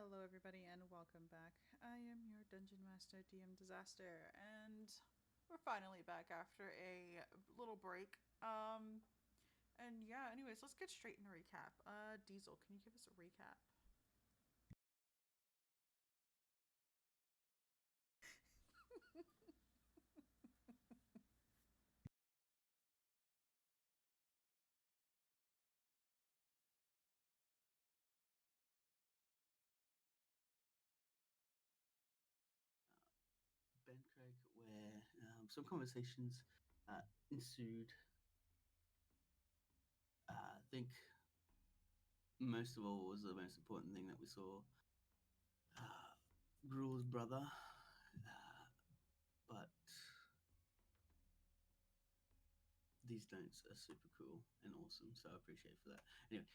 Hello, everybody, and welcome back. I am your Dungeon Master, DM Disaster, and we're finally back after a little break. And yeah, anyways, let's get straight into recap. Diesel, can you give us a recap? Ben Craig, where some conversations ensued. I think most of all was the most important thing that we saw uh, Gruel's brother, but these notes are super cool and awesome, so I appreciate for that. Anyway,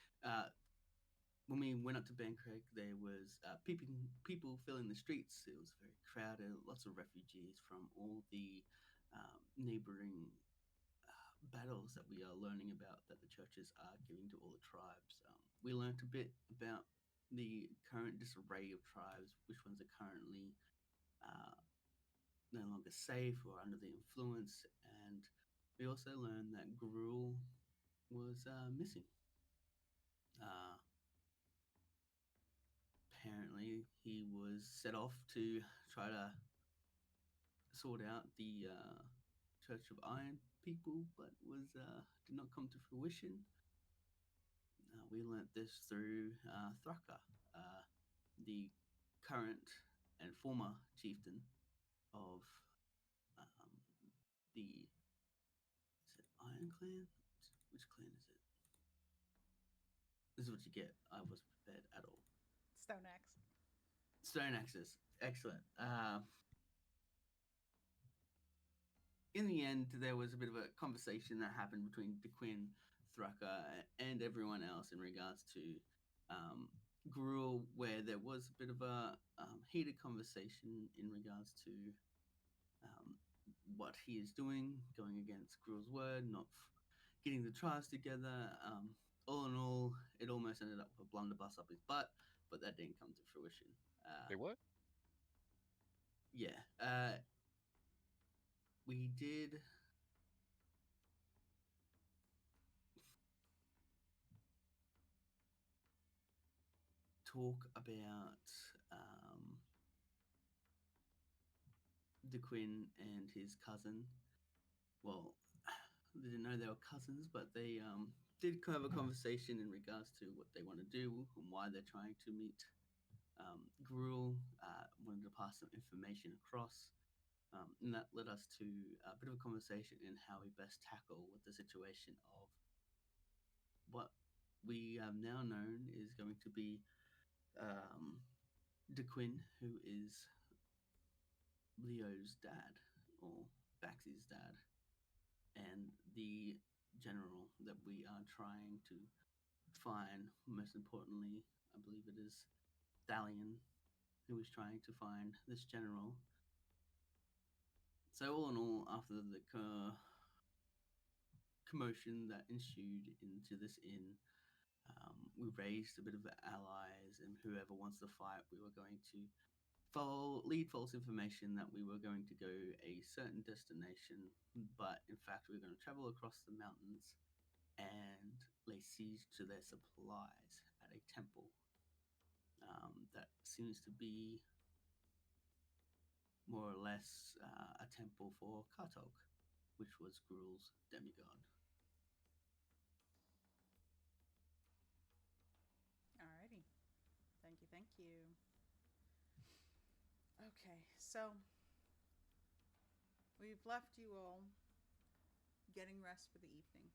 when we went up to Ben Craig, there was people filling the streets. It was very crowded. Lots of refugees from all the neighboring battles that we are learning about that the churches are giving to all the tribes. We learned a bit about the current disarray of tribes, which ones are currently uh, no longer safe or under the influence, and we also learned that Gruel was missing. Uh, Apparently, he was set off to try to sort out the Church of Iron people, but was did not come to fruition. We learnt this through Thraka, uh, the current and former chieftain of um, the is it Iron Clan? Which clan is it? This is what you get. I wasn't prepared at all. Stone Axe. Stone Axes, excellent. In the end, there was a bit of a conversation that happened between DeQuinn, Thraka, and everyone else in regards to um, Gruel, where there was a bit of a heated conversation in regards to um, what he is doing, going against Gruel's word, not getting the tribes together. All in all, it almost ended up with a blunderbuss up his butt, but that didn't come to fruition. They what? Yeah, we did talk about DeQuinn and his cousin. Well, they didn't know they were cousins, but they did have a conversation in regards to what they want to do and why they're trying to meet Gruel. Wanted to pass some information across. And that led us to a bit of a conversation in how we best tackle with the situation of what we have now known is going to be um, DeQuinn, who is Leo's dad, or Baxy's dad, and the general that we are trying to find. Most importantly, I believe it is Thalion, who is trying to find this general. So, all in all, after the commotion that ensued into this inn, we raised a bit of allies, and whoever wants to fight, we were going to lead false information that we were going to go a certain destination, but in fact we were going to travel across the mountains and lay siege to their supplies at a temple that seems to be more or less a temple for Kartok, which was Gruel's demigod. Alrighty. Thank you, thank you. Okay, so we've left you all getting rest for the evening.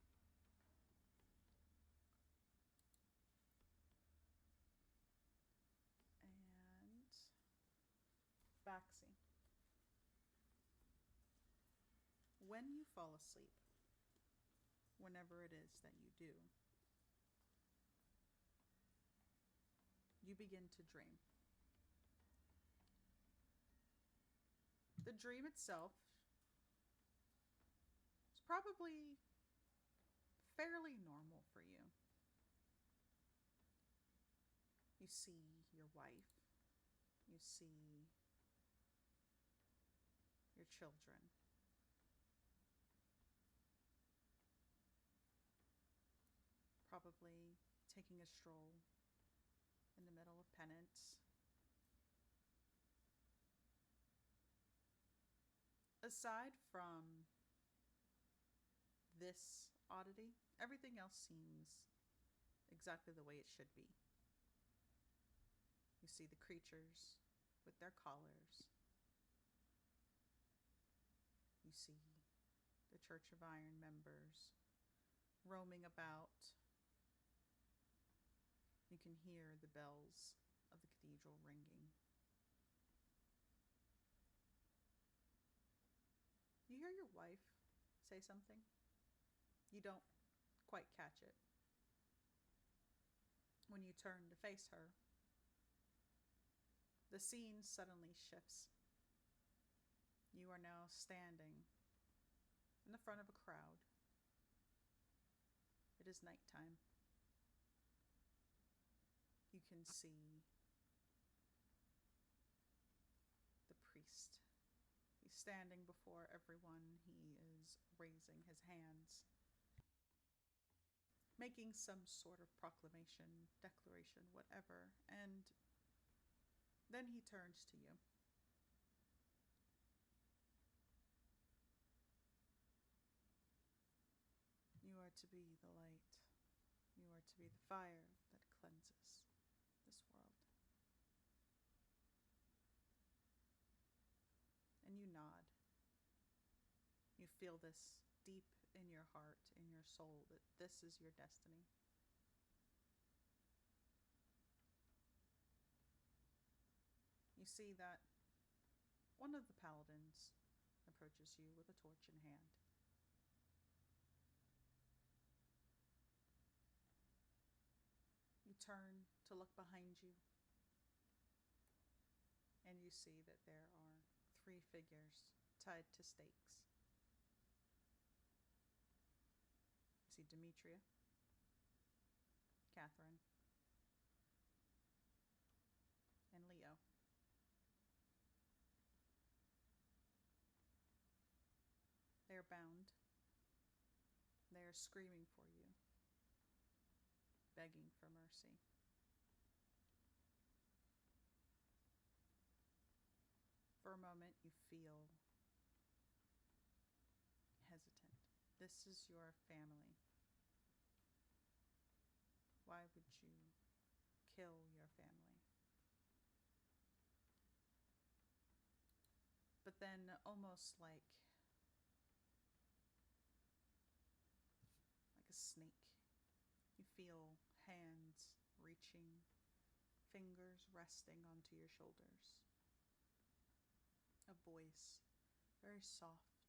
And Baxi. When you fall asleep, whenever it is that you do, you begin to dream. The dream itself is probably fairly normal for you. You see your wife You see your children probably taking a stroll in the middle of penance. Aside from this oddity, everything else seems exactly the way it should be. You see the creatures with their collars. You see the Church of Iron members roaming about. You can hear the bells of the cathedral ringing. You hear your wife say something. You don't quite catch it. When you turn to face her, the scene suddenly shifts. You are now standing in the front of a crowd. It is nighttime. You can see the priest. He's standing before everyone. He is raising his hands, making some sort of proclamation, declaration, whatever. And then he turns to you. You are to be the light. You are to be the fire that cleanses this world. And you nod. You feel this deep in your heart, in your soul, that this is your destiny. You see that one of the paladins approaches you with a torch in hand. You turn to look behind you, and you see that there are 3 figures tied to stakes. You see Demetria, Catherine, and Leo. They are bound. They are screaming for you, begging for mercy. For a moment, you feel hesitant. This is your family. Why would you kill your family? But then, almost like a snake, you feel hands reaching, fingers resting onto your shoulders. A voice, very soft.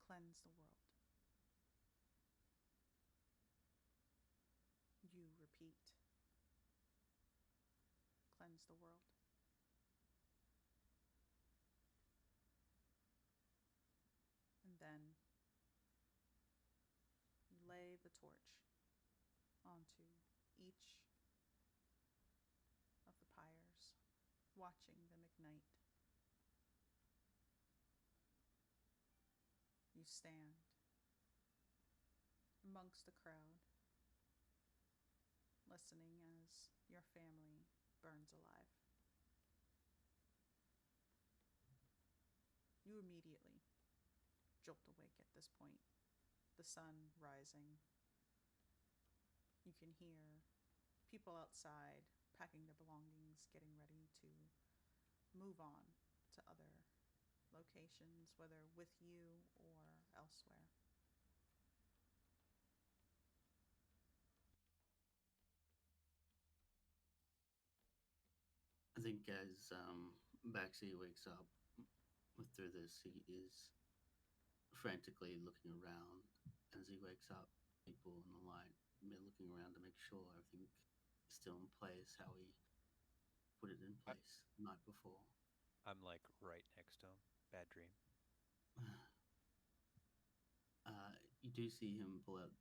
Cleanse the world. You repeat. Cleanse the world. And then you lay the torch onto each of the pyres, watching them ignite. You stand amongst the crowd, listening as your family burns alive. You immediately jolt awake at this point, the sun rising. You can hear people outside packing their belongings, getting ready to move on to other locations, whether with you or elsewhere. I think as Baxi wakes up through this, he is frantically looking around as he wakes up. People in the light, looking around to make sure everything is still in place, how he put it in I, place the night before. I'm like right next to him. Bad dream. You do see him pull out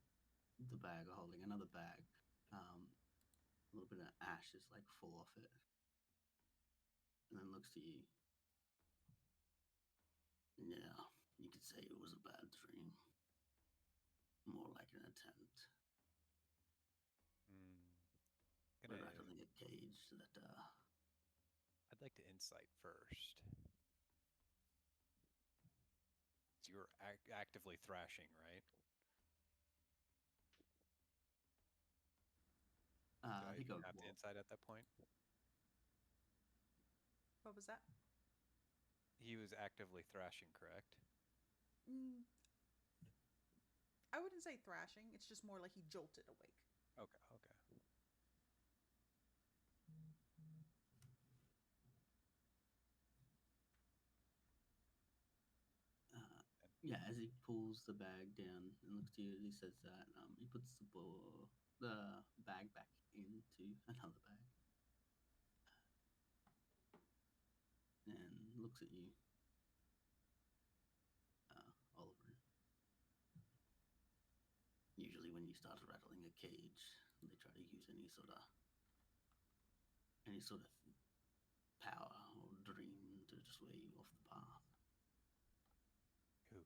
the bag, or holding another bag, um, little bit of ashes like fall off it, and then looks to you. Yeah, you could say it was a bad dream. More like an attempt. Can We're rattling a cage that, I'd like to insight first. So you're actively thrashing, right? Do I I think I would have to roll. insight at that point? What was that? He was actively thrashing, correct? Mm, I wouldn't say thrashing. It's just more like he jolted awake. Okay, okay. Yeah, as he pulls the bag down and looks to you, he says that he puts the bag back into another bag and looks at you, Oliver. Usually, when you start rattling a cage, they try to use any sort of power or dream to sway you off the path. Ooh.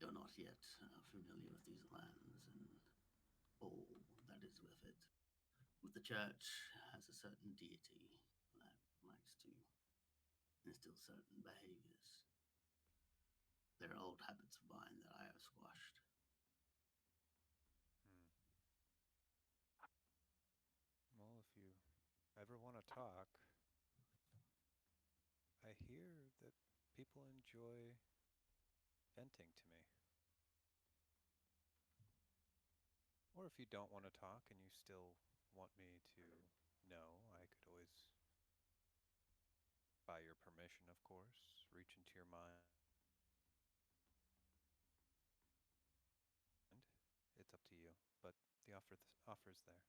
You're not yet familiar with these lands and all that is with it. But the church has a certain deity that likes to instill certain behaviors. There are old habits of mine that I have squashed. Well, if you ever want to talk, I hear that people enjoy venting to me. Or if you don't want to talk and you still want me to know, I could always, by your permission, of course, reach into your mind. It's up to you, but the offer's there.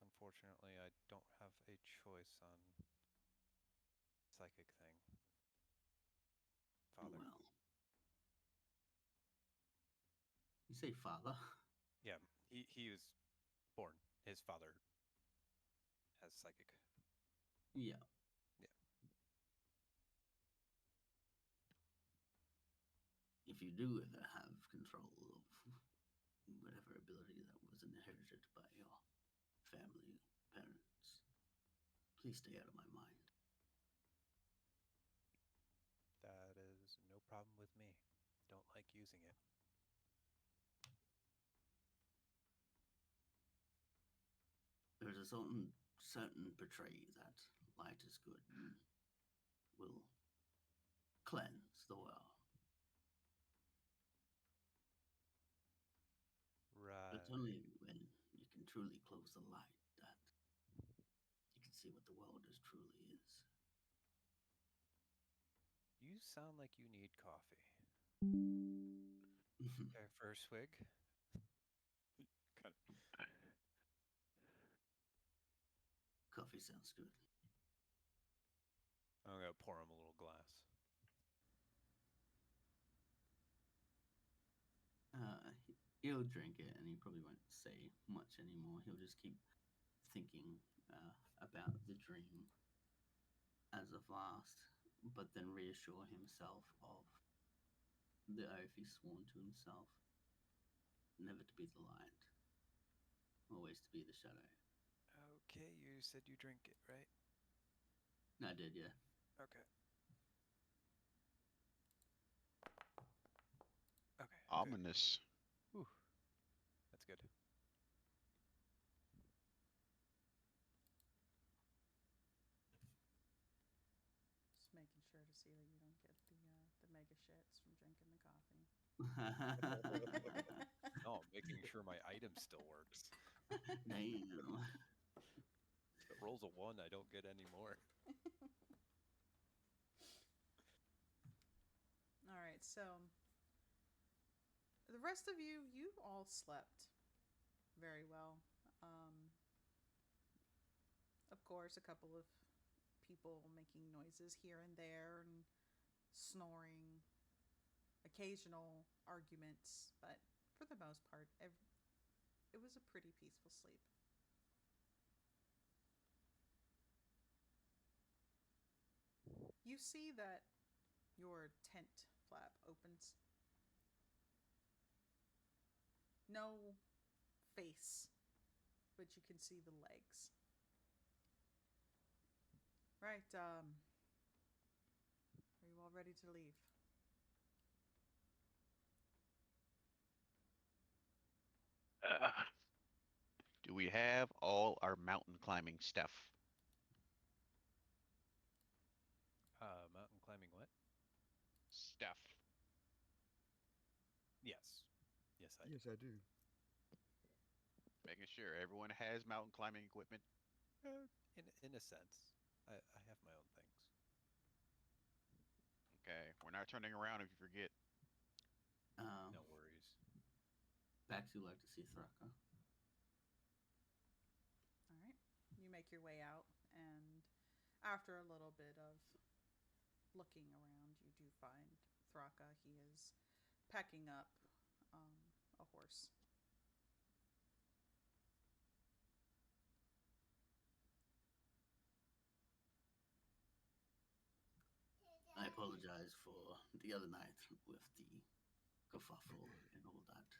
Unfortunately, I don't have a choice on psychic thing. Father. Well, you say father? Yeah, he was born. His father has psychic. Yeah. Yeah. If you do ever have control of whatever ability that was inherited by your family, parents, please stay out of my mind. That is no problem with me. Don't like using it. There's a certain portray that light is good and will cleanse the world. But it's Right. only when you can truly close the light that you can see what the world is truly is. You sound like you need coffee. Okay, first swig. Kind Coffee sounds good. I'm gonna pour him a little glass. He'll drink it and he probably won't say much anymore. He'll just keep thinking about the dream as of last, but then reassure himself of the oath he's sworn to himself never to be the light, always to be the shadow. Okay, you said you drink it, right? No, I did, yeah. Okay. Okay, good. Ominous. Whew. That's good. Just making sure to see that you don't get the mega shits from drinking the coffee. No, I'm making sure my item still works. Damn. If it rolls a 1, I don't get any more. All right, so the rest of you, you all slept very well. Of course, a couple of people making noises here and there and snoring. occasional arguments, but for the most part, it was a pretty peaceful sleep. You see that your tent flap opens. No face, but you can see the legs. Right, are you all ready to leave? Uh, do we have all our mountain climbing stuff? Mountain climbing what? Stuff. Yes. Yes, I do. Yes, I do. Making sure everyone has mountain climbing equipment. In a sense, I have my own things. Okay, we're not turning around if you forget. No worries. Pax, you like to see Thraka. All right. You make your way out, and after a little bit of looking around, you do find Thraka. He is packing up a horse. I apologize for the other night with the kerfuffle and all that.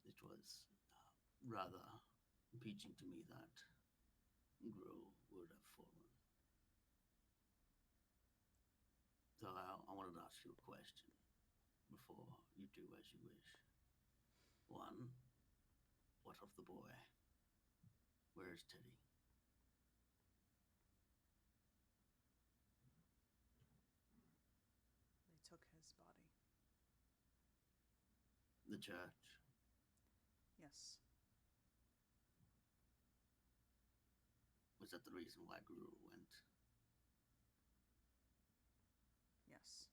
It was rather impeaching to me that Gru would have fallen. So I wanted to ask you a question before you do as you wish. One, what of the boy? Where is Teddy? They took his body. The church? Yes. Was that the reason why Gru went? Yes.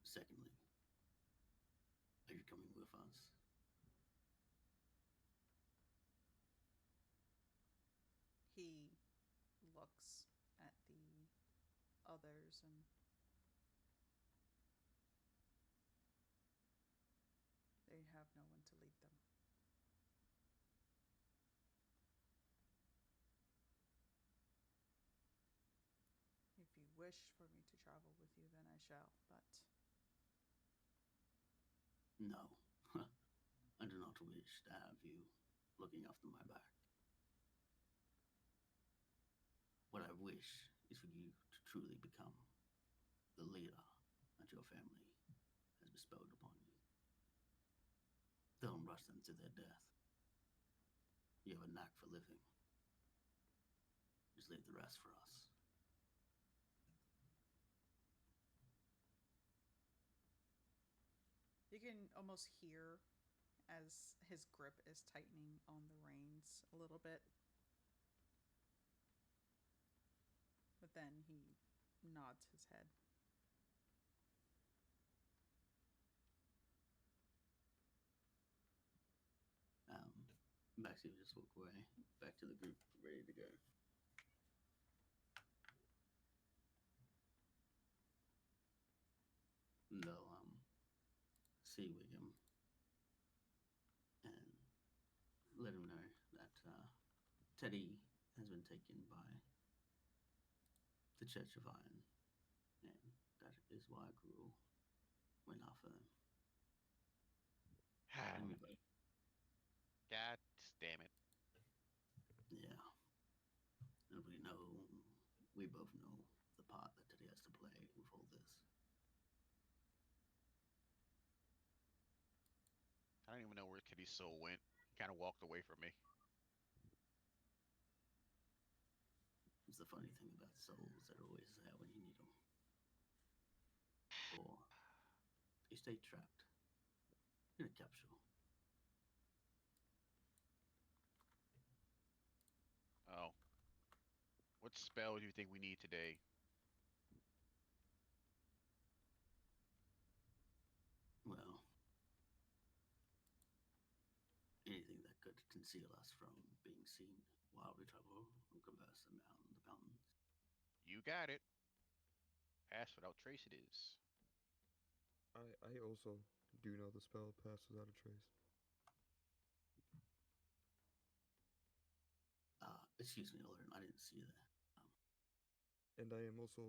Secondly, are you coming with us? He looks at the others and they have no one to lead them. If you wish for me to travel with you, then I shall, but No. I do not wish to have you looking after my back. What I wish is for you to truly become the leader that your family has bestowed upon you. Don't rush them to their death. You have a knack for living. Just leave the rest for us. you can almost hear as his grip is tightening on the reins a little bit. But then he nods his head. Maxie will just walk away, back to the group, ready to go. And they'll see Wiggum and let him know that Teddy has been taken by the Church of Iron, and that is why Gruul went after them. And we both, God damn it. yeah, and we both know the part that Teddy has to play with all this. I don't even know where Teddy's soul went. He kind of walked away from me. It's the funny thing about souls, they're always there when you need them. Or they stay trapped in a capsule. Oh. What spell do you think we need today? Well, anything that could conceal us from being seen while we travel and traverse the mountains. You got it. Pass without trace it is. I also do know the spell Pass Without a Trace. Excuse me, Lauren, I didn't see that. And I am also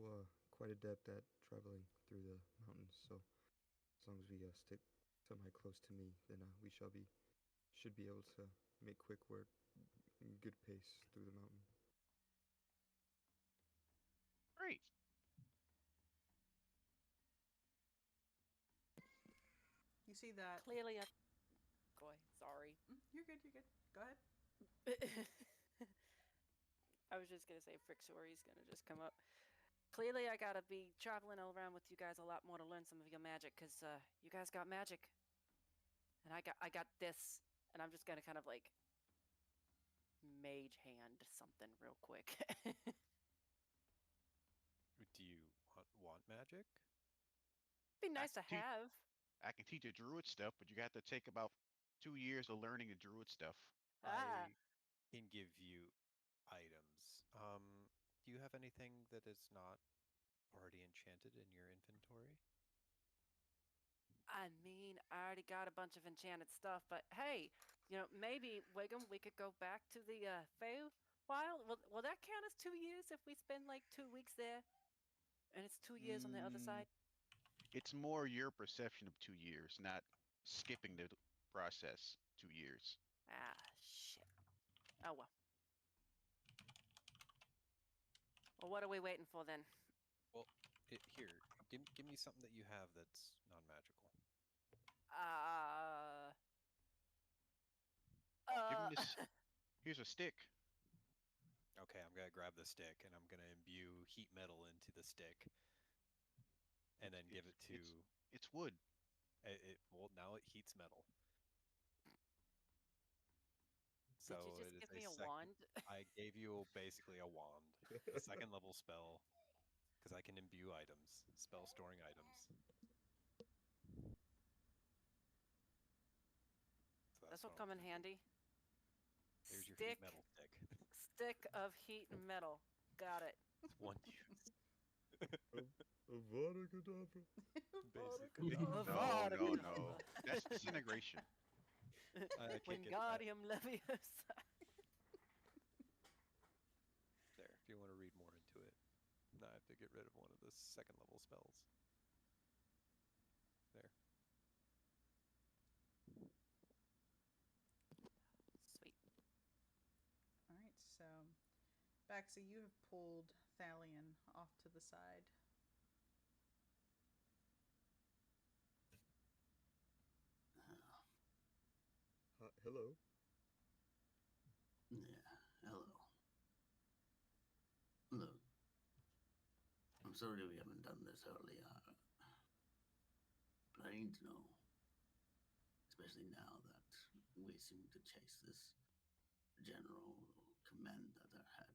quite adept at traveling through the mountains, so as long as we stick somewhere close to me, then we should be able to make quick work, good pace through the mountain. Great. You see that? Clearly, Go ahead. Sorry. You're good. You're good. Go ahead. I was just gonna say Frixori's gonna just come up. Clearly, I gotta be traveling all around with you guys a lot more to learn some of your magic, cause you guys got magic, and I got this, and I'm just gonna kind of like mage hand something real quick. Do you want magic? Be nice to I can teach. have. I can teach you druid stuff, but you got to take about 2 years of learning the druid stuff. Ah, I can give you items. Do you have anything that is not already enchanted in your inventory? I mean, I already got a bunch of enchanted stuff, but hey, maybe Wiggum, we could go back to the Feywild. Will that count as 2 years if we spend like 2 weeks there, and it's 2 years on the other Mm, side? it's more your perception of 2 years, not skipping the process 2 years. Ah, shit. Oh well. Well, what are we waiting for then? Well, here, give me something that you have that's non-magical. Uh. Give him this. Here's a stick. Okay, I'm gonna grab the stick and I'm gonna imbue heat metal into the stick, and then give it to. It's wood. Well, now it heats metal. Did So you just it is give a me a second. wand? I gave you basically a wand, a second level spell, because I can imbue items, spell storing items. So This that's will what come I'm in gonna do. handy. Here's your heat Stick, metal stick. stick of heat and metal. Got it. It's one use, Avada Kedavra. basically. No, Avada no, Kedavra. no. That's disintegration. I can't get that. Wingardium Leviosa. There, if you want to read more into it. Now I have to get rid of one of the second level spells. There. Sweet. All right. So, Baxi, you have pulled Thalion off to the side. Hello. Yeah, hello. Look, I'm sorry we haven't done this earlier, but I need to know, especially now that we seem to chase this general commander that had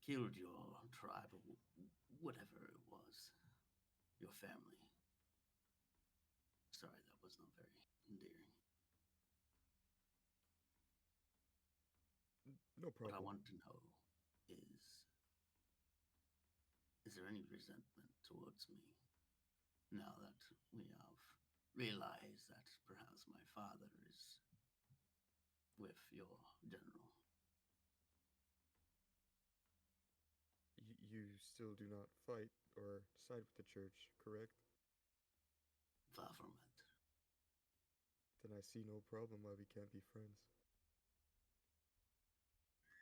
killed your tribe, or whatever it was, your family. Sorry, that was not very endearing. No What I problem. want to know is there any resentment towards me now that we have realized that perhaps my father is with your general? You still do not fight or side with the church, correct? Far from it. Then I see no problem why we can't be friends.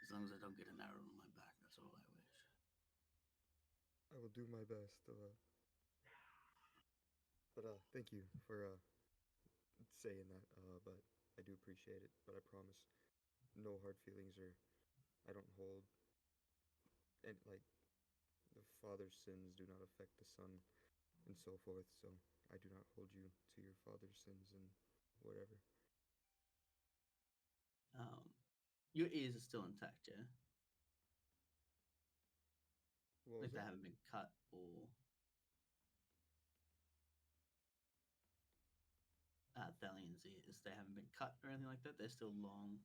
As long as I don't get an arrow in my back, that's all I wish. I will do my best. But thank you for saying that. But I do appreciate it. But I promise, no hard feelings, or I don't hold. And like the father's sins do not affect the son, and so forth. So I do not hold you to your father's sins and whatever. Your ears are still intact, yeah? What was Like they that? haven't been cut or Thalion's ears. They haven't been cut or anything like that. They're still long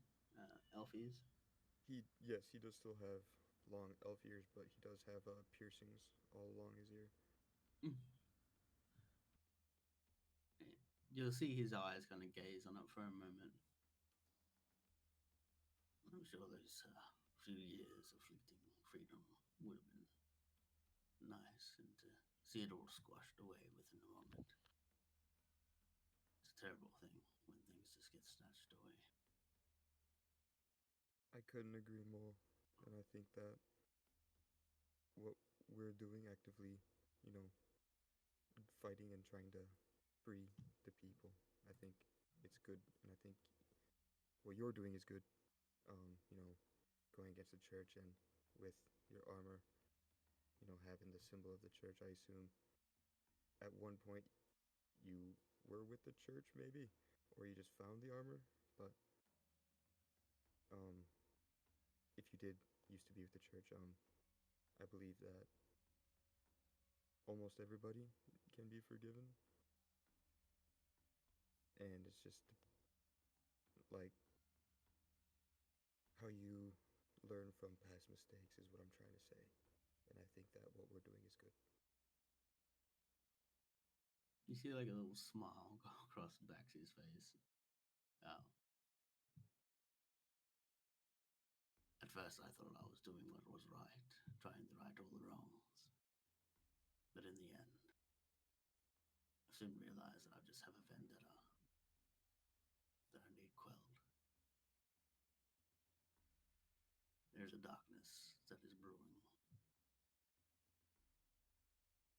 elf ears. Yes, he does still have long elf ears, but he does have piercings all along his ear. Mm. You'll see his eyes kind of gaze on it for a moment. I'm sure those few years of fleeting freedom would have been nice, and to see it all squashed away within a moment. It's a terrible thing when things just get snatched away. I couldn't agree more, and I think that what we're doing actively, you know, fighting and trying to free the people, I think it's good, and I think what you're doing is good. You know, going against the church and with your armor, you know, having the symbol of the church. I assume at one point you were with the church, maybe, or you just found the armor. But um, if you did used to be with the church, I believe that almost everybody can be forgiven, and it's just like how you learn from past mistakes is what I'm trying to say, and I think that what we're doing is good. You see like a little smile go across Baxi's face. Oh. At first I thought I was doing what was right, trying to right all the wrongs. But in the end, I soon realized that I just have a vendetta that I need quelled. There's a darkness that is brewing,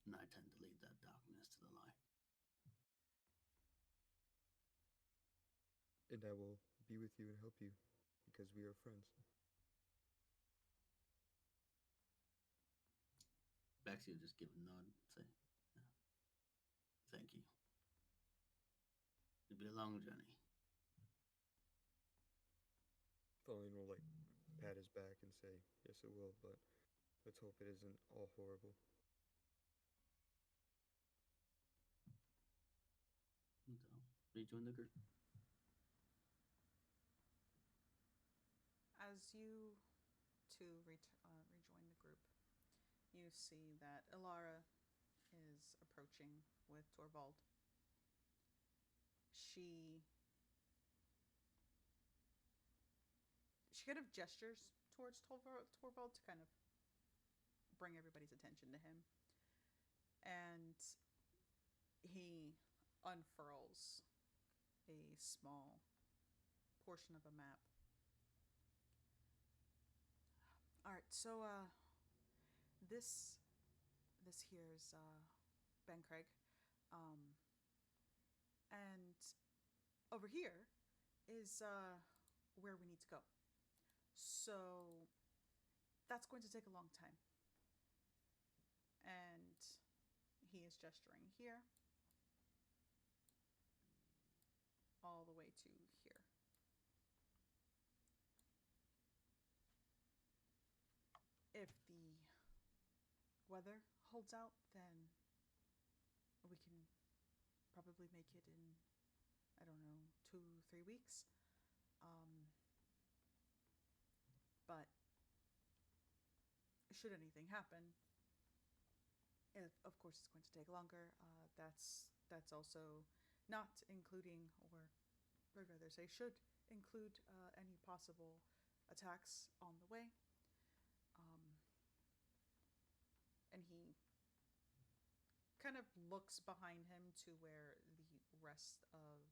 and I tend to lead that darkness to the light. And I will be with you and help you because we are friends. Baxi will just give a nod and say, thank you. It'll be a long journey. Tholian will like pat his back and say, "Yes, it will, but let's hope it isn't all horrible." And rejoin the group. As you two rejoin the group, you see that Ilara is approaching with Torvald. She kind of gestures towards Torvald to kind of bring everybody's attention to him, and he unfurls a small portion of a map. All right, so this here is Ben Craig, and over here is where we need to go. So that's going to take a long time, and he is gesturing here all the way to here. If the weather holds out, then we can probably make it in, I don't know, 2-3 weeks. But should anything happen, of course, it's going to take longer. That's also not including, or I'd rather say, should include any possible attacks on the way. And he kind of looks behind him to where the rest of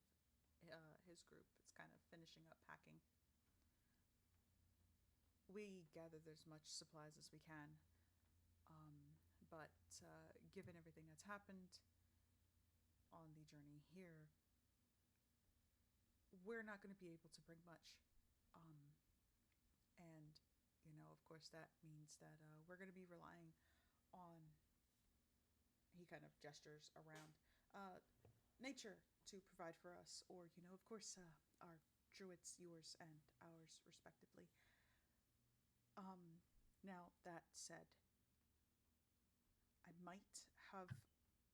his group is kind of finishing up packing. We gathered as much supplies as we can, but given everything that's happened on the journey here, we're not going to be able to bring much. And, of course, that means that we're going to be relying on, he kind of gestures around, nature to provide for us, or, of course, our druids, yours and ours, respectively. Now, that said, I might have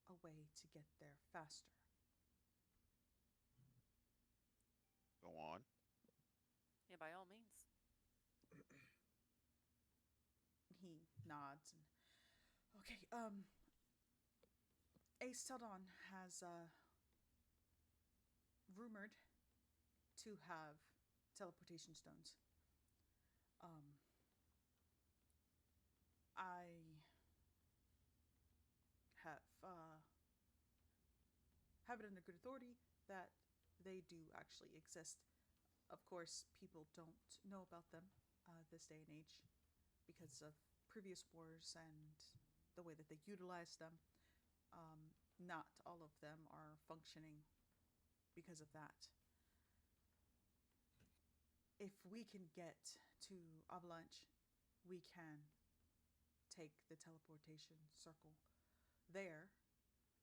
a way to get there faster. Go on. Yeah, by all means. nods. And okay, Aes'Taldon has rumored to have teleportation stones. Um, I have it under good authority that they do actually exist. Of course, people don't know about them this day and age because of previous wars and the way that they utilize them. Not all of them are functioning because of that. If we can get to Avalanche, we can take the teleportation circle there,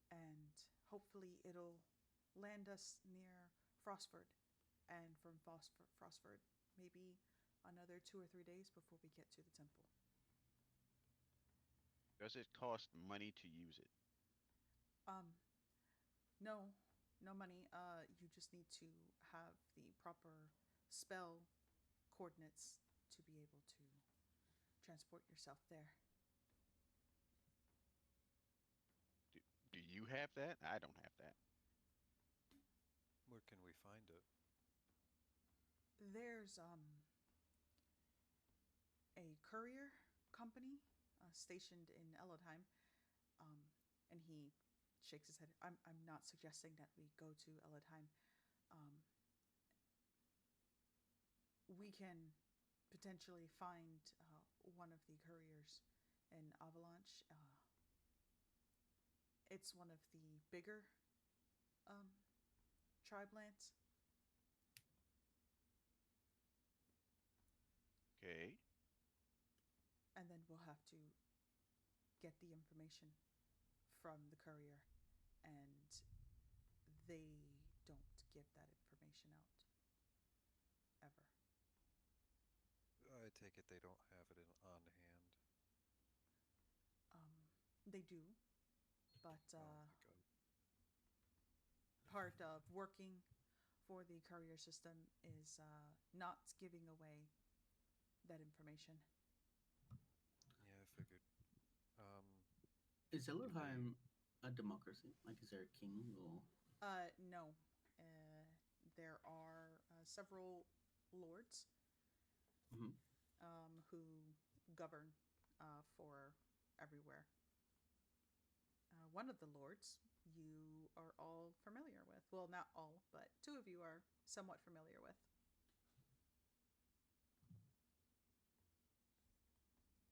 and hopefully it'll land us near Frostford, and from Frostford, maybe another 2 or 3 days before we get to the temple. Does it cost money to use it? Um, no, no money. You just need to have the proper spell coordinates to be able to transport yourself there. Do you have that? I don't have that. Where can we find it? There's a courier company stationed in Elodheim, and he shakes his head. I'm not suggesting that we go to Elodheim. Um, we can potentially find one of the couriers in Avalanche. It's one of the bigger um, tribe lands. Okay. And then we'll have to get the information from the courier, and they don't give that information out ever. I take it they don't have it on hand. They do, but Oh my god. part of working for the courier system is not giving away that information. Yeah, I figured. Is If they Elohim a democracy? Like, is there a king or? No. There are several lords Mhm. who govern for everywhere. One of the lords you are all familiar with. Well, not all, but two of you are somewhat familiar with.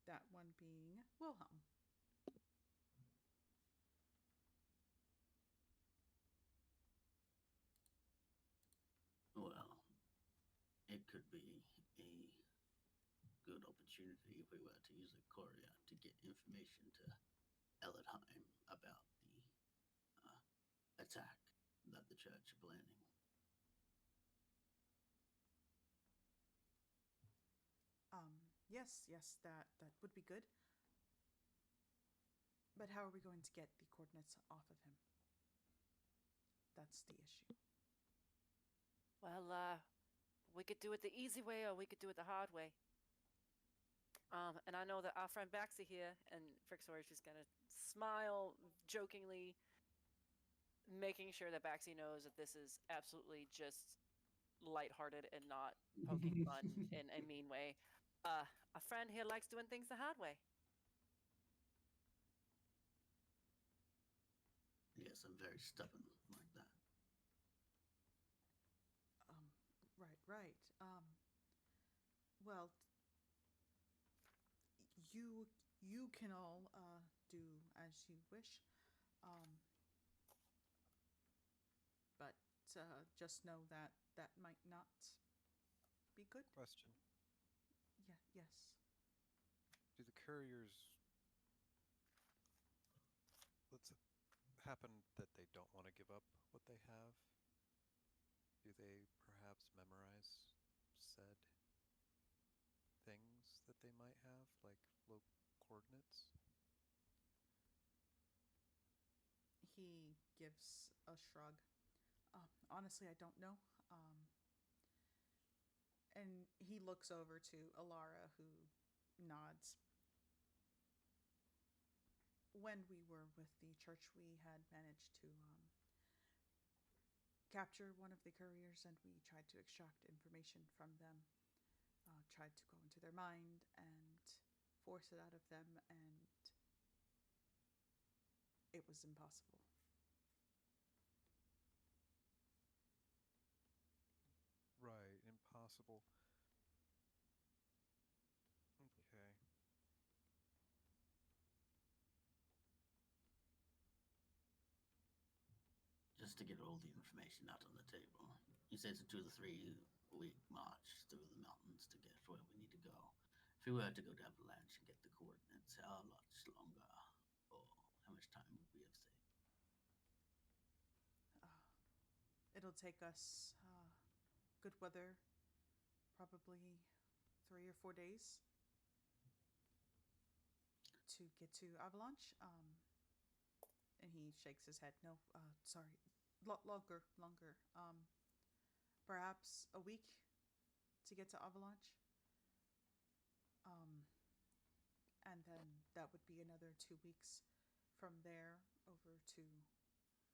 That one being Wilhelm. Well, it could be a good opportunity if we were to use a courier to get information to Eldheim about the attack that the church are planning. Yes, that would be good. But how are we going to get the coordinates off of him? That's the issue. Well, we could do it the easy way or we could do it the hard way. And I know that our friend Baxi here, and Frixor is just gonna smile jokingly, making sure that Baxi knows that this is absolutely just lighthearted and not poking fun in a mean way. A friend here likes doing things the hard way. Yes, I'm very stubborn like that. Right. Well, you can all do as you wish. But just know that that might not be good. question. Yeah, yes. Do the couriers let's happen that they don't want to give up what they have? Do they perhaps memorize said things that they might have, like local coordinates? He gives a shrug. Honestly, I don't know. And he looks over to Alara, who nods. when we were with the church, we had managed to capture one of the couriers, and we tried to extract information from them. Tried to go into their mind and force it out of them, and it was impossible. Right, impossible. Okay. Just to get all the information out on the table. You said it's a 2 to 3 week march through the mountains to get where we need to go. If we were to go to Avalanche and get the coordinates, how much longer or how much time would we have saved? It'll take us good weather, probably 3 or 4 days to get to Avalanche. And he shakes his head. No, sorry, longer. Perhaps a week to get to Avalanche. And then that would be another 2 weeks from there over to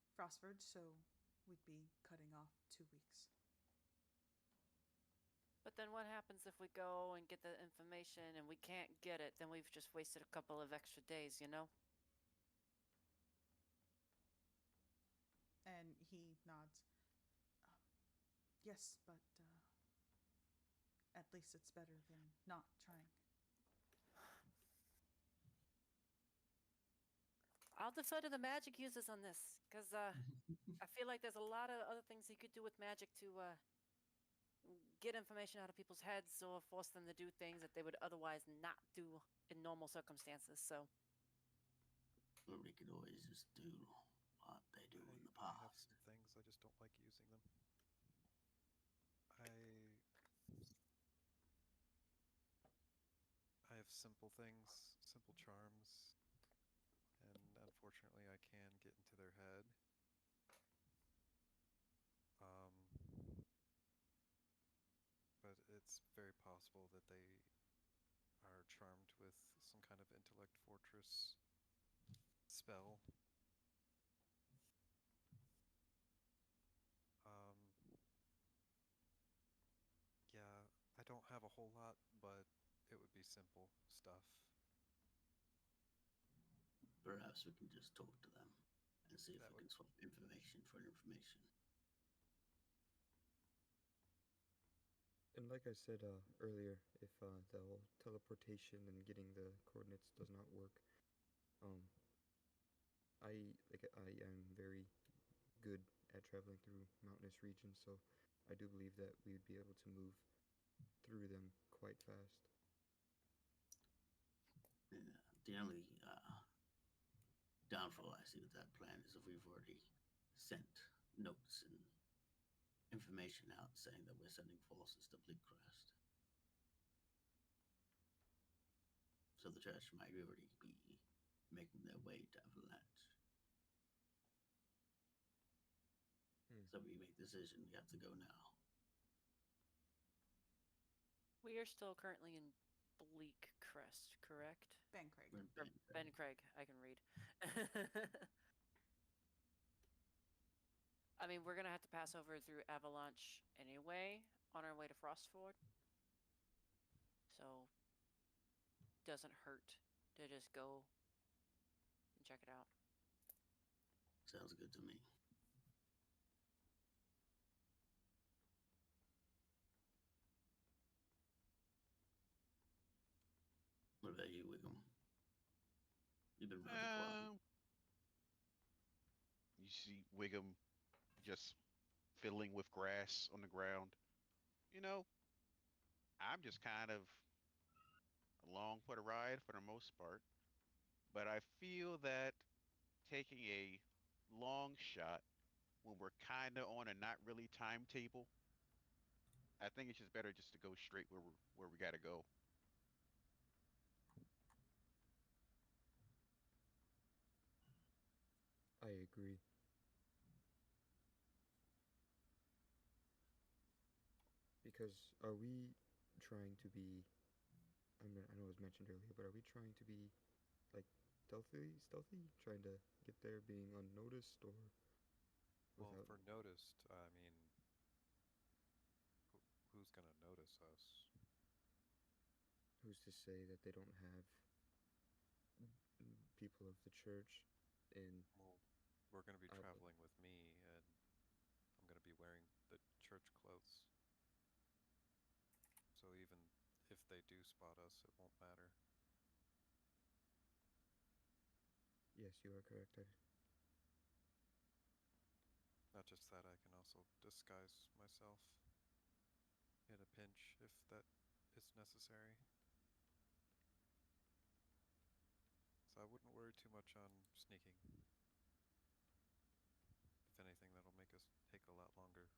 Frostford. So we'd be cutting off 2 weeks. But then what happens if we go and get the information and we can't get it? Then we've just wasted a couple of extra days, you know? And he nods. Yes, but at least it's better than not trying. I'll defer to the magic users on this, because I feel like there's a lot of other things you could do with magic to get information out of people's heads or force them to do things that they would otherwise not do in normal circumstances. So, Or we could always just do what they do in the I have past. some things, I just don't like using them. I have simple things, simple charms, and unfortunately I can get into their head. But it's very possible that they are charmed with some kind of intellect fortress spell. Yeah, I don't have a whole lot, but it would be simple stuff. Perhaps we can just talk to them and see if That we would- can swap information for information. And like I said earlier, if the whole teleportation and getting the coordinates does not work, I am very good at traveling through mountainous regions, so I do believe that we would be able to move through them quite fast. Yeah, the only downfall I see with that plan is if we've already sent notes and information out saying that we're sending forces to Bleakcrest. So the church might already be making their way to Avalanche. So we make the decision, we have to go now. we are still currently in Bleak Crest, correct? Ben Craig. We're in Or Bend. Ben Craig, I can read. I mean, we're gonna have to pass over through Avalanche anyway on our way to Frostford. So, doesn't hurt to just go and check it out. Sounds good to me. What about you, Wiggum? You've been around the corner. You see Wiggum just fiddling with grass on the ground. You know, I'm just kind of along for the ride for the most part, but I feel that taking a long shot when we're kind of on a not really timetable, I think it's just better just to go straight where we got to go. I agree. Because are we trying to be? I know it was mentioned earlier, but are we trying to be like stealthy, trying to get there, being unnoticed, or Well, without? if we're noticed, I mean, who's gonna notice us? Who's to say that they don't have people of the church in Well, we're gonna be out of? traveling with me, and I'm gonna be wearing the church clothes. So even if they do spot us, it won't matter. Yes, you are correct. Not just that, I can also disguise myself in a pinch if that is necessary. So I wouldn't worry too much on sneaking. If anything, that'll make us take a lot longer.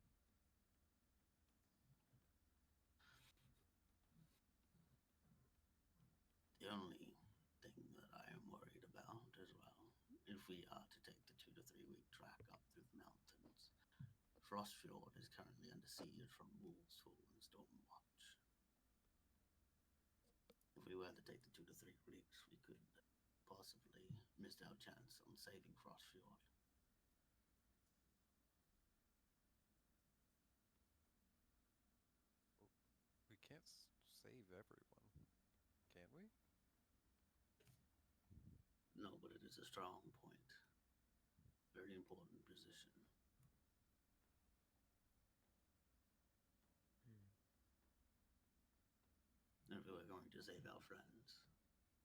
The only thing that I am worried about as well, if we are to take the 2 to 3 week trek up through the mountains, Frostfjord is currently under siege from Wolvesfall and Stormwatch. If we were to take the 2 to 3 weeks, we could possibly miss our chance on saving Frostfjord. Well, we can't save everyone, can we? No, but it is a strong point. Very important position. And if we were going to save our friends,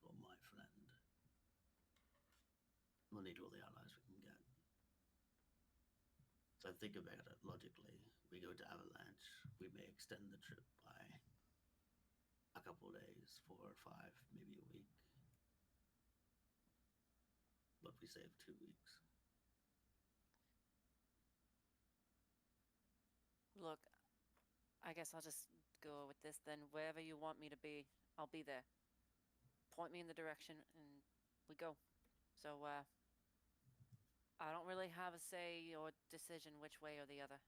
or my friend, we'll need all the allies we can get. So think about it logically. We go to Avalanche, we may extend the trip by a couple of days, 4 or 5, maybe a week. But we save 2 weeks. Look, I guess I'll just go with this then. Wherever you want me to be, I'll be there. Point me in the direction and we go. So, I don't really have a say or decision which way or the other.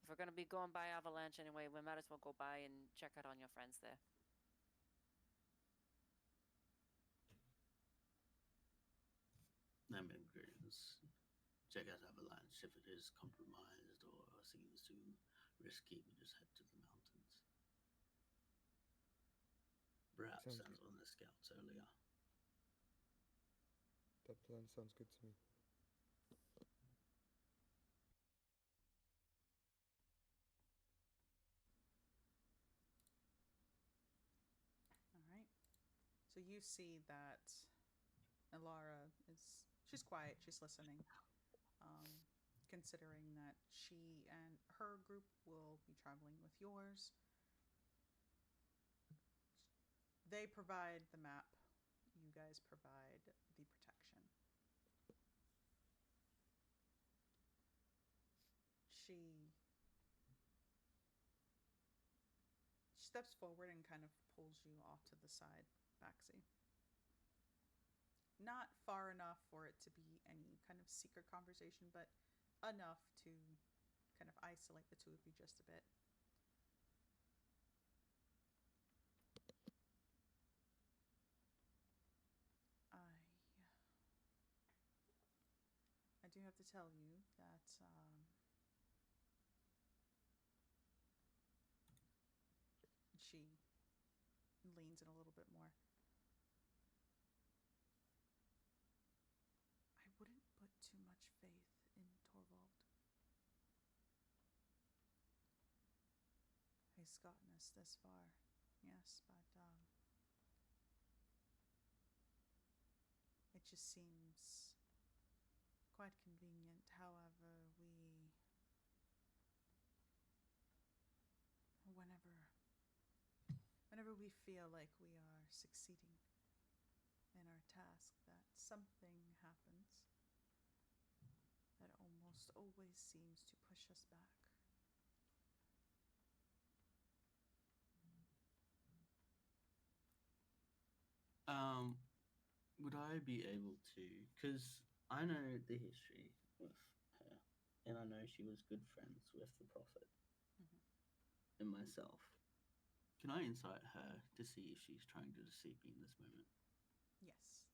If we're gonna be going by Avalanche anyway, we might as well go by and check out on your friends there. That means check out Avalanche. If it is compromised or seems too risky, we just head to the mountains. Perhaps Sounds send one of the scouts earlier. That plan sounds good to me. All right. So you see that Elara she's quiet, she's listening. Considering that she and her group will be traveling with yours. They provide the map, you guys provide the protection. She steps forward and kind of pulls you off to the side, Baxi. Not far enough for it to be any kind of secret conversation, but enough to kind of isolate the two of you just a bit. I do have to tell you that she leans in a little bit more. I wouldn't put too much faith in Torvald. He's gotten us this far, yes, but it just seems quite convenient. However, whenever we feel like we are succeeding in our task, that something happens that almost always seems to push us back. Would I be able to? Because I know the history with her, and I know she was good friends with the Prophet and myself. Can I insight her to see if she's trying to deceive me in this moment? Yes.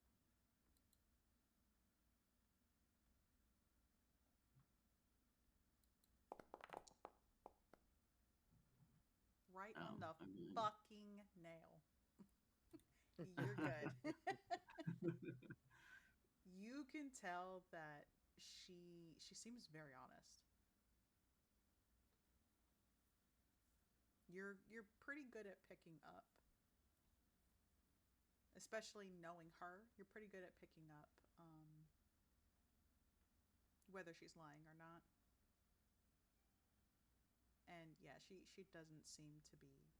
Right on the I mean, fucking nail. You're good. You can tell that she seems very honest. You're pretty good at picking up, especially knowing her. You're pretty good at picking up whether she's lying or not. And yeah, she doesn't seem to be lying.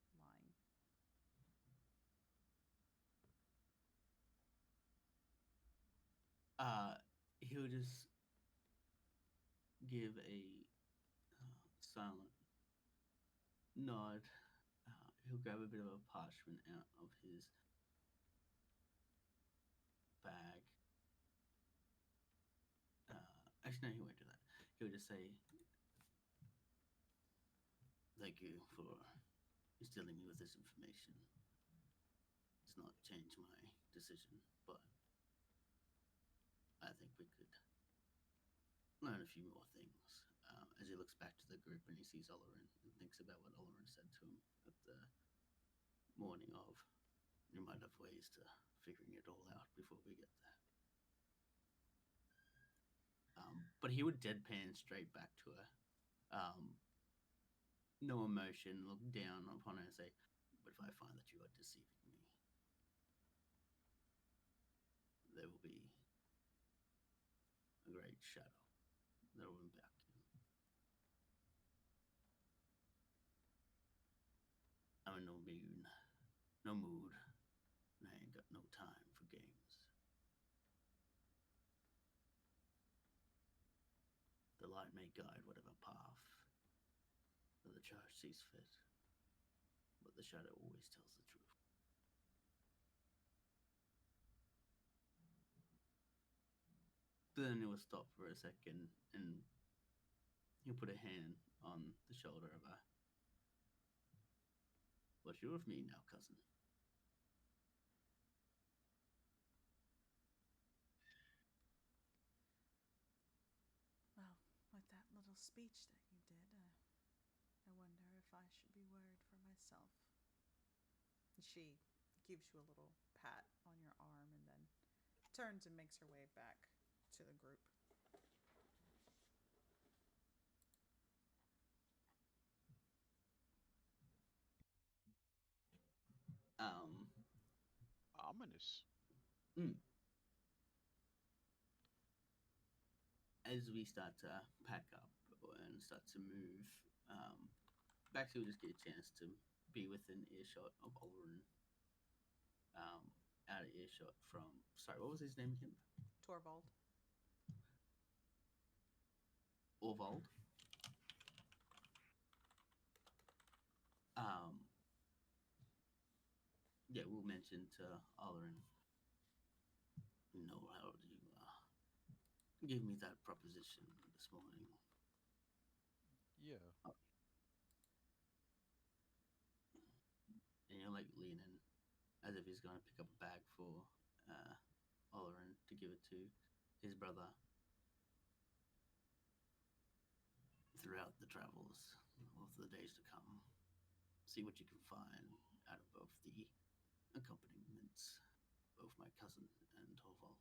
He'll just give a silent nod. He'll grab a bit of a parchment out of his bag. Actually, no, he won't do that. He'll just say, "Thank you for instilling me with this information. It's not changed my decision, but I think we could learn a few more things." As he looks back to the group and he sees Olerin and thinks about what Olerin said to him at the morning of, "You might have ways to figuring it all out before we get there." But he would deadpan straight back to her. No emotion, look down upon her and say, "But if I find that you are deceiving me, there will be a great shadow that will impact you. I'm in no mood, and I ain't got no time for games. The light may guide whatever path that the church sees fit, but the shadow always tells the truth." Then he will stop for a second and he'll put a hand on the shoulder of her. "What's your with me now, cousin?" Well, with that little speech that you did, I wonder if I should be worried for myself. She gives you a little pat on your arm and then turns and makes her way back to the group. Um, Ominous. mm, as we start to pack up and start to move, Baxi will just get a chance to be within earshot of Olerin. Out of earshot from, sorry, what was his name again? Torvald. Orvald. Um, yeah, we'll mention to Olerin, "You know how you gave me that proposition this morning." Yeah. And you're like leaning as if he's going to pick up a bag for Olerin to give it to his brother. "Throughout the travels of the days to come, see what you can find out of both the accompaniments, both my cousin and Torvald."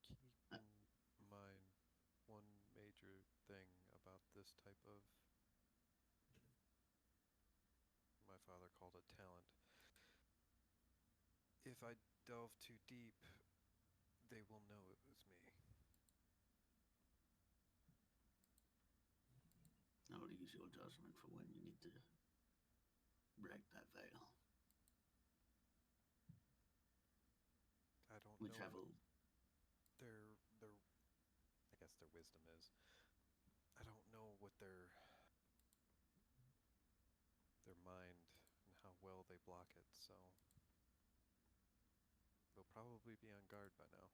Keep in mind one major thing about this type of, my father called it talent. If I delve too deep, they will know it was me. I will use your judgment for when you need to break that veil. I don't We know travel. what their I guess their wisdom is. I don't know what their mind and how well they block it, so they'll probably be on guard by now.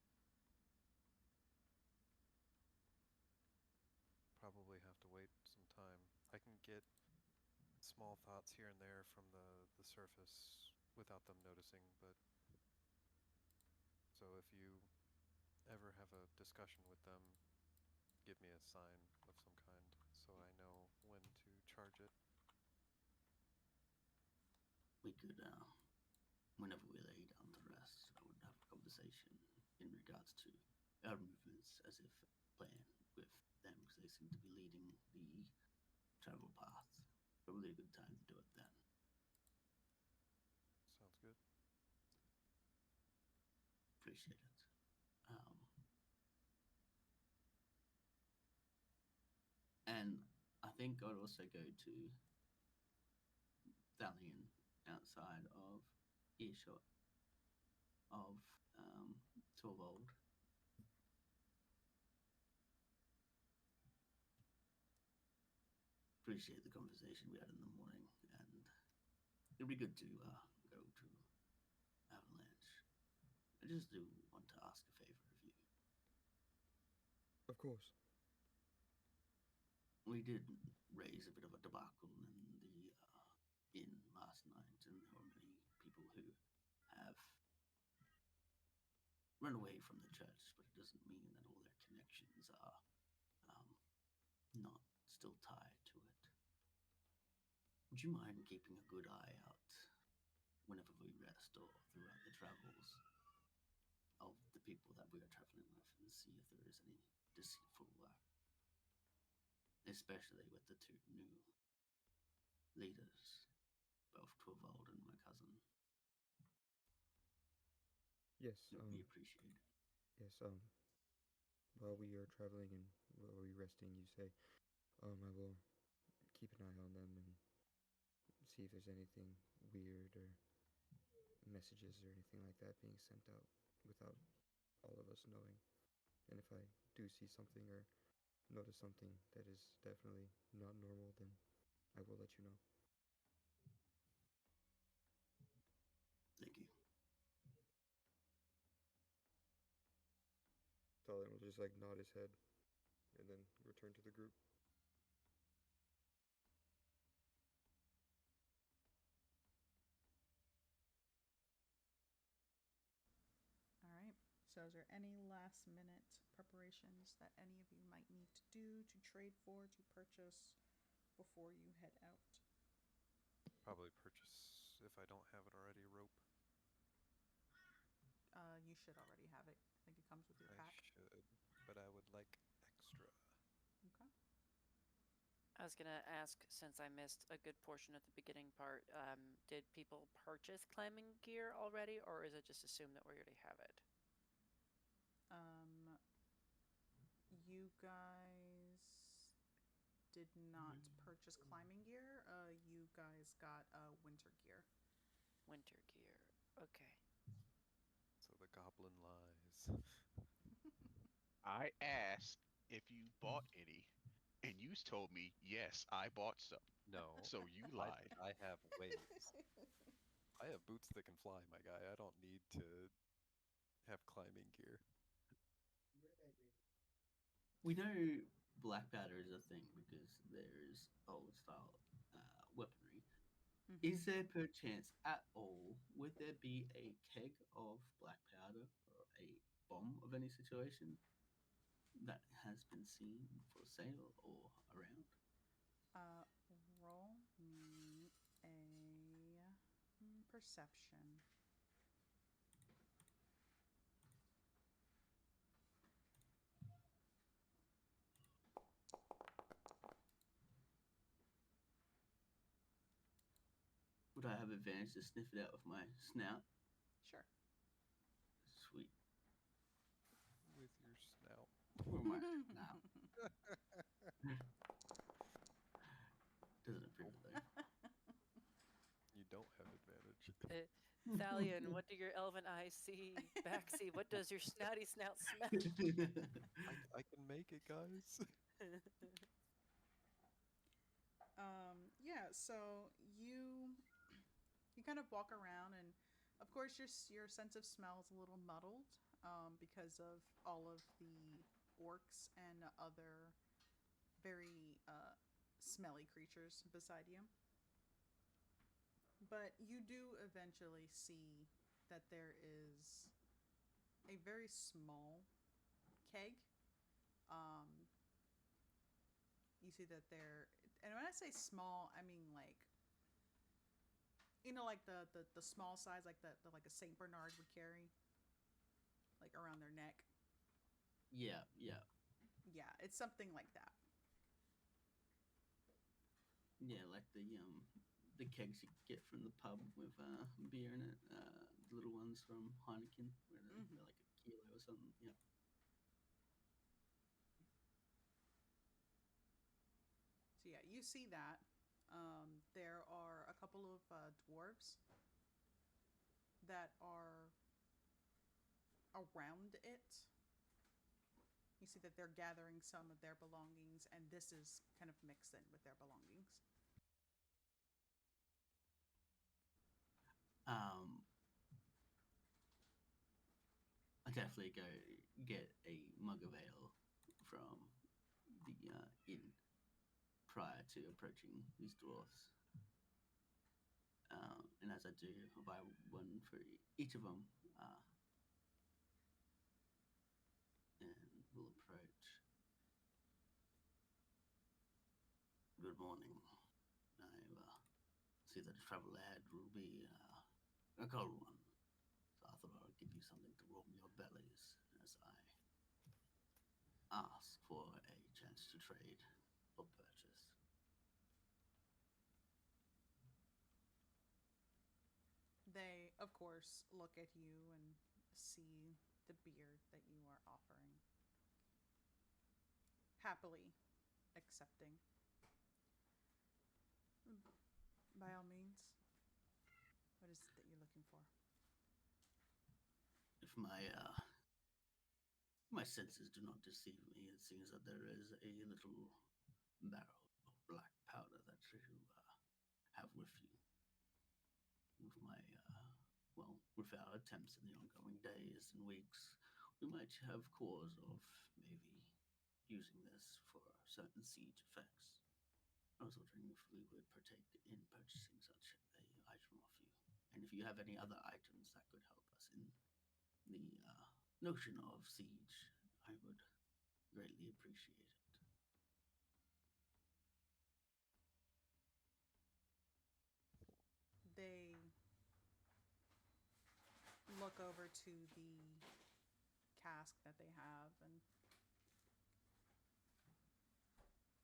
Probably have to wait some time. I can get small thoughts here and there from the surface without them noticing, but so if you ever have a discussion with them, give me a sign of some kind so I know when to charge it. We could, whenever we lay down to rest, I would have a conversation in regards to our movements as if plan with them because they seem to be leading the travel path. Probably a good time to do it then. Sounds good. Appreciate it. And I think I'd also go to Thalion outside of earshot of Torvald. Appreciate the conversation we had in the morning, and it'd be good to go to Avalanche. I just do want to ask a favor of you. Of course. We did raise a bit of a debacle in the inn last night, and there were many people who have run away from the church, but it doesn't mean that all their connections are not still tied to it. Would you mind keeping a good eye out whenever we rest or throughout the travels of the people that we are traveling with and see if there is any deceitful work? Especially with the two new leaders, both Torvald and my cousin. Yes. It would be appreciated. Yes. While we are traveling and while we're resting, you say, I will keep an eye on them and see if there's anything weird or messages or anything like that being sent out without all of us knowing. And if I do see something or notice something that is definitely not normal, then I will let you know. Thank you. Thalion will just like nod his head and then return to the group. All right. So, is there any last minute preparations that any of you might need to do, to trade for, to purchase before you head out? Probably purchase, if I don't have it already, rope. You should already have it. I think it comes with your I pack. should, but I would like extra. Okay. I was gonna ask, since I missed a good portion of the beginning part, did people purchase climbing gear already, or is it just assumed that we already have it? You guys did not purchase climbing gear. You guys got winter gear. Winter gear. Okay. So the goblin lies. I asked if you bought any, and you told me, yes, I bought some. No. So you lied. I have wings. I have boots that can fly, my guy. I don't need to have climbing gear. We know black powder is a thing because there is old style weaponry. Is there perchance at all, would there be a keg of black powder or a bomb of any situation that has been seen for sale or around? Roll me a perception. Would I have advantage to sniff it out with my snout? Sure. Sweet. With your snout. Or my snout. Doesn't appear though. You don't have advantage. Thalion, what do your elven eyes see? Baxi, what does your snouty snout smell? I can make it, guys. Yeah, so you kind of walk around, and of course your sense of smell is a little muddled because of all of the orcs and other very smelly creatures beside you. But you do eventually see that there is a very small keg. Um, you see that they're, and when I say small, I mean like, like the small size, like the like a Saint Bernard would carry, like around their neck. Yeah, yeah, Yeah, it's something like that. yeah. Like the kegs you get from the pub with beer in it. The little ones from Heineken, where they're like a kilo or something. Yeah. So yeah, you see that. There are a couple of dwarves that are around it. You see that they're gathering some of their belongings, and this is kind of mixed in with their belongings. Um, I definitely go get a mug of ale from the inn prior to approaching these dwarfs. And as I do, I'll buy one for each of them, and we'll approach. Good morning. I see that the travel ahead will be a cold one, so I thought I would give you something to warm your bellies as I ask for a chance to trade or purchase. They, of course, look at you and see the beard that you are offering, happily accepting. By all means. What is it that you're looking for? If my senses do not deceive me, it seems that there is a little barrel of black powder that you have with you. With with our attempts in the ongoing days and weeks, we might have cause of maybe using this for certain siege effects. I was wondering if we would partake in purchasing such a item off you, and if you have any other items that could help us in the notion of siege, I would greatly appreciate it. They look over to the cask that they have and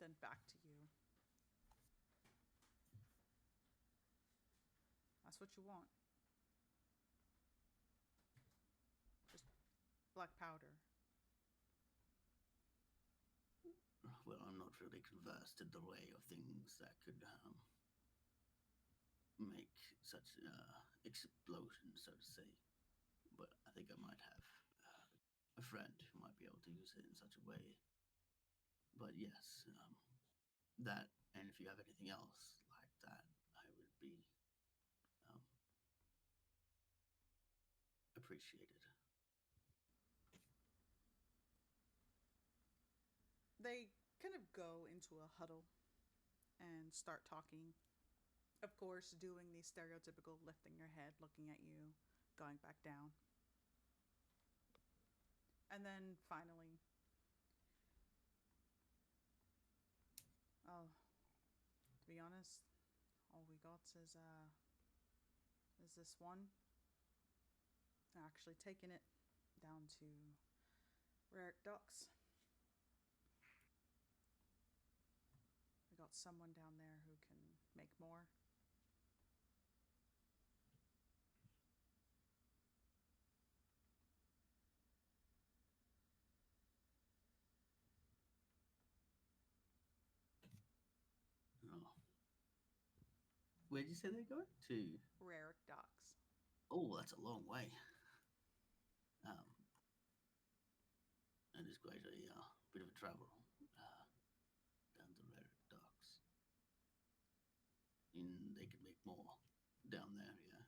then back to you. That's what you want. Just black powder. Well, I'm not really conversed in the way of things that could make such explosion, so to say. But I think I might have a friend who might be able to use it in such a way. But yes, that, and if you have anything else like that, I would be um, appreciated. They kind of go into a huddle and start talking. Of course, doing the stereotypical lifting your head, looking at you, going back down. And then finally, oh, to be honest, all we got is this one. Actually taking it down to Raric Docks. We got someone down there who can make more. Oh. Where did you say they're going to? Raric Docks. Oh, that's a long way. It is quite a bit of a travel down the Raric Docks. And they could make more down there, yeah.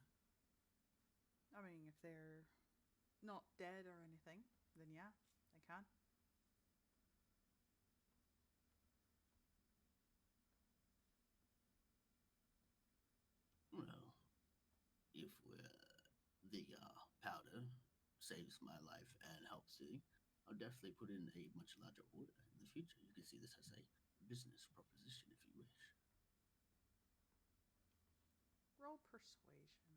I mean, if they're not dead or anything, then yeah, they can. Well, if the powder saves my life and helps you, I'll definitely put in a much larger order in the future. You can see this as a business proposition if you wish. Roll persuasion.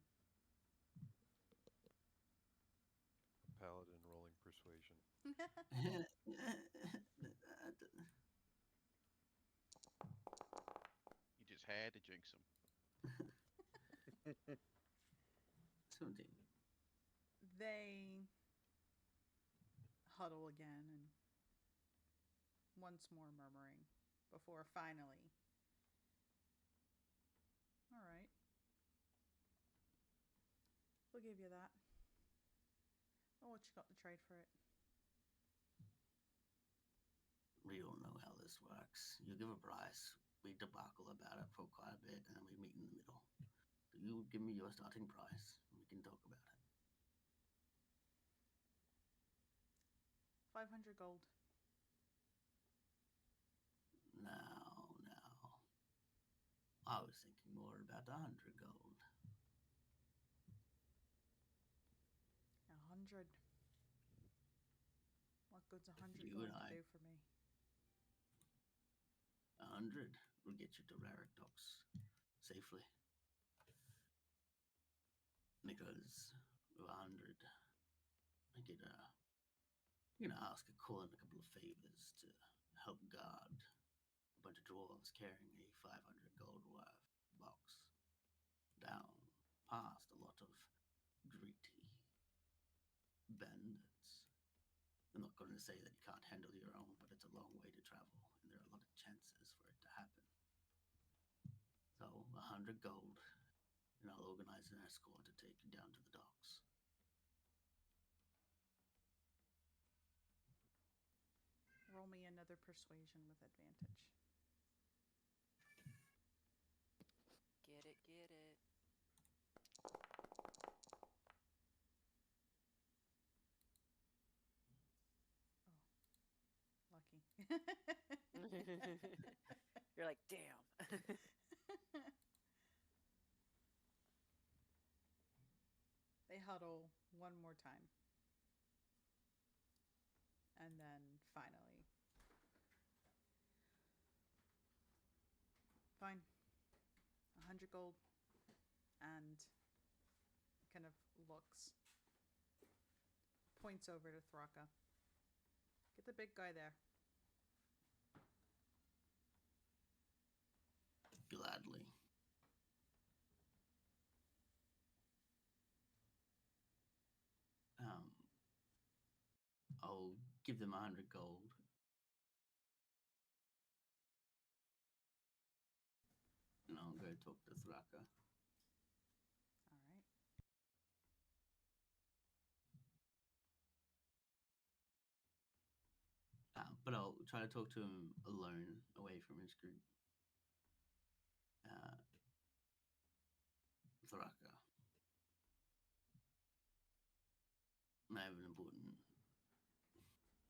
Paladin rolling persuasion. You just had to jinx him. 17. They huddle again and once more murmuring before finally. All right. We'll give you that. Oh, what you got to trade for it? We all know how this works. You give a price, we debacle about it for quite a bit, and then we meet in the middle. So you give me your starting price, and we can talk about it. 500 gold. Now. I was thinking more about 100 gold. 100. What good's 100 You going and to I. do for me? 100 will get you to Raric Docks safely. Because with 100, I get you're gonna ask a call in a couple of favors to help guard a bunch of dwarves carrying a 500 gold worth box down past a lot of greedy bandits. I'm not going to say that you can't handle your own, but it's a long way to travel, and there are a lot of chances for it to happen. So 100 gold, and I'll organize an escort to take you down to the docks. Roll me another persuasion with advantage. Get it, get it. Lucky. You're like, damn. They huddle one more time. And then finally. Fine. 100 gold. And kind of looks. Points over to Thraka. Get the big guy there. Gladly. I'll give them 100 gold. And I'll go talk to Thraka. All right. But I'll try to talk to him alone, away from his group. Thraka. I have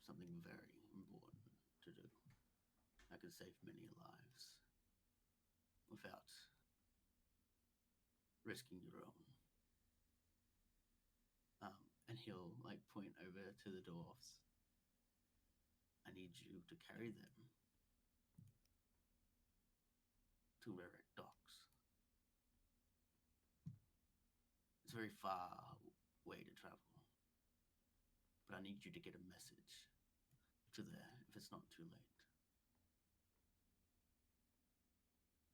something very important to do. I could save many lives without risking your own. And he'll point over to the dwarfs. I need you to carry them to Raric Docks. It's a very far way to travel, but I need you to get a message to there if it's not too late.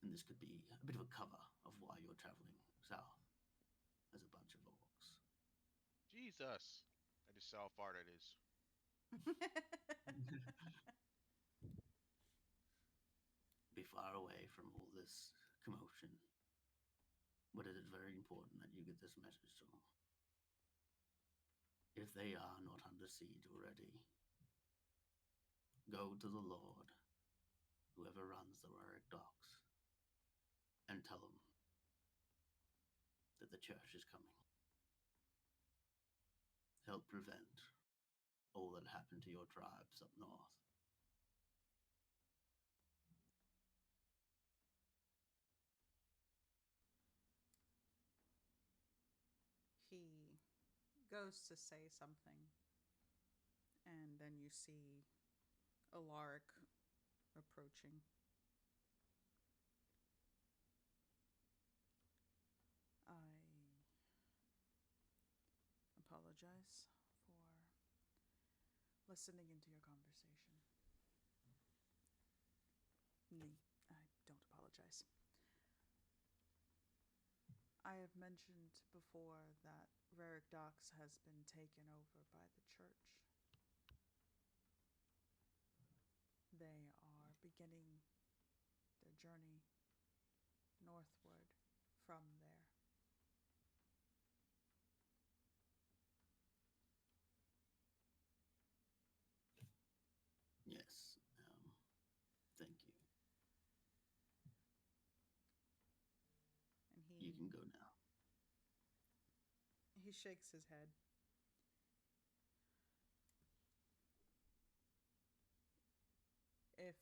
And this could be a bit of a cover of why you're traveling south as a bunch of orcs. Jesus. I just saw how far that is. Be far away from all this commotion. But it is very important that you get this message to them. If they are not under siege already, go to the Lord, whoever runs the Raric Docks, and tell them that the church is coming. Help prevent all that happened to your tribes up north. goes to say something, and then you see Alaric approaching. I apologize for listening into your conversation. I don't apologize. I have mentioned before that Rarick Docks has been taken over by the church. They are beginning their journey northward from there. Yes. Thank you. And You can go now. he shakes his head. If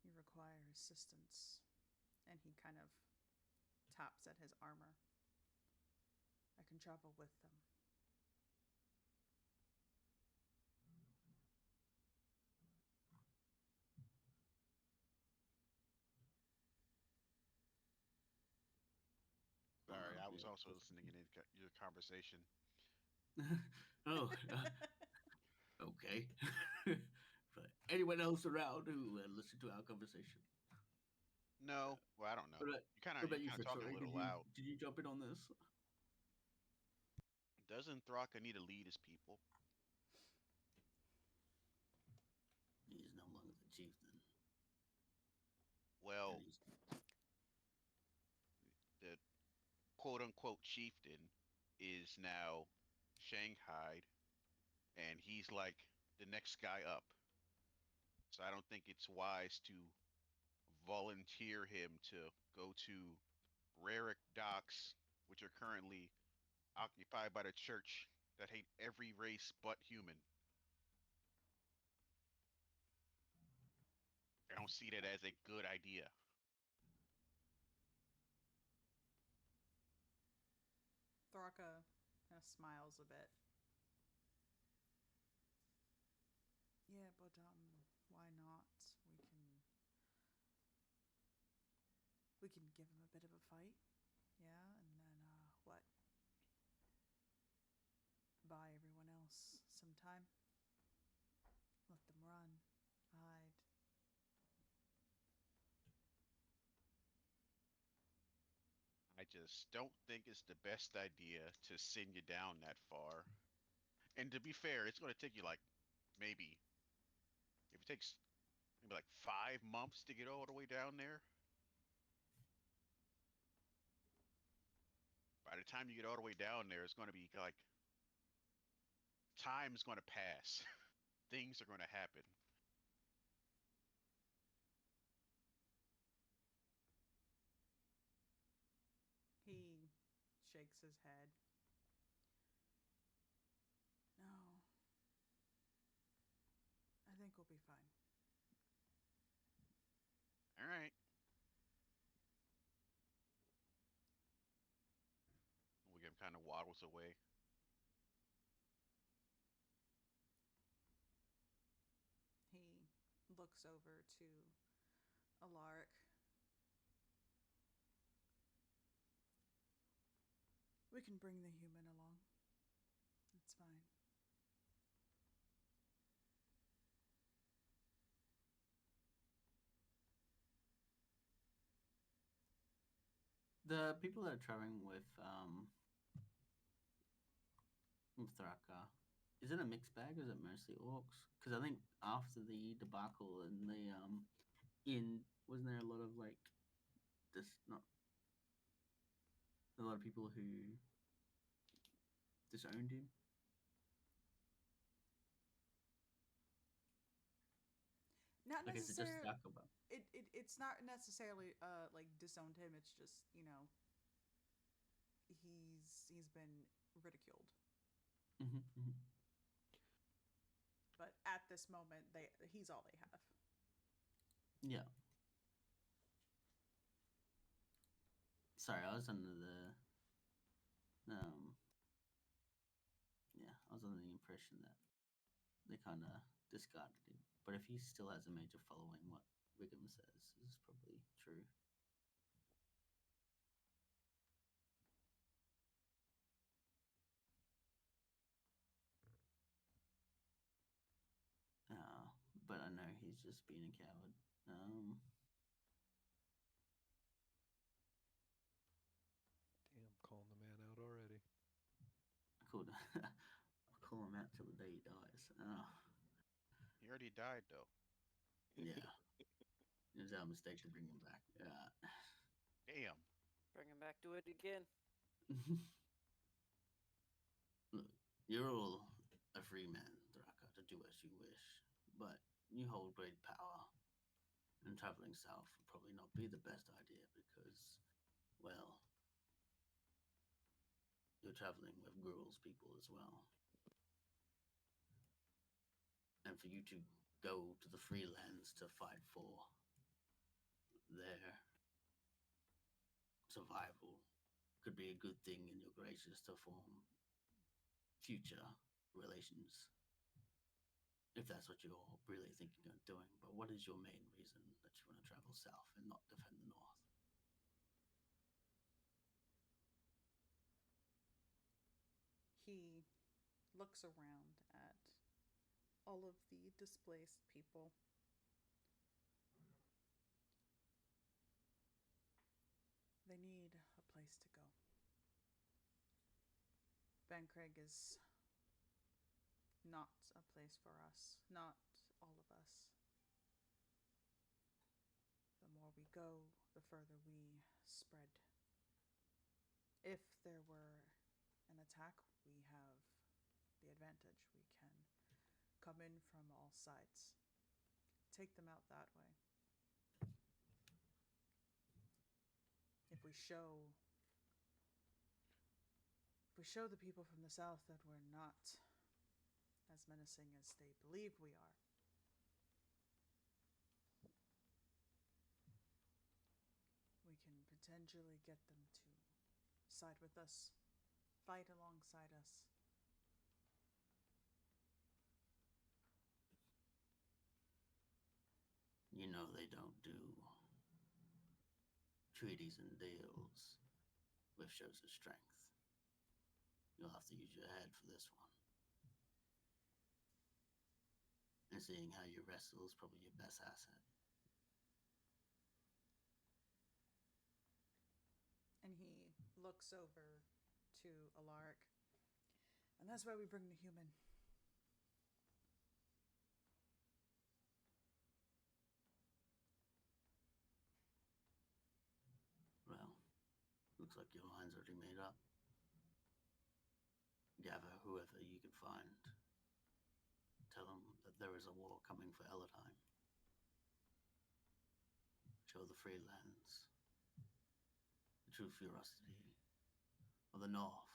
you require assistance, and he kind of taps at his armor, I can travel with them. Sorry, I was Yeah. also listening in your conversation. Oh, okay. But anyone else around who listened to our conversation? No, well, I don't know. What about, You kind what of about you, talking a Fritzori? little loud. Did you jump in on this? Doesn't Thraka need to lead his people? He is no longer the chieftain. Well, At least the quote unquote chieftain is now shanghaied, and he's like the next guy up. So I don't think it's wise to volunteer him to go to Rarick docks, which are currently occupied by the church that hate every race but human. I don't see that as a good idea. Thraka kind of smiles a bit. Yeah, but why not? We can give him a bit of a fight. Yeah, and then what? Buy everyone else some time. Let them run, hide. I just don't think it's the best idea to send you down that far. And to be fair, it's going to take you like maybe, if it takes maybe like 5 months to get all the way down there, by the time you get all the way down there, it's going to be like time's going to pass. Things are going to happen. He shakes his head. No. I think we'll be fine. All right. William kind of waddles away. He looks over to Alaric. We can bring the human along. It's fine. the people that are traveling with Thraka, is it a mixed bag or is it mostly orcs? Because I think after the debacle in the inn, wasn't there a lot of like this not a lot of people who disowned him? Not Like, is it just necessarily. Thraka? But It's not necessarily like disowned him. It's just he's been ridiculed. mm-hmm, mm-hmm. But at this moment, he's all they have. Yeah. Sorry, I was under the under the impression that they kind of discarded him. But if he still has a major following, what Wiggum says is probably true. But I know he's just being a coward. Damn, calling the man out already. I'll call him out till the day he dies. He already died though. Yeah. It was our mistake to bring him back. Damn. Bring him back, do it again. Look, you're all a free man, Draka, to do as you wish. But you hold great power. And traveling south would probably not be the best idea because, well, you're traveling with Gruel's people as well. And for you to go to the free lands to fight for their survival could be a good thing in your gracious to form future relations. If that's what you're really thinking of doing. But what is your main reason that you want to travel south and not defend the north? He looks around at all of the displaced people. They need a place to go. Bancraig is not a place for us, not all of us. The more we go, the further we spread. If there were an attack, we have the advantage. We can come in from all sides, take them out that way. If we show the people from the south that we're not as menacing as they believe we are, we can potentially get them to side with us, fight alongside us. You know they don't do treaties and deals with shows of strength. You'll have to use your head for this one. And seeing how you wrestle is probably your best asset. And he looks over to Alaric. And that's why we bring the human. Well, looks like your mind's already made up. Gather whoever you can find. Tell them that there is a war coming for Eladheim. Show the free lands the true ferocity of the North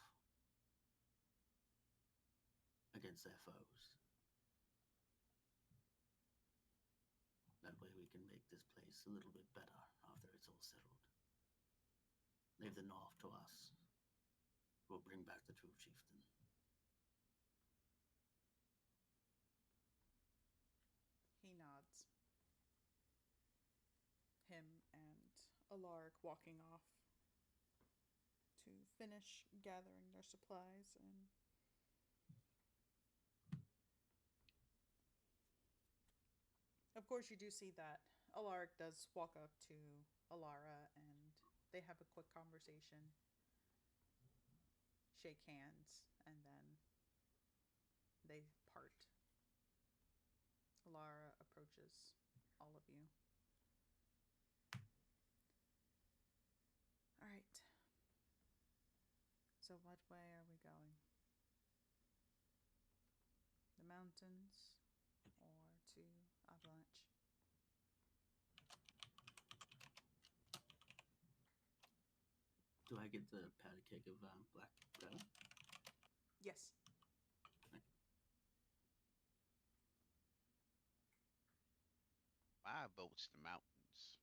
against their foes. That way we can make this place a little bit better after it's all settled. Leave the North to us. We'll bring back the true chieftain. He nods. Him and Alaric walking off to finish gathering their supplies. And of course you do see that Alaric does walk up to Alara and they have a quick conversation, shake hands, and then they part. Alara approaches all of you. All right. So what way are we going? The mountains or to Avalanche? Do I get the powder keg of black powder? Yes. My vote's the mountains.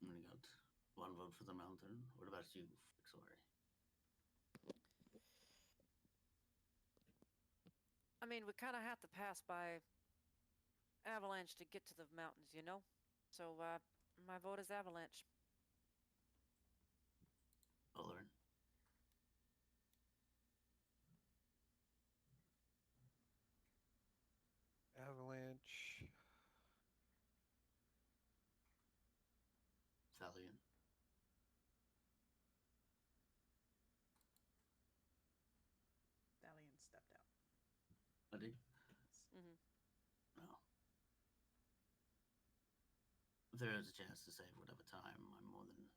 I'm gonna got one vote for the mountain. What about you, Sorry? I mean, we kind of have to pass by Avalanche to get to the mountains, you know? So, my vote is Avalanche. Olorin. Avalanche. Valiant. Valiant stepped out. I do. Mm-hmm. No. If there is a chance to save whatever time, I'm more than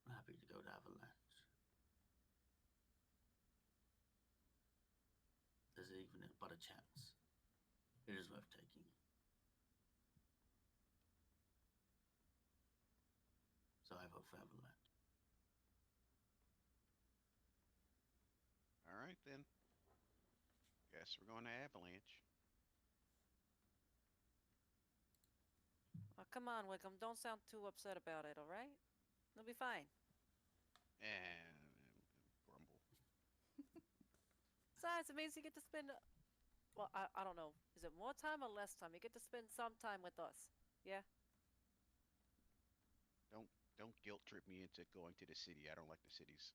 happy to go to Avalanche. There's even but a chance. It is worth taking. So I vote for Avalanche. All right then. Guess we're going to Avalanche. Oh, come on, Wickham. Don't sound too upset about it, all right? It'll be fine. And grumble. Besides, it means you get to spend. Well, I don't know. Is it more time or less time? You get to spend some time with us. Yeah? Don't guilt trip me into going to the city. I don't like the cities.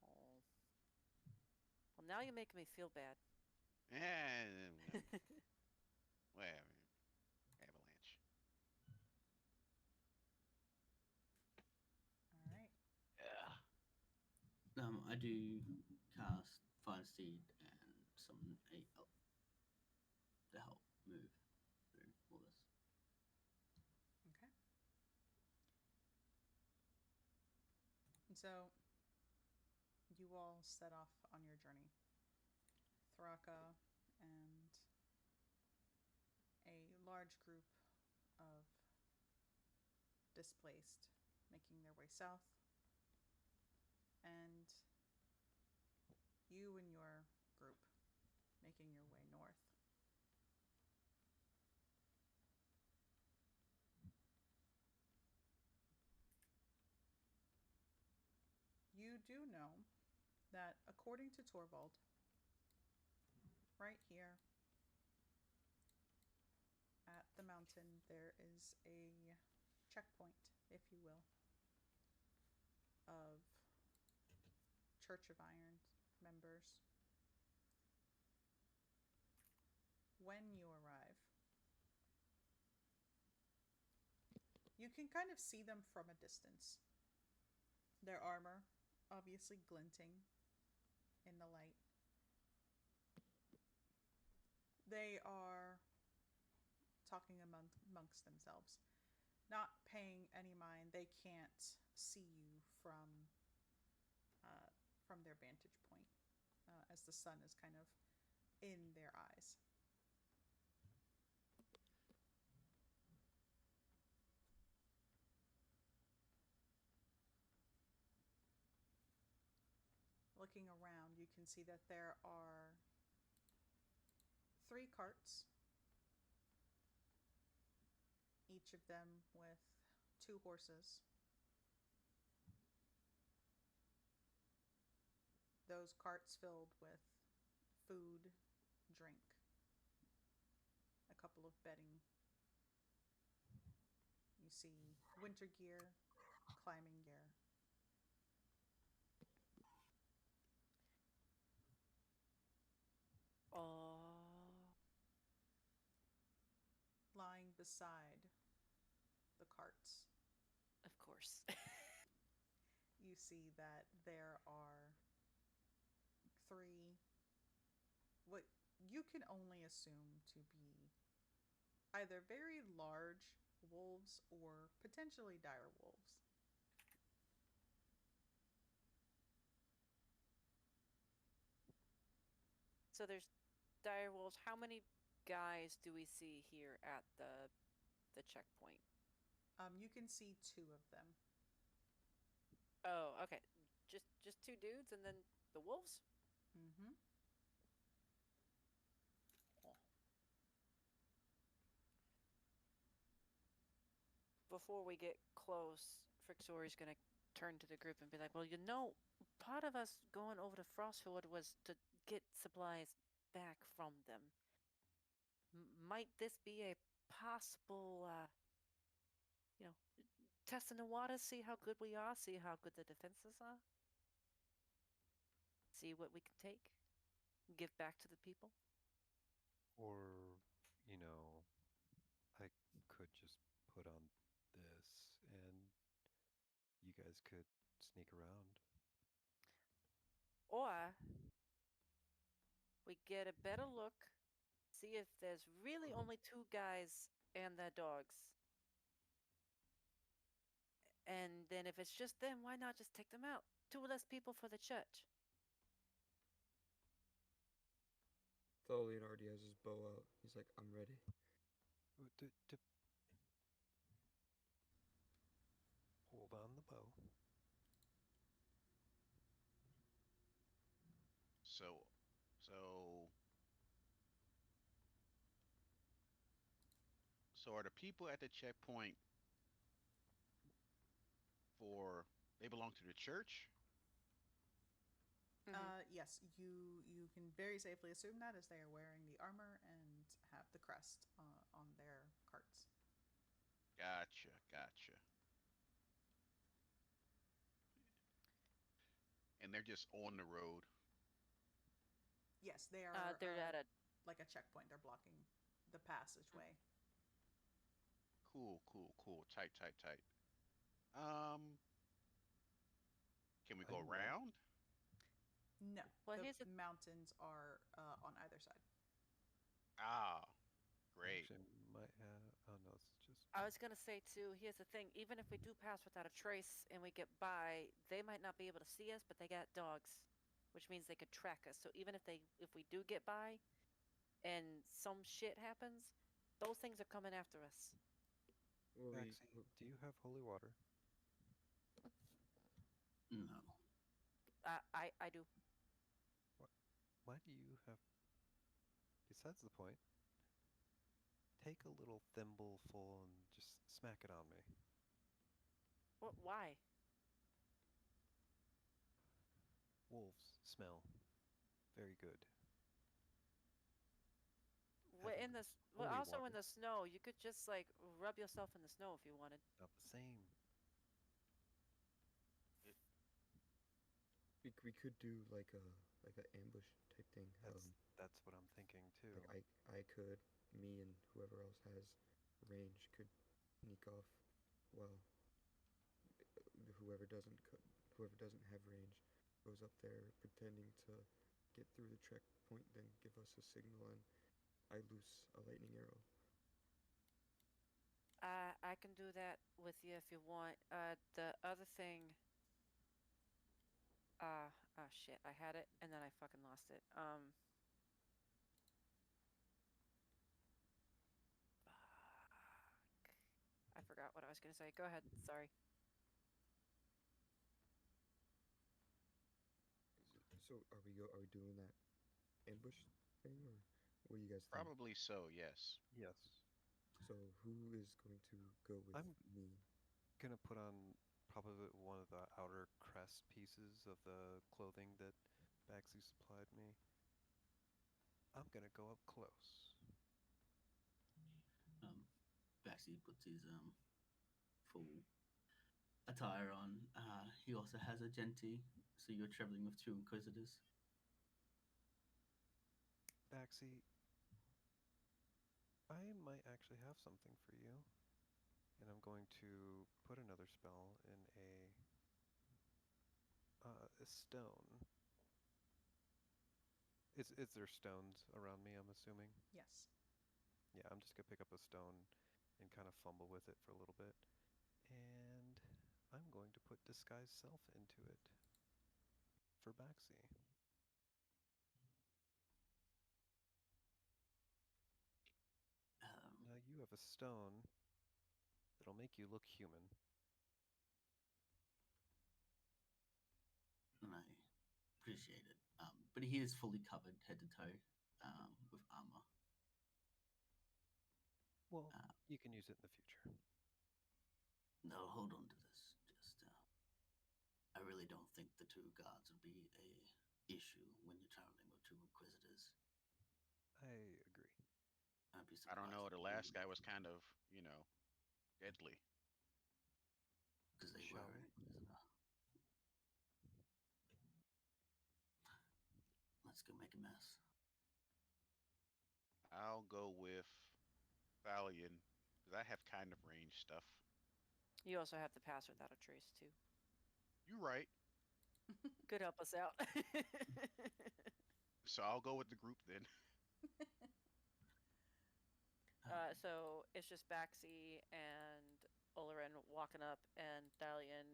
Oh. Well, now you're making me feel bad. And well, Avalanche. All right. Yeah. I do cast Fire Seed and summon a elf to help move through all this. Okay. And so you all set off on your journey. Thraka and a large group of displaced making their way south. And you and your group making your way north. You do know that according to Torvald, right here at the mountain, there is a checkpoint, if you will, of Church of Iron members. When you arrive, you can kind of see them from a distance. Their armor obviously glinting in the light. They are talking amongst themselves, not paying any mind. They can't see you from their vantage point, as the sun is kind of in their eyes. Looking around, you can see that there are 3 carts, each of them with 2 horses. Those carts filled with food, drink, a couple of bedding. You see winter gear, climbing gear. Oh. Lying beside the carts, Of course. you see that there are 3, what you can only assume to be either very large wolves or potentially dire wolves. So there's dire wolves. How many guys do we see here at the checkpoint? You can see 2 of them. Oh, okay. Just 2 dudes and then the wolves? Mm-hmm. Before we get close, Frixori's gonna turn to the group and be like, well, you know, part of us going over to Frostford was to get supplies back from them. Might this be a possible, you know, test in the water, see how good we are, see how good the defenses are? See what we can take, give back to the people? Or, you know, I could just put on this and you guys could sneak around. Or we get a better look, see if there's really only two guys and their dogs. And then if it's just them, why not just take them out? Two less people for the church. Aes'Taldon already has his bow out. He's like, I'm ready. Hold on the bow. So, so, so are the people at the checkpoint they belong to the church? Yes, you can very safely assume that as they are wearing the armor and have the crest on their carts. Gotcha, gotcha. And they're just on the road. Yes, they are. They're at a like a checkpoint. They're blocking the passageway. Cool, cool, cool. Tight, tight, tight. Um, can we go around? No. Well, the here's the mountains are on either side. Ah, great. Actually, might have. Oh no, it's just. I was gonna say too. Here's the thing: even if we do pass without a trace and we get by, they might not be able to see us, but they got dogs, which means they could track us. So even if we do get by, and some shit happens, those things are coming after us. Well, Maxie, do you have holy water? No. I do. Why do you have? Besides the point, take a little thimble full and just smack it on me. What? Why? Wolves smell very good. We're in Having this. We're holy also in water. the snow. You could just like rub yourself in the snow if you wanted. Not the same. we could do like a ambush type thing. That's what I'm thinking too. Like I could, me and whoever else has range could sneak off, while whoever doesn't have range goes up there pretending to get through the checkpoint, then give us a signal, and I loose a lightning arrow. I can do that with you if you want. The other thing. Oh shit! I had it and then I fucking lost it. Fuck. I forgot what I was gonna say. Go ahead. Sorry. So are we doing that ambush thing, or what do you guys think? Probably so, yes. Yes. So who is going to go with I'm me? gonna put on probably one of the outer crest pieces of the clothing that Baxi supplied me. I'm gonna go up close. Baxi puts his full attire on. He also has a genty, so you're traveling with two inquisitors. Baxi, I might actually have something for you. And I'm going to put another spell in a stone. Is there stones around me, I'm assuming? Yes. Yeah, I'm just gonna pick up a stone and kind of fumble with it for a little bit. And I'm going to put disguise self into it for Baxi. Now you have a stone that'll make you look human. And I appreciate it. But he is fully covered head to toe with armor. Well, you can use it in the future. No, hold on to this. Just, I really don't think the two guards would be a issue when you're traveling with two inquisitors. I agree. I'd be I surprised don't know. if The they last wouldn't, guy was kind of, deadly. because they Shall were we? an inquisitor. Let's go make a mess. I'll go with Thalion because I have kind of range stuff. You also have to pass without a trace too. You right. Could help us out. So I'll go with the group then. So it's just Baxi and Olerin walking up, and Thalion,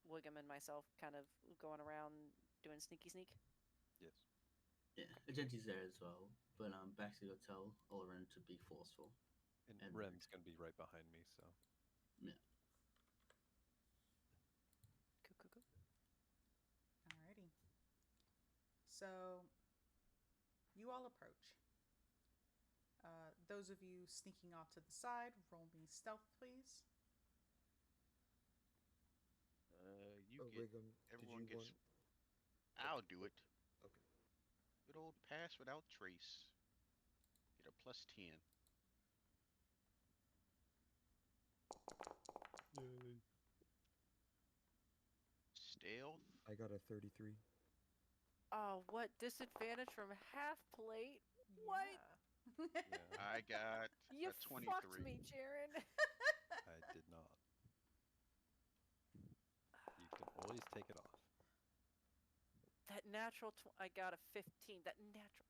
Wiggum, and myself kind of going around doing sneaky sneak. Yes. Yeah, Agenti's there as well, but Baxi will tell Olerin to be forceful. And And Rem's going to be right behind me, so. Yeah. Cool. Alrighty. So, you all approach. Those of you sneaking off to the side, roll me stealth, please. You get. Wiggum, Everyone did you gets. want? I'll do it. Okay. Good old pass without trace. Get a +10. Yay. Stealth. I got a 33. Oh, what disadvantage from half plate? What? Yeah. Yeah, I got You a fucked 23. me, Jaren. I did not. You can always take it off. That natural. I got a 15. That natural.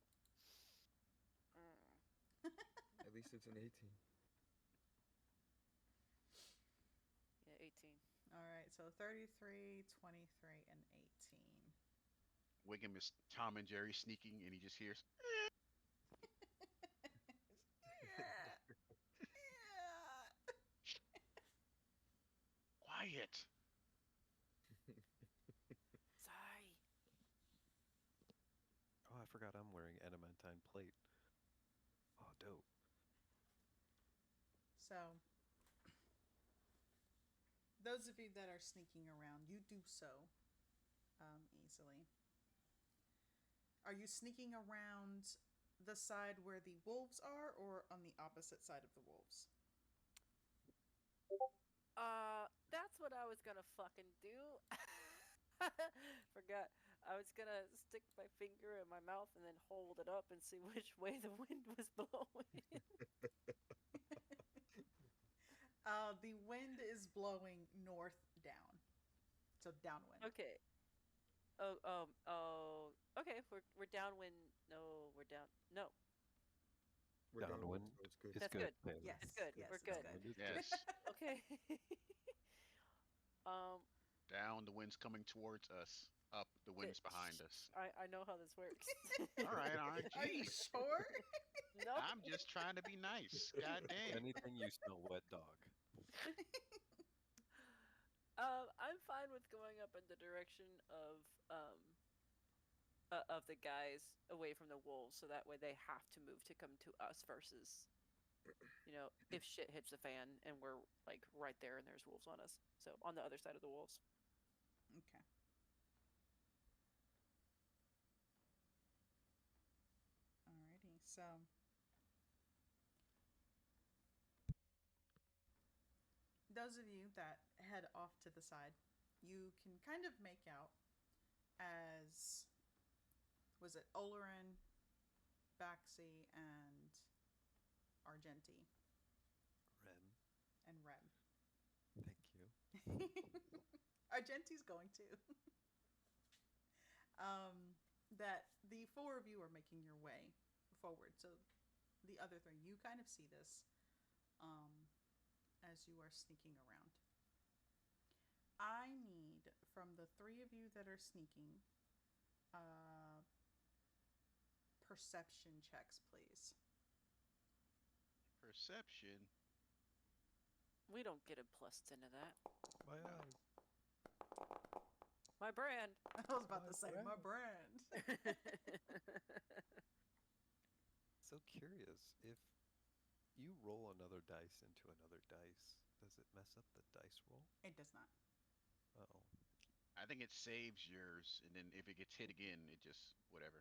At least it's an 18. Yeah, 18. Alright, so 33, 23, and 18. Wiggum is Tom and Jerry sneaking, and he just hears, "Quiet." Sorry. Oh, I forgot I'm wearing adamantine plate. Oh, dope. So, those of you that are sneaking around, you do so easily. Are you sneaking around the side where the wolves are, or on the opposite side of the wolves? That's what I was gonna fucking do. Forgot. I was gonna stick my finger in my mouth and then hold it up and see which way the wind was blowing. The wind is blowing north down, so downwind. Okay. Okay. We're downwind. No, we're down. No, We're downwind, Downwind so it's good. is That's good. good. Taylor. Yes, It's good. yes, We're it's good. Downwind is good. Yes. Okay. Down, the wind's coming towards us. Up, the wind's behind us. I know how this works. All right. Are you Jeez. sure? No. I'm just trying to be nice. God If damn. anything, you smell wet dog. I'm fine with going up in the direction of the guys away from the wolves, so that way they have to move to come to us versus, if shit hits the fan and we're like right there and there's wolves on us. So on the other side of the wolves. Okay. Alrighty, so those of you that head off to the side, you can kind of make out as, was it Olerin, Baxi, and Argenti, Rem, and Rem. thank you. Argenti's going to. That the four of you are making your way forward. So the other three, you kind of see this as you are sneaking around. I need from the three of you that are sneaking perception checks, please. Perception. We don't get a +10 to that. My eyes. My brand. I was about to say my brand. So curious, if you roll another dice into another dice, does it mess up the dice roll? It does not. Oh. I think it saves yours, and then if it gets hit again, it just whatever.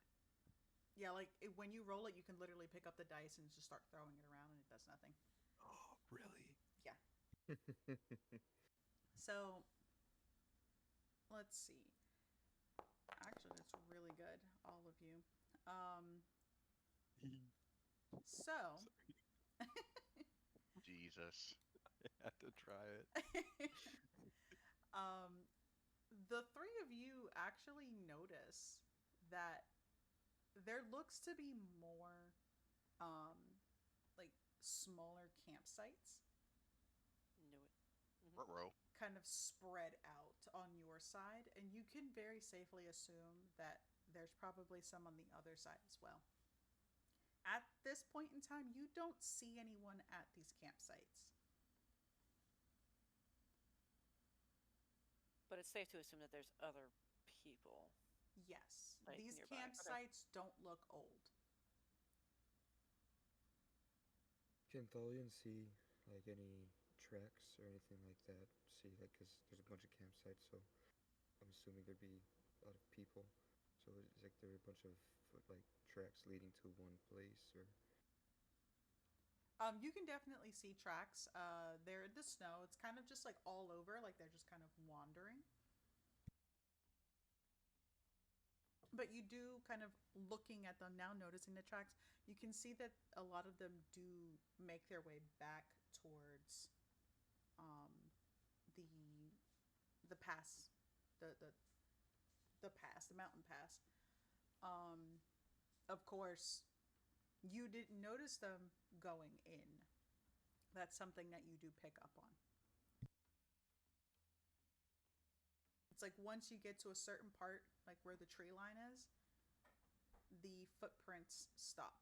Yeah, like when you roll it, you can literally pick up the dice and just start throwing it around, and it does nothing. Oh, really? Yeah. So let's see. Actually, that's really good, all of you. Um, so Jesus. I had to try it. um, the three of you actually notice that there looks to be more um, like smaller campsites Knew it. Ruh-roh. kind of spread out on your side, and you can very safely assume that there's probably some on the other side as well. At this point in time, you don't see anyone at these campsites. But it's safe to assume that there's other people. Yes, Like, these nearby. Okay. campsites don't look old. Can Thalion see like any tracks or anything like that? See, like, cause there's a bunch of campsites, so I'm assuming there'd be a lot of people. So it's like there are a bunch of like tracks leading to one place, or You can definitely see tracks. They're in the snow. It's kind of just like all over, like they're just kind of wandering. But you do kind of looking at them now, noticing the tracks. You can see that a lot of them do make their way back towards um, the the pass, the the pass, the mountain pass. Um, of course, you didn't notice them going in. That's something that you do pick up on. It's like once you get to a certain part, like where the tree line is, the footprints stop.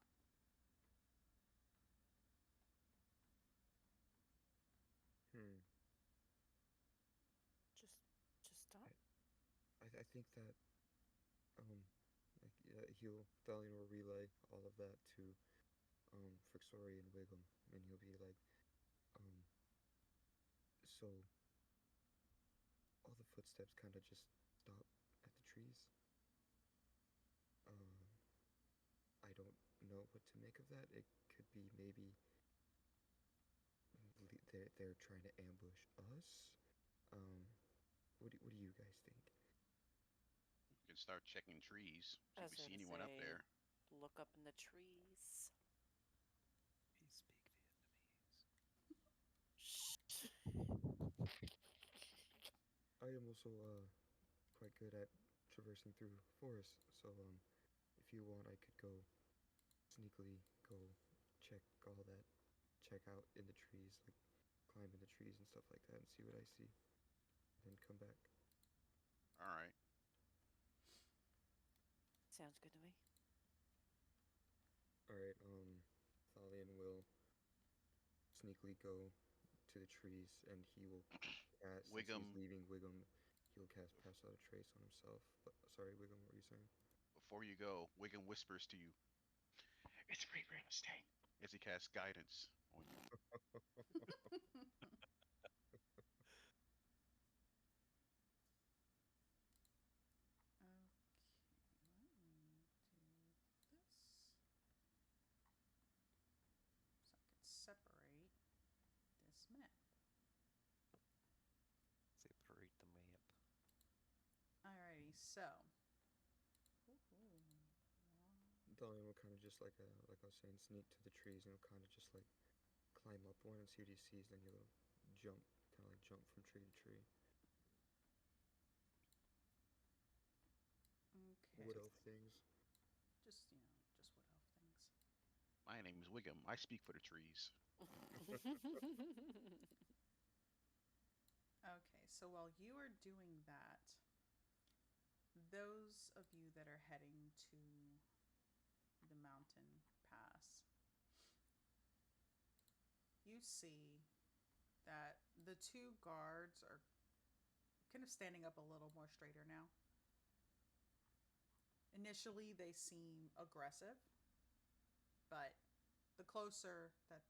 hmm. Just stop. I think that like Thalion will relay all of that to Frixori and Wiggum, and he'll be like, um, so all the footsteps kind of just stop at the trees. Uh, I don't know what to make of that. It could be maybe they're trying to ambush us. Um, what do you guys think? We can start checking trees. I See if was we see gonna anyone up say, there. look up in the trees. We speak Shh. I am also quite good at traversing through forests, so if you want, I could go sneakily go check all that, check out in the trees, like climb in the trees and stuff like that, and see what I see, then come back. All right. Sounds good to me. All right, Thalion will sneakily go to the trees, and he will cast, since he's Wiggum, leaving Wiggum, he'll cast Pass Out a Trace on himself. But sorry, Wiggum, what were you saying? before you go, Wiggum whispers to you, "It's great real estate." As he casts guidance on you. Okay, let me do this so I can separate this map. separate the map. Alrighty, so. Thalion will kind of just like I was saying, sneak to the trees, and he'll kind of just like climb up one and see what he sees. Then you'll jump, kind of like jump from tree to tree. Okay. Wood elf things. Just, just what elf things. My name is Wiggum. I speak for the trees. Okay, so while you are doing that, those of you that are heading to the mountain pass, you see that the two guards are kind of standing up a little more straighter now. Initially, they seem aggressive, but the closer that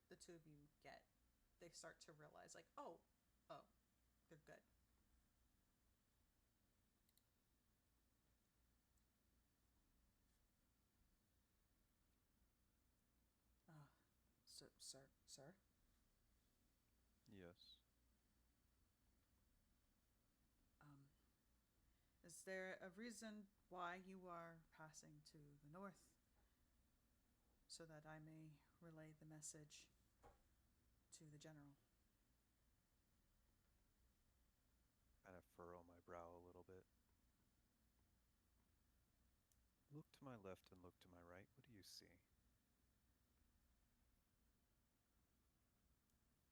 the two of you get, they start to realize, like, oh, they're good. sir. Yes. Um, is there a reason why you are passing to the north? So that I may relay the message to the general. Kind of furrow my brow a little bit. Look to my left and look to my right. What do you see?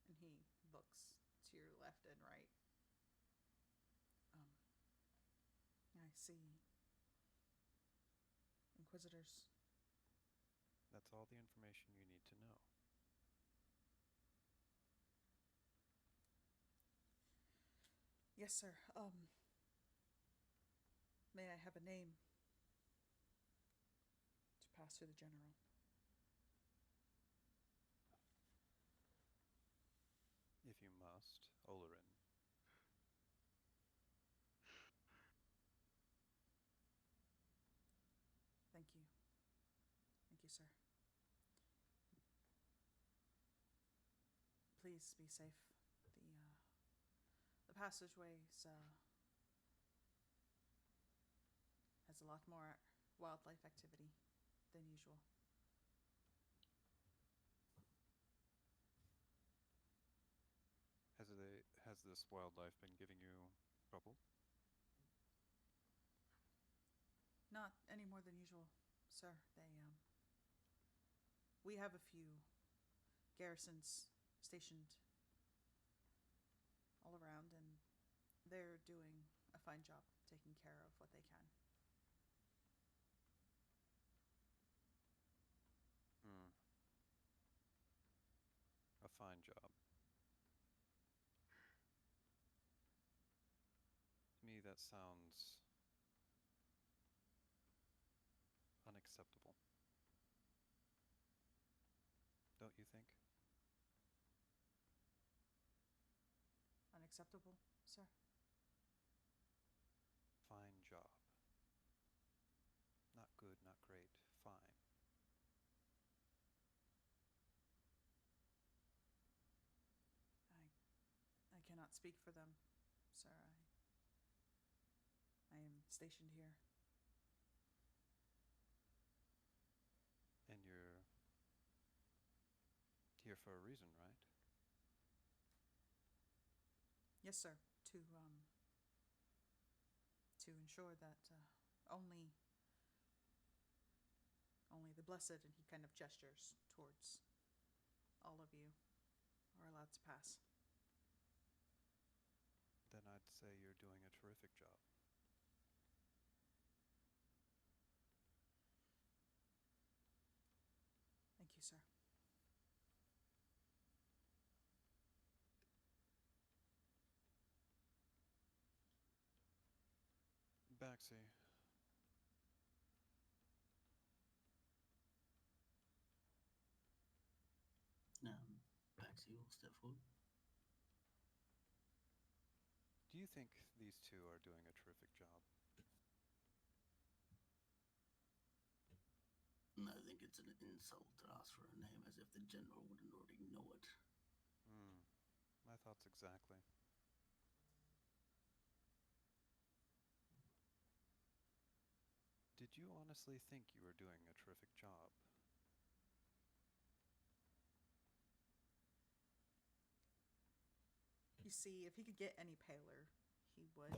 And he looks to your left and right. I see inquisitors. That's all the information you need to know. Yes, sir. May I have a name to pass to the general? If you must, Olerin. Thank you. Thank you, sir. Please be safe. The passageways has a lot more wildlife activity than usual. Has this wildlife been giving you trouble? Not any more than usual, sir. We have a few garrisons stationed all around, and they're doing a fine job taking care of what they can. A fine job. To me, that sounds unacceptable. Don't you think? Unacceptable, sir? Fine job. Not good, not great. Fine. I cannot speak for them, sir. I am stationed here. And you're here for a reason, right? Yes, sir. To ensure that only the blessed, and he kind of gestures towards all of you, are allowed to pass. Then I'd say you're doing a terrific job. Thank you, sir. Baxi, Baxi will step forward. do you think these two are doing a terrific job? I think it's an insult to ask for a name as if the general wouldn't already know it. My thoughts exactly. Did you honestly think you were doing a terrific job? You see, if he could get any paler, he would.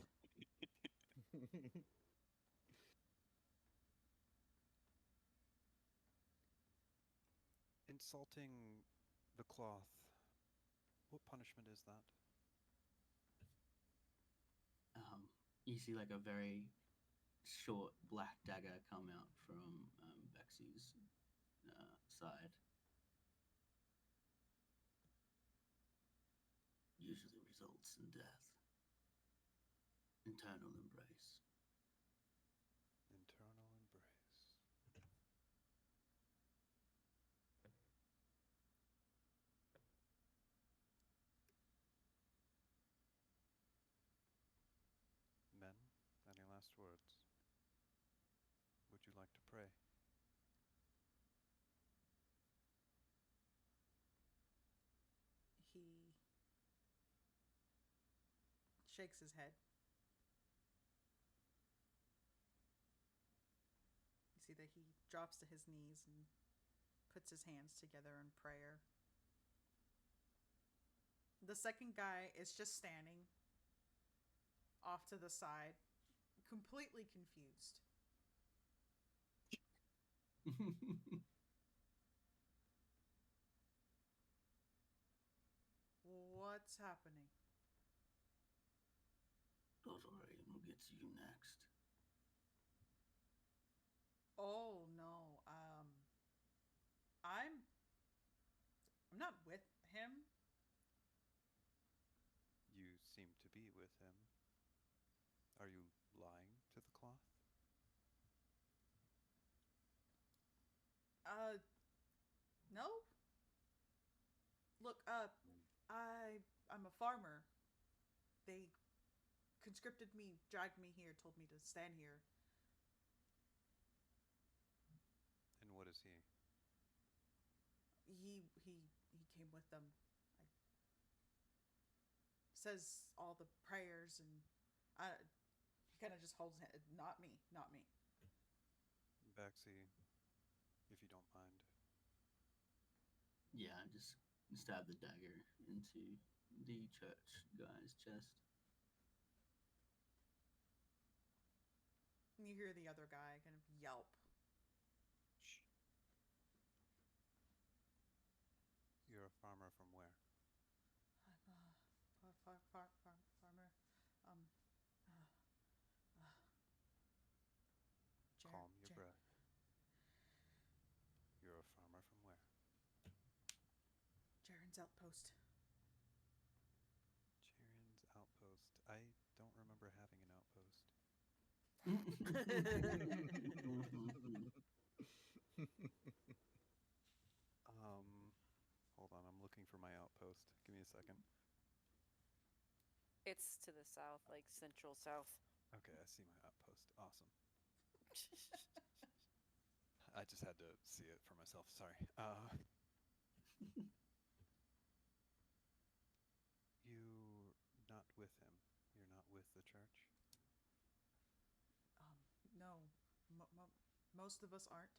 Insulting the cloth. What punishment is that? You see like a very short black dagger come out from Bexi's side. Usually results in death. Internal embrace. Internal embrace. Men, any last words? Would you like to pray? shakes his head. You see that he drops to his knees and puts his hands together in prayer. The second guy is just standing off to the side, completely confused. What's happening? Don't worry, we'll get to you next. Oh no. I'm not with him. You seem to be with him. Are you lying to the cloth? No. Look, I'm a farmer. They conscripted me, dragged me here, told me to stand here. And what is he? He came with them. I, says all the prayers and he kind of just holds his head. Not me, not me. Baxi, if you don't mind. Yeah, I just stab the dagger into the church guy's chest. And you hear the other guy kind of yelp. Shh. You're a farmer from where? I'm a farmer. Um, Calm your breath. You're a farmer from where? Jaren's outpost. Charon's outpost. I don't remember having an outpost. Hold on, I'm looking for my outpost. Give me a second. It's to the south, like central south. Okay, I see my outpost. Awesome. I just had to see it for myself. Sorry. You're not with him. You're not with the church? No, most of us aren't.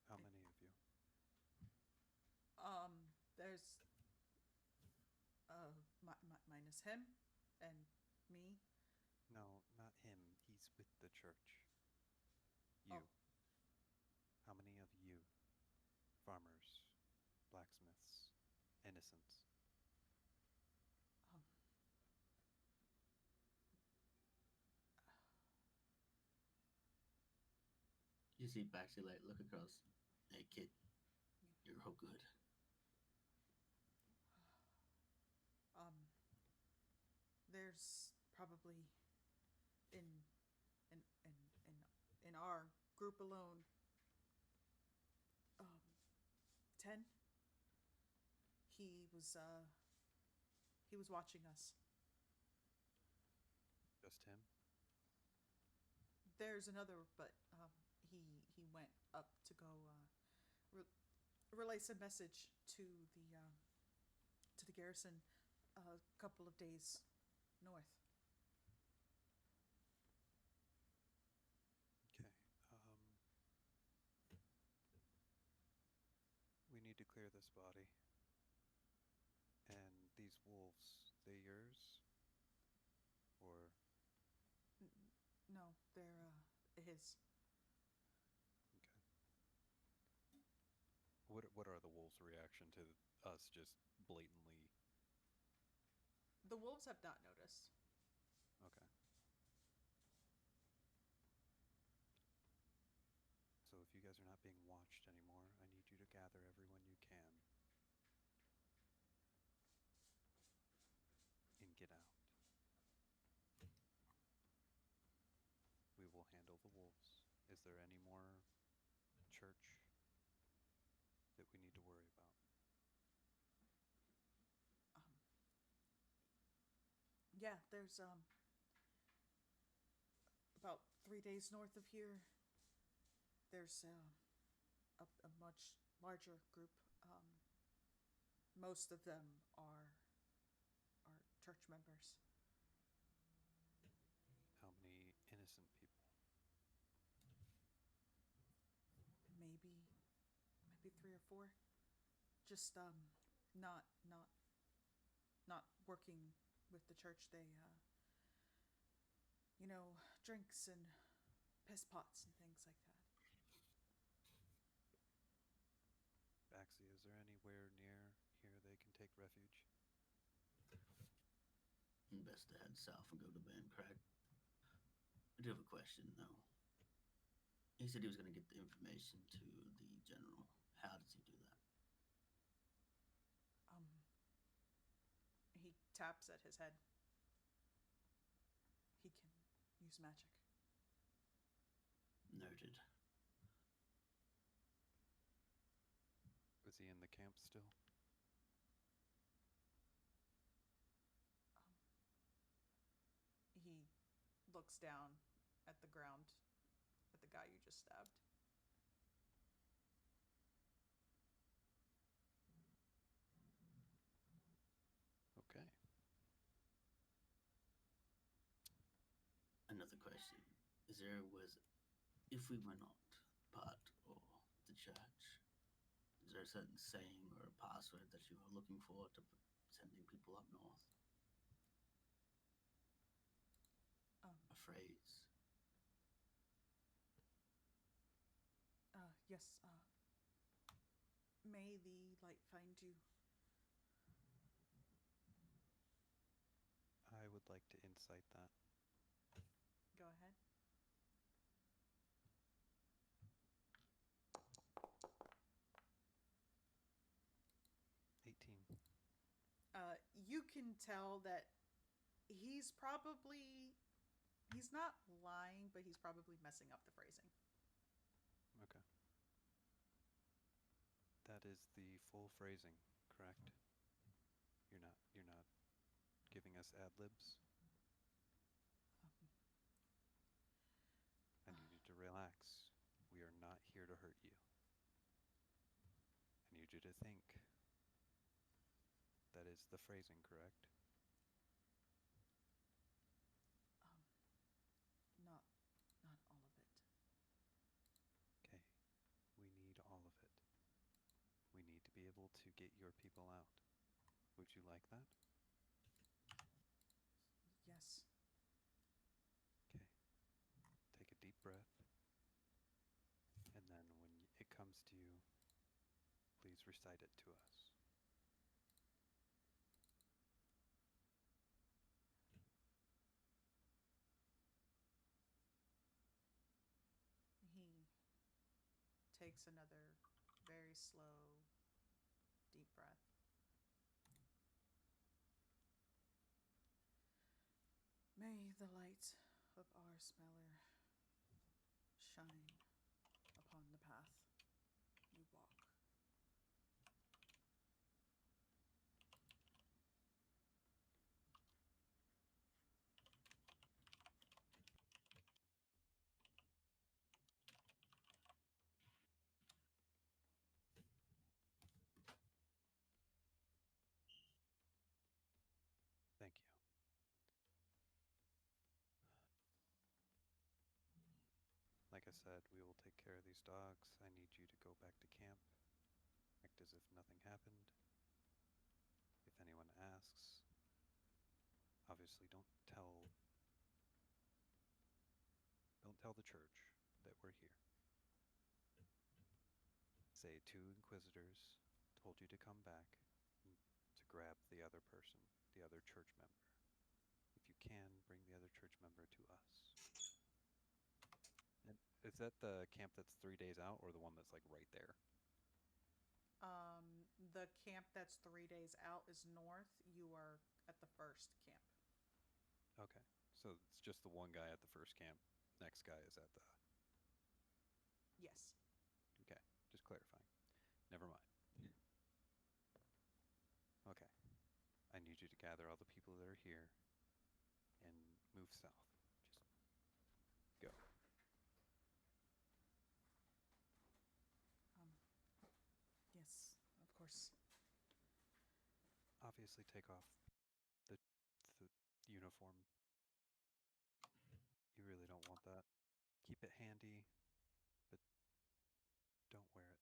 How many of you? There's minus him and me. No, not him. He's with the church. You. Oh. How many of you? Farmers, blacksmiths, innocents. You see Baxi like look across. Hey kid, you're all good. There's probably in our group alone 10. He was watching us. Just him? There's another, but he went up to go relay some message to the garrison a couple of days north. Okay. We need to clear this body. And these wolves, they yours? Or No, they're his. okay. What are the wolves' reaction to us just blatantly? The wolves have not noticed. Okay. So if you guys are not being watched anymore, I need you to gather everyone you can and get out. We will handle the wolves. Is there any more church that we need to worry about? Yeah, there's about 3 days north of here. There's a much larger group. Most of them are church members. How many innocent people? Maybe 3 or 4. Just not working with the church. They drinks and piss pots and things like that. Baxi, is there anywhere near here they can take refuge? Best to head south and go to Bancrack. I do have a question, though. He said he was going to get the information to the general. How does he do that? He taps at his head. He can use magic. Noted. Was he in the camp still? He looks down at the ground at the guy you just stabbed. Okay. Another question. If we were not part of the church, is there a certain saying or a password that you are looking for to sending people up north? A phrase? Yes, may the light find you. I would like to insight that. Go ahead. 18. You can tell that he's not lying, but he's probably messing up the phrasing. Okay. That is the full phrasing, correct? You're not giving us ad libs? I need you to relax. We are not here to hurt you. I need you to think. That is the phrasing, correct? Not all of it. Okay. We need all of it. We need to be able to get your people out. Would you like that? Yes. Okay. Take a deep breath. And then when it comes to you, please recite it to us. He takes another very slow, deep breath. May the light of our smeller shine upon the path you walk. Thank you. Like I said, we will take care of these dogs. I need you to go back to camp. Act as if nothing happened. If anyone asks, obviously don't tell the church that we're here. Say 2 inquisitors told you to come back to grab the other person, the other church member. If you can, bring the other church member to us. And is that the camp that's 3 days out, or the one that's like right there? The camp that's 3 days out is north. You are at the first camp. Okay, so it's just the one guy at the first camp. Next guy is at the... Yes. Okay, just clarifying. Never mind. Okay. I need you to gather all the people that are here and move south. Just go. Yes, of course. Obviously take off the uniform. You really don't want that. Keep it handy, but don't wear it.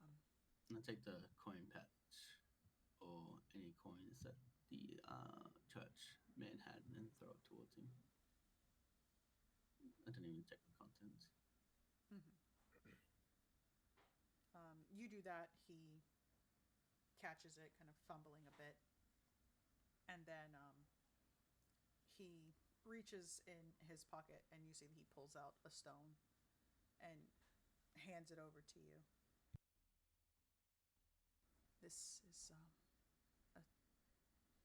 Um, And I take the coin patch or any coins that the church man had and throw it towards him. I didn't even check the contents. mhm. You do that. He catches it, kind of fumbling a bit, and then he reaches in his pocket, and you see that he pulls out a stone and hands it over to you. This is a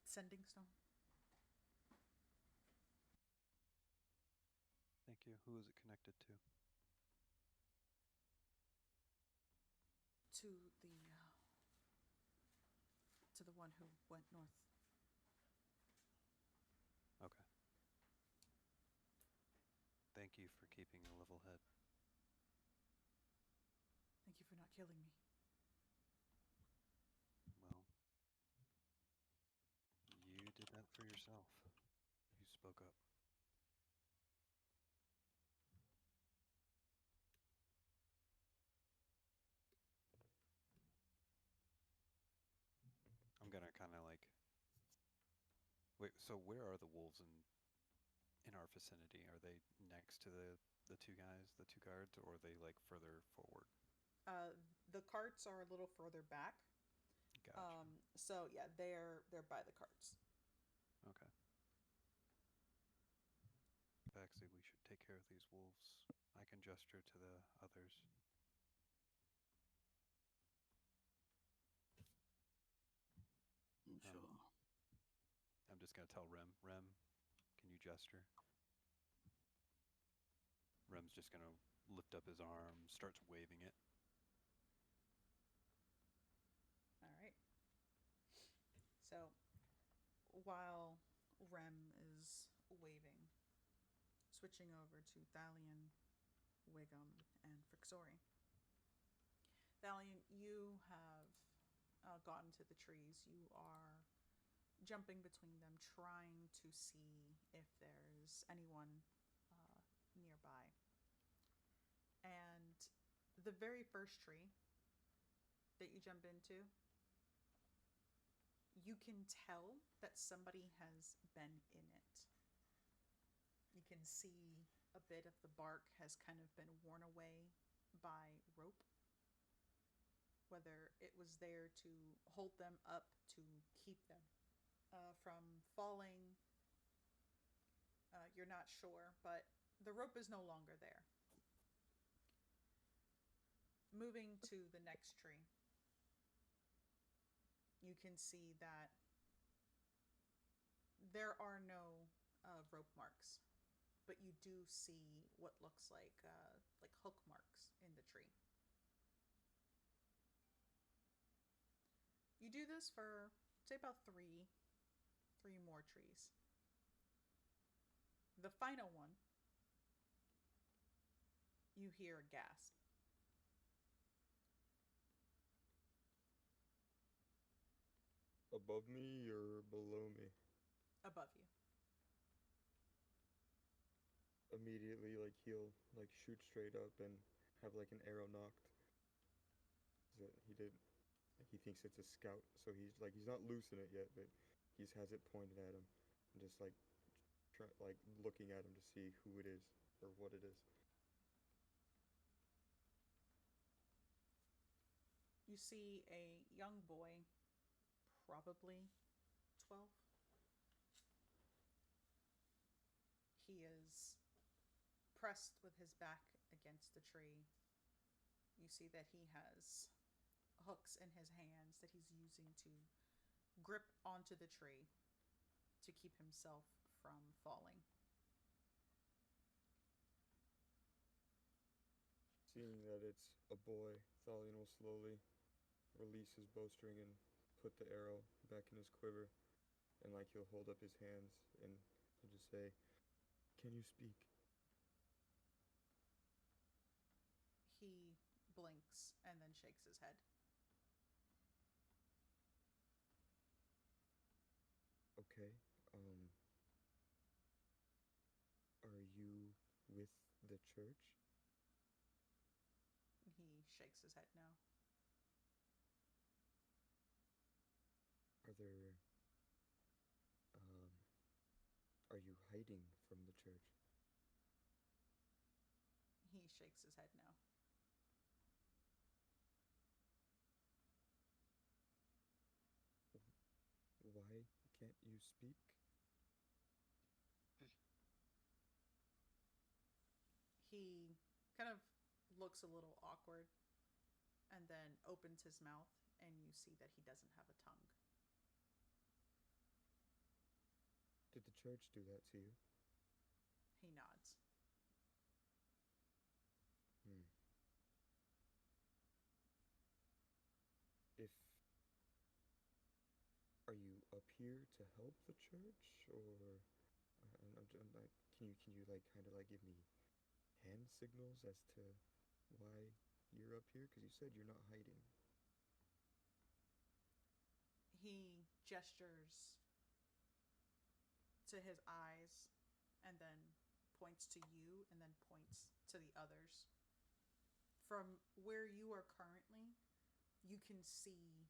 sending stone. Thank you. Who is it connected to? To the to the one who went north. Okay. Thank you for keeping a level head. Thank you for not killing me. Well, you did that for yourself. You spoke up. I'm gonna kind of like. Wait, so where are the wolves in our vicinity? Are they next to the two guys, the two guards, or are they like further forward? Uh, the carts are a little further back. Gotcha. So yeah, they're by the carts. Okay. Baxley, we should take care of these wolves. I can gesture to the others. I'm sure. I'm just gonna tell Rem. Rem, can you gesture? Rem's just gonna lift up his arm, starts waving it. All right. So while Rem is waving, switching over to Thalion, Wiggum, and Frixori. Thalion, you have gotten to the trees. You are jumping between them, trying to see if there's anyone nearby. And the very first tree that you jump into, you can tell that somebody has been in it. You can see a bit of the bark has kind of been worn away by rope, whether it was there to hold them up to keep them from falling. You're not sure, but the rope is no longer there. Moving to the next tree, you can see that there are no rope marks, but you do see what looks like hook marks in the tree. You do this for say about three more trees. The final one, you hear a gasp. Above me or below me? Above you. Immediately, like he'll like shoot straight up and have like an arrow knocked. That he did. He thinks it's a scout, so he's not loose in it yet, but he has it pointed at him, and just like looking at him to see who it is or what it is. You see a young boy, probably 12. He is pressed with his back against the tree. You see that he has hooks in his hands that he's using to grip onto the tree to keep himself from falling. Seeing that it's a boy, Thalion will slowly release his bowstring and put the arrow back in his quiver, and like he'll hold up his hands and he'll just say, "Can you speak?" He blinks and then shakes his head. Okay. Um, are you with the church? He shakes his head no. Are there um are you hiding from the church? He shakes his head no. Why can't you speak? He kind of looks a little awkward and then opens his mouth, and you see that he doesn't have a tongue. Did the church do that to you? He nods. Hmm. If Are you up here to help the church, or I'm like, can you like kind of like give me hand signals as to why you're up here? Because you said you're not hiding. He gestures to his eyes and then points to you and then points to the others. From where you are currently, you can see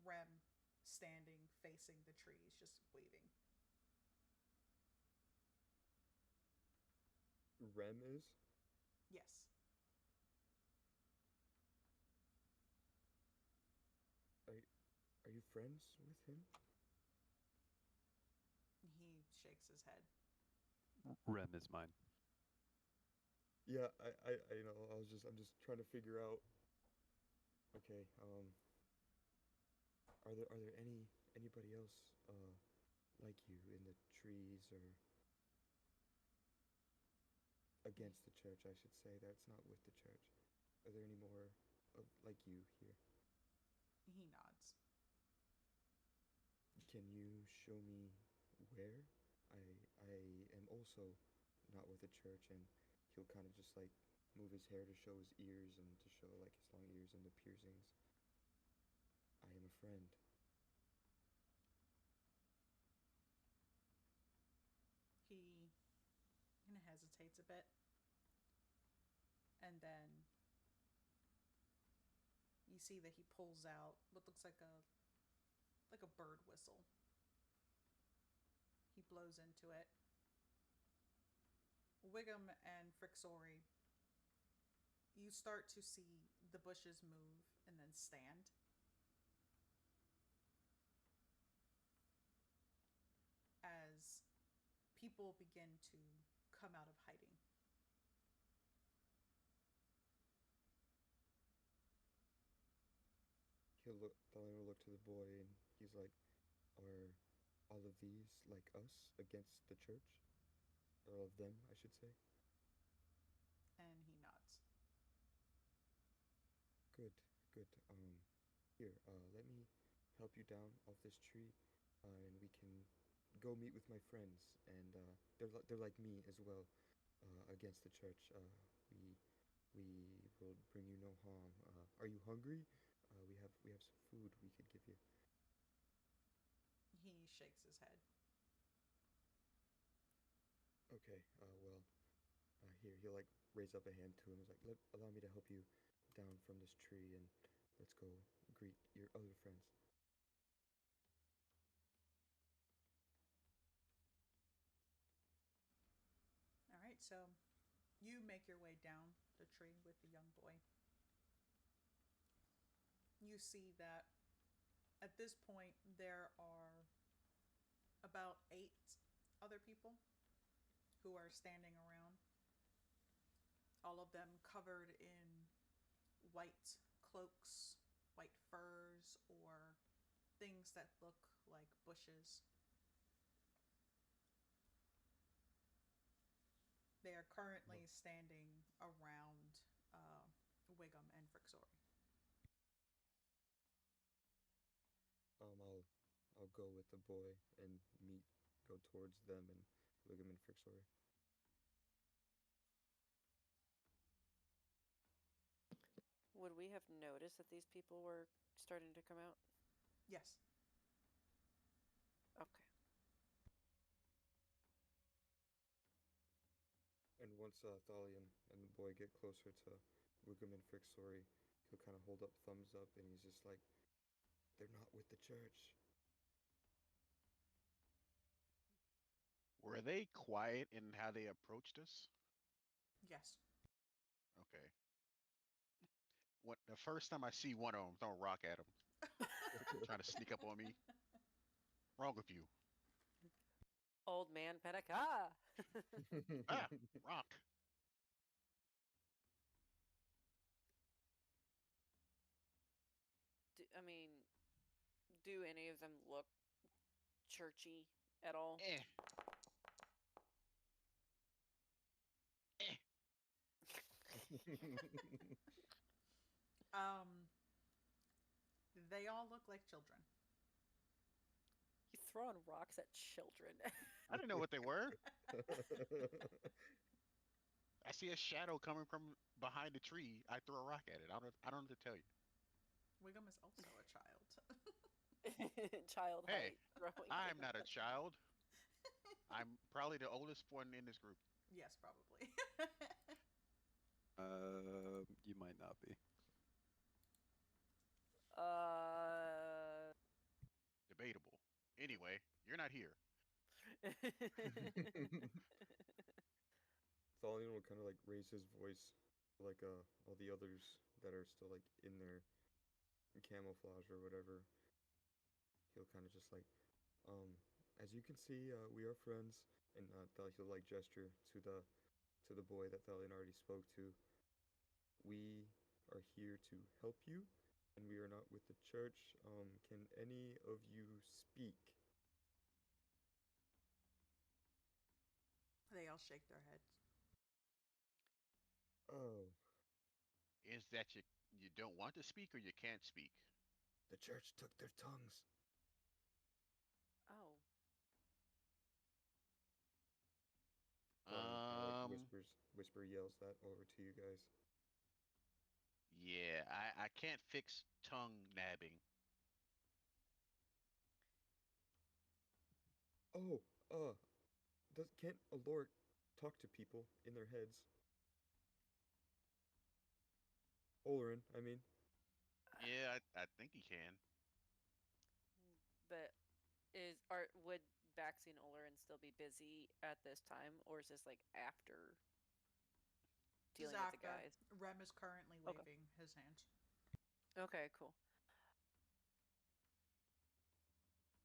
Rem standing facing the trees, just waving. Rem is? Yes. Are are you friends with him? He shakes his head. Rem is mine. Yeah, I you know I'm just trying to figure out. Okay, are there anybody else like you in the trees or against the church? I should say that's not with the church. Are there any more of like you here? He nods. Can you show me where? I am also not with the church, and he'll kind of just like move his hair to show his ears and to show like his long ears and the piercings. I am a friend. He kind of hesitates a bit, and then you see that he pulls out what looks like a bird whistle. He blows into it. Wiggum and Frixori, you start to see the bushes move and then stand. As people begin to come out of hiding. He'll look to the boy, and he's like, "Are all of these like us against the church? Or all of them, I should say." And he nods. Good, good. Here, let me help you down off this tree, and we can go meet with my friends, and they're like me as well, against the church. We we will bring you no harm. Are you hungry? We have some food we could give you. He shakes his head. Okay. Well, here he'll like raise up a hand to him. He's like, allow me to help you down from this tree, and let's go greet your other friends. All right, so you make your way down the tree with the young boy. You see that at this point there are about 8 other people who are standing around, all of them covered in white cloaks, white furs, or things that look like bushes. They are currently standing around Wiggum and Frixori. I'll go with the boy and go towards them and Wiggum and Frixori. would we have noticed that these people were starting to come out? Yes. Okay. And once Thalion and the boy get closer to Wugum and Frixori, he'll kind of hold up thumbs up and he's just like, they're not with the church. Were they quiet in how they approached us? Yes. Okay. What the first time I see one of them, throwing a rock at him, trying to sneak up on me. Wrong with you? Old man Penaka. Ah, rock. I mean, do any of them look churchy at all? Eh. Eh. They all look like children. You throwing rocks at children? I didn't know what they were. I see a shadow coming from behind a tree. I throw a rock at it. I don't know what to tell you. Wiggum is also a child. Child Hey, height throwing. I'm not a child. I'm probably the oldest one in this group. Yes, probably. You might not be. Debatable. Anyway, you're not here. Thalion will kind of like raise his voice, like all the others that are still like in their camouflage or whatever. He'll kind of just like, as you can see, we are friends, and he'll like gesture to the boy that Thalion already spoke to. We are here to help you, and we are not with the church. Can any of you speak? They all shake their heads. Oh, Is that you don't want to speak or you can't speak? the church took their tongues. Oh. Thalion kind of like Um. whisper yells that over to you guys. Yeah, I can't fix tongue nabbing. Oh, can't a lord talk to people in their heads? Olorin, I mean. Yeah, I think he can. But would Baxi and Olerin still be busy at this time, or is this like after This is dealing with the after. guys? Rem is currently Okay. waving his hand. Okay, cool.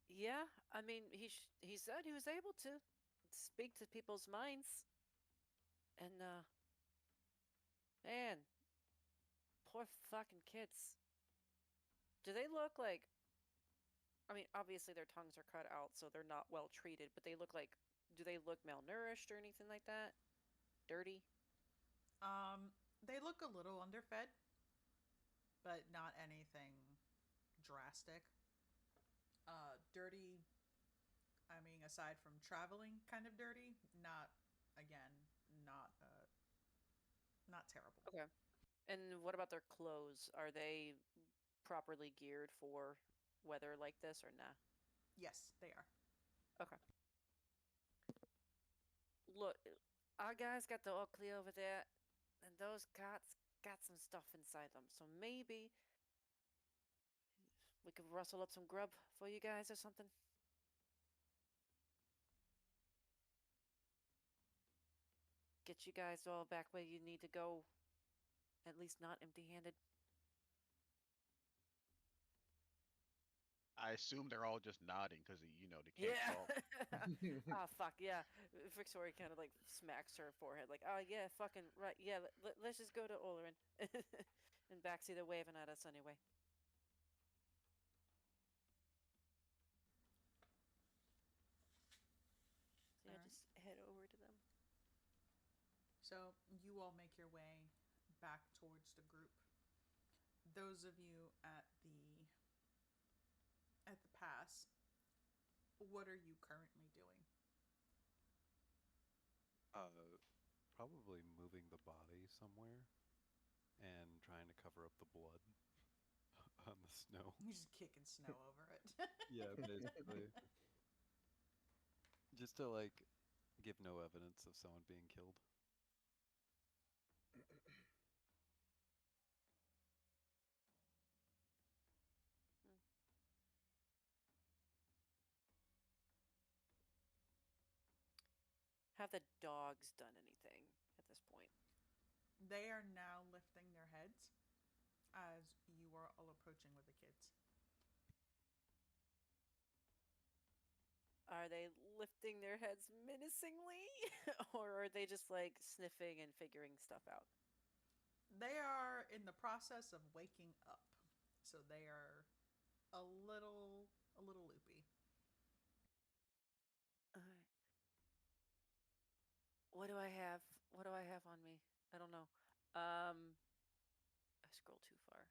Yeah, I mean, he said he was able to speak to people's minds, and man, poor fucking kids. Do they look like? I mean, obviously their tongues are cut out, so they're not well treated. But they look like. Do they look malnourished or anything like that? Dirty? They look a little underfed, but not anything drastic. Dirty. I mean, aside from traveling, kind of dirty. Not again. Not not terrible. Okay. And what about their clothes? Are they properly geared for weather like this or nah? Yes, they are. Okay. Look, our guys got the all clear over there, and those cats got some stuff inside them. So maybe we could rustle up some grub for you guys or something. Get you guys all back where you need to go. At least not empty-handed. I assume they're all just nodding because they can't Yeah. talk. Ah, fuck yeah. Victoria kind of like smacks her forehead, like, oh yeah, fucking right. Yeah, let's just go to Olerin. And Baxi, they're waving at us anyway. So yeah, Alright. just head over to them. So you all make your way back towards the group. Those of you at the pass, what are you currently doing? Probably moving the body somewhere. and trying to cover up the blood on the snow. You're just kicking snow over it. Yeah, basically. Just to like give no evidence of someone being killed. Have the dogs done anything at this point? They are now lifting their heads as you are all approaching with the kids. Are they lifting their heads menacingly? Or are they just like sniffing and figuring stuff out? They are in the process of waking up, so they are a little loopy. Alright. What do I have? What do I have on me? I don't know. I scrolled too far.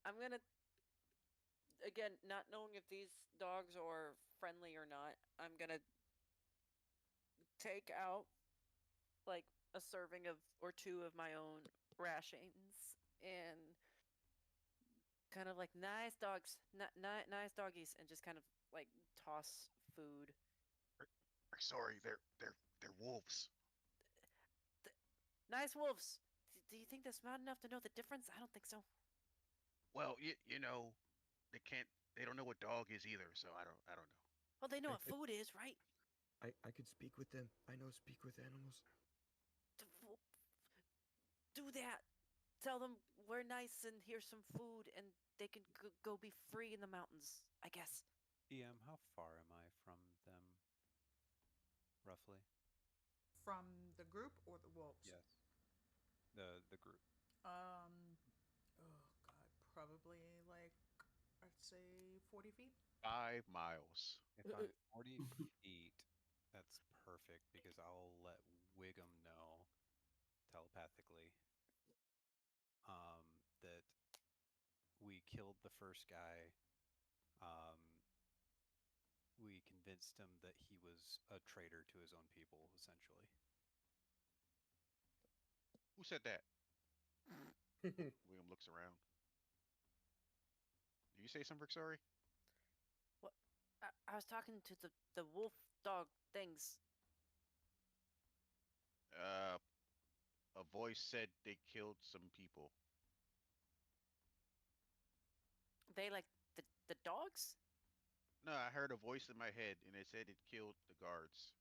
I'm gonna, again, not knowing if these dogs are friendly or not, I'm gonna take out like a serving of or two of my own rations and kind of like nice dogs, nice doggies, and just kind of like toss food. Sorry, they're wolves. Nice wolves. Do you think they're smart enough to know the difference? I don't think so. Well, you know, they can't. They don't know what dog is either, so I don't know. Well, they know what food is, right? I could speak with them. I know speak with animals. Do that. Tell them we're nice and here's some food, and they can go be free in the mountains, I guess. EM, how far am I from them? Roughly? From the group or the wolves? Yes. The group. Oh god, probably like I'd say 40 feet. 5 miles. If I'm 40 feet, that's perfect because I'll let Wiggum know telepathically that we killed the first guy. We convinced him that he was a traitor to his own people, essentially. Who said that? William looks around. Do you say something, sorry? What? I was talking to the wolf dog things. A voice said they killed some people. They like the dogs? No, I heard a voice in my head, and it said it killed the guards.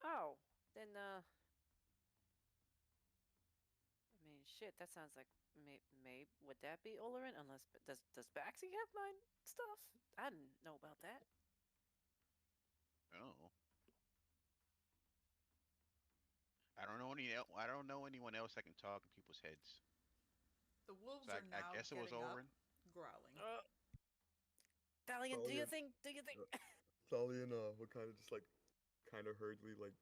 Oh, then I mean, shit. That sounds like may would that be Olerin? Unless does Baxi have mine stuff? I didn't know about that. Oh. I don't know anyone else that can talk in people's heads. The wolves So are I now guess it was getting up, Oren. growling. Valiant, do you think? Thalian would kind of just like, kind of hurriedly like,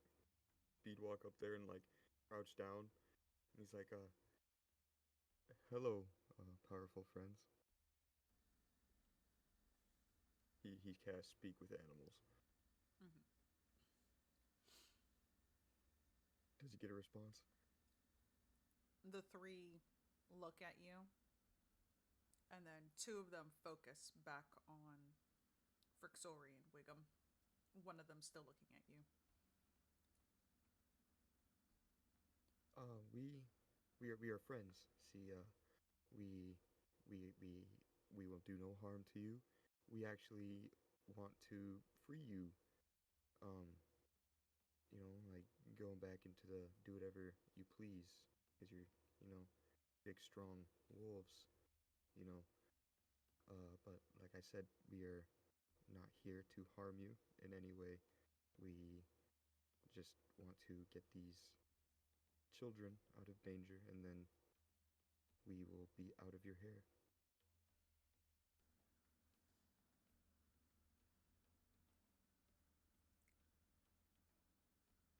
speed walk up there and like, crouch down. And he's like, hello, powerful friends. He casts speak with animals. Mm-hmm. Does he get a response? The three look at you, and then two of them focus back on Frixori and Wiggum. One of them still looking at you. We are friends. See, we we we we will do no harm to you. We actually want to free you. Um, like going back into the do whatever you please, because you're, big strong wolves. You know. But like I said, we are not here to harm you in any way. We just want to get these children out of danger, and then we will be out of your hair.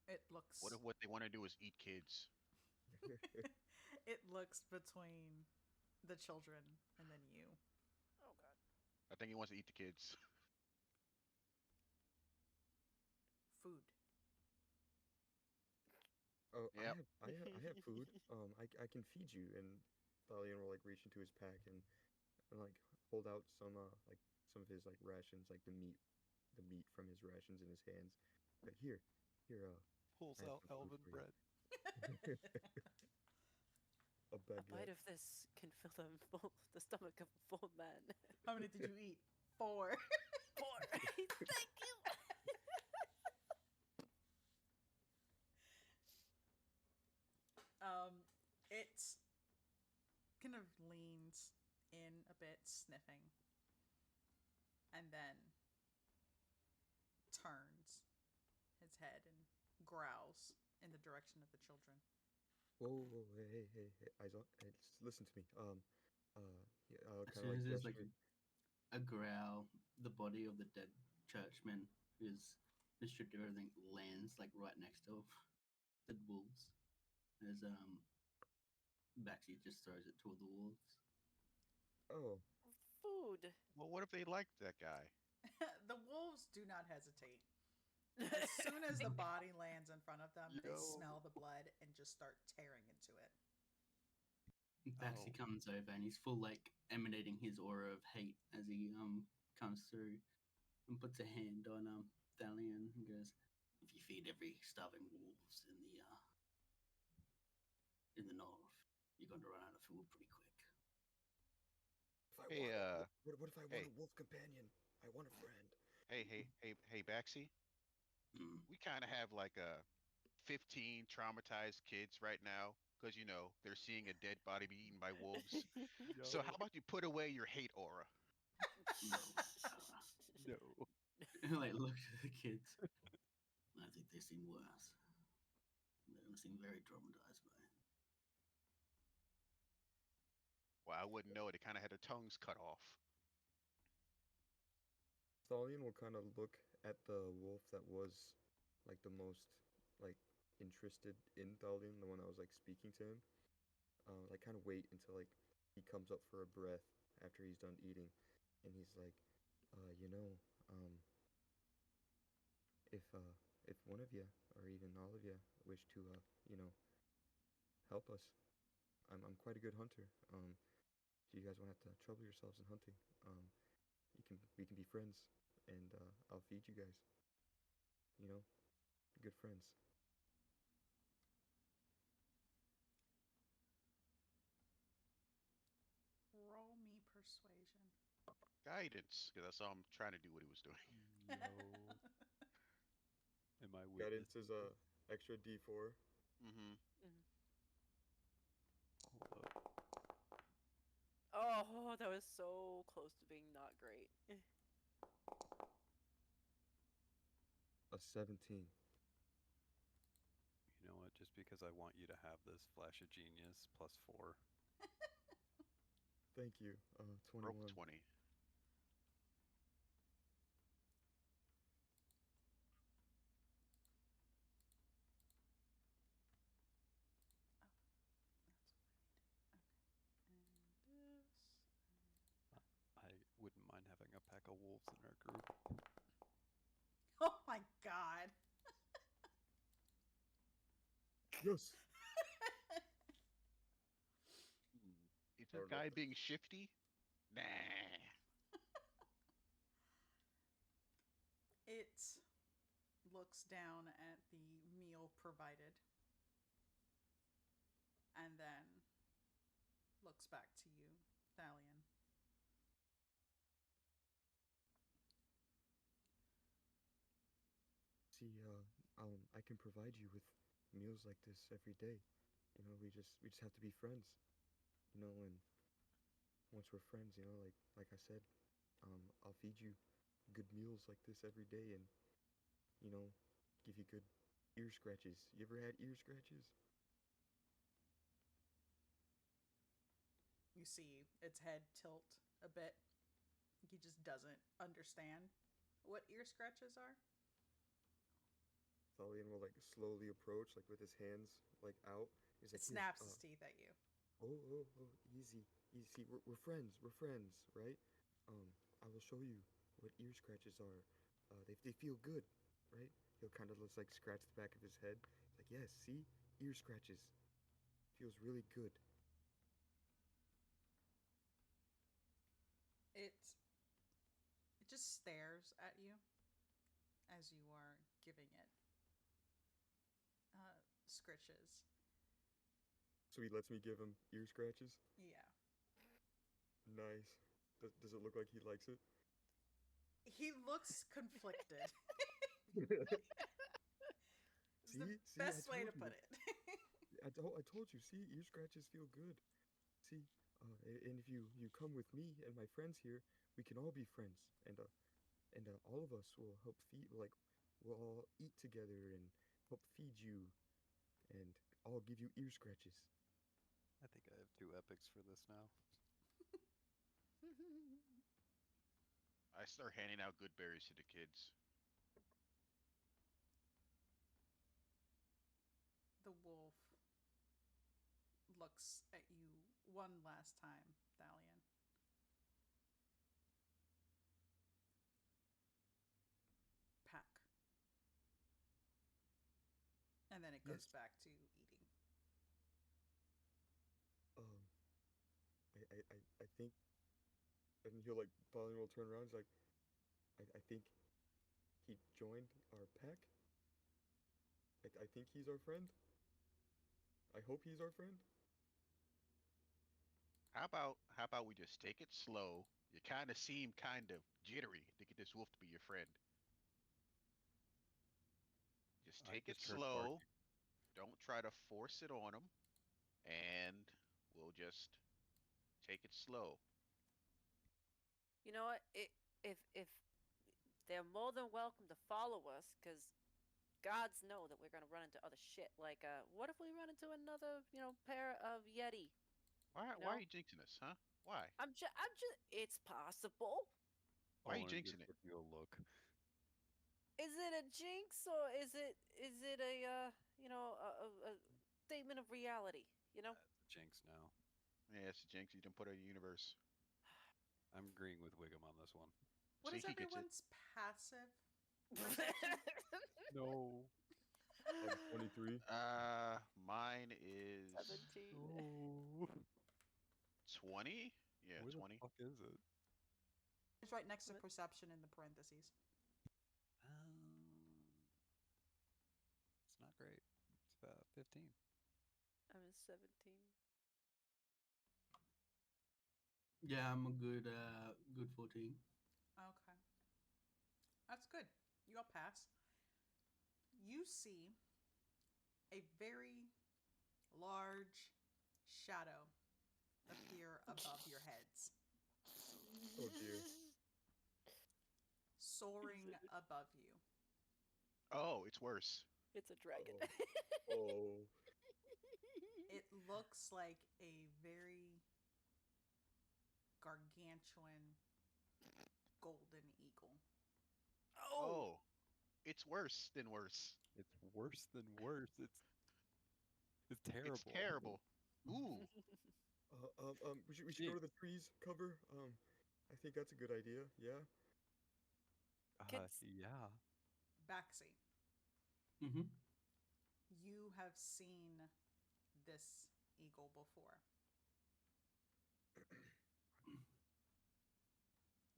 It looks. What if what they want to do is eat kids? It looks between the children and then you. I think he wants to eat the kids. Food. Oh, Yep. I have food. I can feed you. And Thalion will like reach into his pack and like hold out some like some of his like rations, like the meat from his rations in his hands. Like here Pulls I have out some food elven for bread. you. A A bite baguette. of this can fill the stomach of a full man. How many did you eat? 4. 4. Thank you. It kind of leans in a bit, sniffing, and then turns his head and growls in the direction of the children. Whoa, hey, hey, just listen to me. Yeah, I'll As kind soon of as like there's like gesture. a growl, the body of the dead churchman who's been stripped of everything lands like right next to the wolves. As Baxi just throws it toward the wolves. Oh, Food. Well, what if they liked that guy? The wolves do not hesitate. As soon as the body lands in front of them, they Yo. smell the blood and just start tearing into it. Baxi Oh. comes over and he's full like emanating his aura of hate as he comes through and puts a hand on Thalion and goes, "If you feed every starving wolves in the north, you're going to run out of food pretty quick." if I Hey, want a, what if I want hey, a wolf companion? I want a friend. hey, Baxi. Mm. We kind of have like a 15 traumatized kids right now because they're seeing a dead body be eaten by wolves. So Yo. how about you put away your hate aura? No. No. Like look at the kids. I think they seem worse. They don't seem very traumatized by it. Well, I wouldn't know. They kind of had their tongues cut off. Thalion will kind of look at the wolf that was like the most like interested in Thalion, the one that was like speaking to him. Like kind of wait until like he comes up for a breath after he's done eating, and he's like, you know, um, if one of you or even all of you wish to you know help us, I'm quite a good hunter. So you guys won't have to trouble yourselves in hunting. We can be friends, and I'll feed you guys. You know, good friends. Roll me persuasion. Guidance, because I saw him trying to do what he was doing. Yo. Am I Guidance witnessing is a this? extra D4. Mm-hmm. Hold up. Oh, that was so close to being not great. A 17. You know what? Just because I want you to have this flash of genius +4. Thank you. Broke 21. 20. That's what I need. Okay. And this. I wouldn't mind having a pack of wolves in our group. Oh my god. Yes. Is I this don't know guy if being shifty? Nah. It looks down at the meal provided and then looks back to you, Thalion. See, I can provide you with meals like this every day. You know, we just have to be friends. You know, and once we're friends, you know, like I said, I'll feed you good meals like this every day, and you know, give you good ear scratches. You ever had ear scratches? You see its head tilt a bit. He just doesn't understand what ear scratches are. Thalion will like slowly approach, like with his hands like out. He's It like, here, snaps its teeth at you. oh, easy, easy. We're friends. We're friends, right? Um, I will show you what ear scratches are. They feel good, right? He'll kind of just like scratch the back of his head. Like, yes, see, ear scratches feels really good. It it just stares at you as you are giving it scritches. So he lets me give him ear scratches. Yeah. Nice. Does it look like he likes it? He looks conflicted. It's the See, I best way to told put you. it. I told you. See, ear scratches feel good. See, and if you come with me and my friends here, we can all be friends, and all of us will help feed. Like, we'll all eat together and help feed you, and I'll give you ear scratches. I think I have 2 epics for this now. I start handing out good berries to the kids. The wolf looks at you one last time, Thalion. Pack. And then it goes Yes. back to eating. Um, I think, and he'll like Valiant will turn around. He's like, I think he joined our pack. I think he's our friend. I hope he's our friend. How about we just take it slow? You kind of seem kind of jittery to get this wolf to be your friend. Just I take it just heard slow. barking. Don't try to force it on him, and we'll just take it slow. You know what? If they're more than welcome to follow us, because gods know that we're gonna run into other shit. Like, what if we run into another, pair of Yeti? Why? You Why are know, you jinxing us, huh? Why? I'm just. It's possible. Why are you Owen jinxing gives it? you a look. Is it a jinx or is it a a statement of reality? You know. That's a jinx now. Yeah, it's a jinx. You didn't put it in the universe. I'm agreeing with Wiggum on this one. What is Sneaky gets it. everyone's passive perception? No. 23. Mine is 17. No. 20. Yeah, Where the 20. fuck is it? It's right next to What? perception in the parentheses. It's not great. It's about 15. I'm at 17. Yeah, I'm a good 14. Okay. That's good. You all pass. You see a very large shadow appear above your heads, Oh dear. soaring it? above you. Oh, it's worse. It's a dragon. Oh. Oh. It looks like a very gargantuan golden eagle. Oh, Oh, it's worse than worse. It's worse than worse. It's It's terrible. terrible. Ooh, We should go to the trees cover. I think that's a good idea. Yeah. kids. Yeah. Baxi, Mm-hmm. you have seen this eagle before.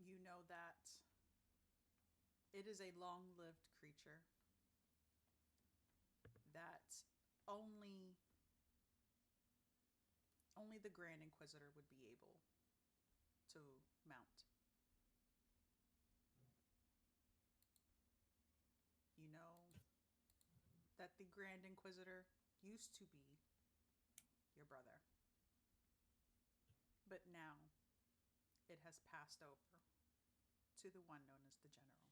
You know that it is a long lived creature that only only the Grand Inquisitor would be able to mount. You know that the Grand Inquisitor used to be your brother, but now it has passed over to the one known as the General.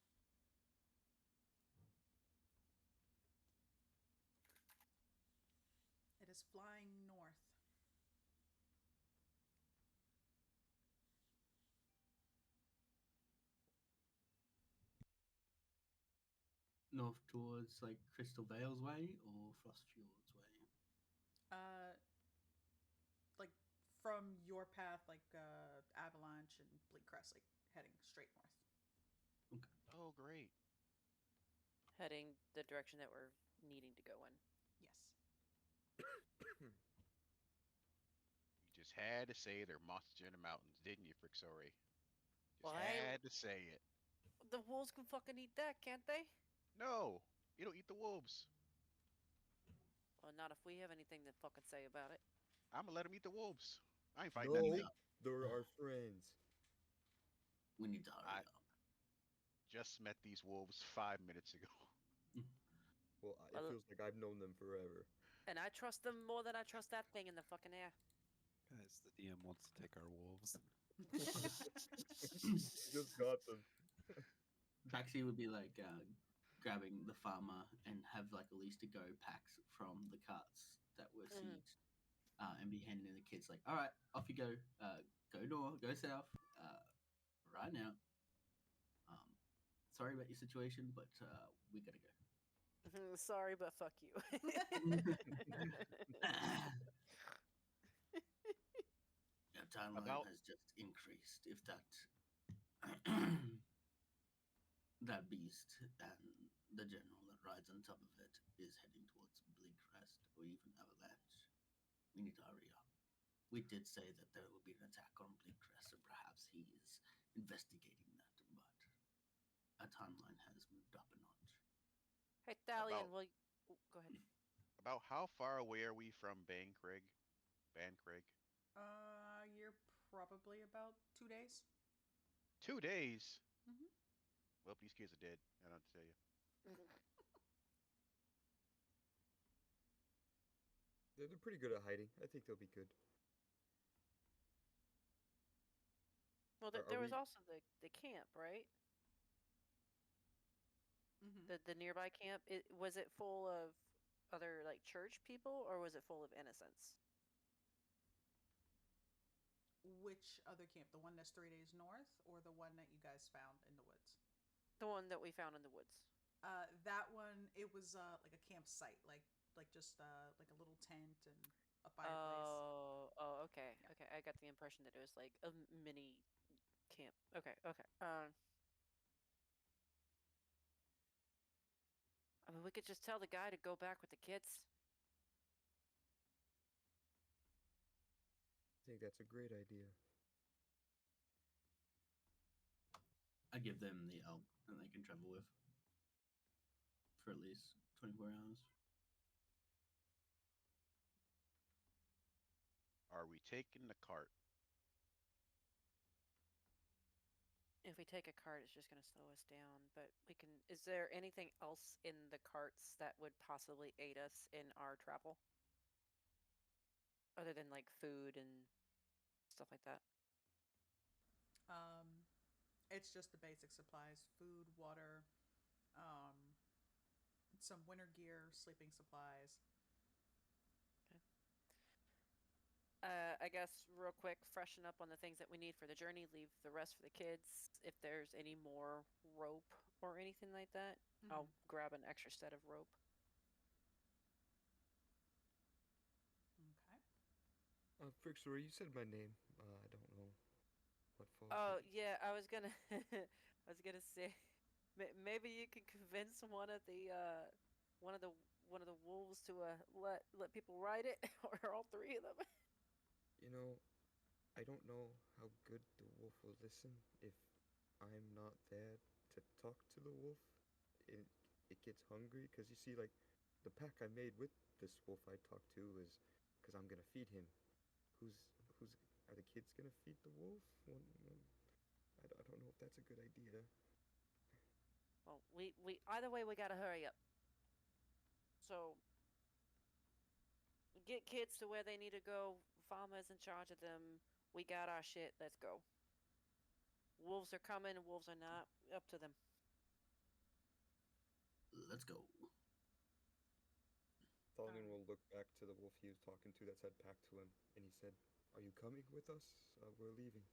It is flying north. North towards like Crystal Vale's way or Frostfjord's way. Like from your path, like Avalanche and Bleak Crest, like heading straight north. Oh, great. Heading the direction that we're needing to go in. Yes. You just had to say there are monsters in the mountains, didn't you, Frixori? Just Well, hey, had to say it. the wolves can fucking eat that, can't they? No, you don't eat the wolves. Well, not if we have anything to fucking say about it. I'm gonna let them eat the wolves. I ain't fighting that No, thing. they're our friends. We need to hurry I- up. Just met these wolves 5 minutes ago. Well, it Well- feels like I've known them forever. And I trust them more than I trust that thing in the fucking air. Guys, the DM wants to take our wolves. Just got them. Baxi would be like grabbing the farmer and have like at least to go packs from the carts that were sieged, and be handing the kids like, all right, off you go, go north, go south, right now. Sorry about your situation, but we gotta go. Sorry, but fuck you. Your timeline About- has just increased. If that that beast and the general that rides on top of it is heading towards Bleak Crest or even Avalanche, we need to hurry up. We did say that there will be an attack on Bleak Crest, and perhaps he is investigating that, but our timeline has moved up a notch. Hey, Thalion, About- will you... Go ahead. About how far away are we from Bancraig? Bancraig? You're probably about 2 days. 2 days. Mhm. Well, these kids are dead. I don't have to tell you. They're pretty good at hiding. I think they'll be good. Well, Are there was we- also the camp, right? Mm-hmm. The nearby camp. Was it full of other like church people, or was it full of innocents? Which other camp? The one that's 3 days north, or the one that you guys found in the woods? The one that we found in the woods. That one, it was like a campsite, like just like a little tent and a fireplace. Oh, okay, Yeah. okay. I got the impression that it was like a mini camp. Okay. I mean, we could just tell the guy to go back with the kids. I think that's a great idea. I give them the elk that they can travel with for at least 24 hours. Are we taking the cart? If we take a cart, it's just going to slow us down. But we can. Is there anything else in the carts that would possibly aid us in our travel? Other than like food and stuff like that? It's just the basic supplies: food, water, some winter gear, sleeping supplies. I guess real quick, freshen up on the things that we need for the journey. Leave the rest for the kids. If there's any more rope or anything like that, I'll grab an extra set of rope. Okay. Frixor, you said my name. I don't know what falls. Oh yeah, I was gonna, I was gonna say, maybe you can convince one of the wolves to let people ride it, or all three of them. You know, I don't know how good the wolf will listen if I'm not there to talk to the wolf. It gets hungry because you see, like, the pack I made with this wolf I talked to is because I'm gonna feed him. Who's are the kids gonna feed the wolf? I don't know if that's a good idea. Well, we either way we gotta hurry up. So get kids to where they need to go. Farmer's in charge of them. We got our shit. Let's go. Wolves are coming. Wolves are not. Up to them. Let's go. Thalion will look back to the wolf he was talking to that said pack to him, and he said, "Are you coming with us? We're leaving."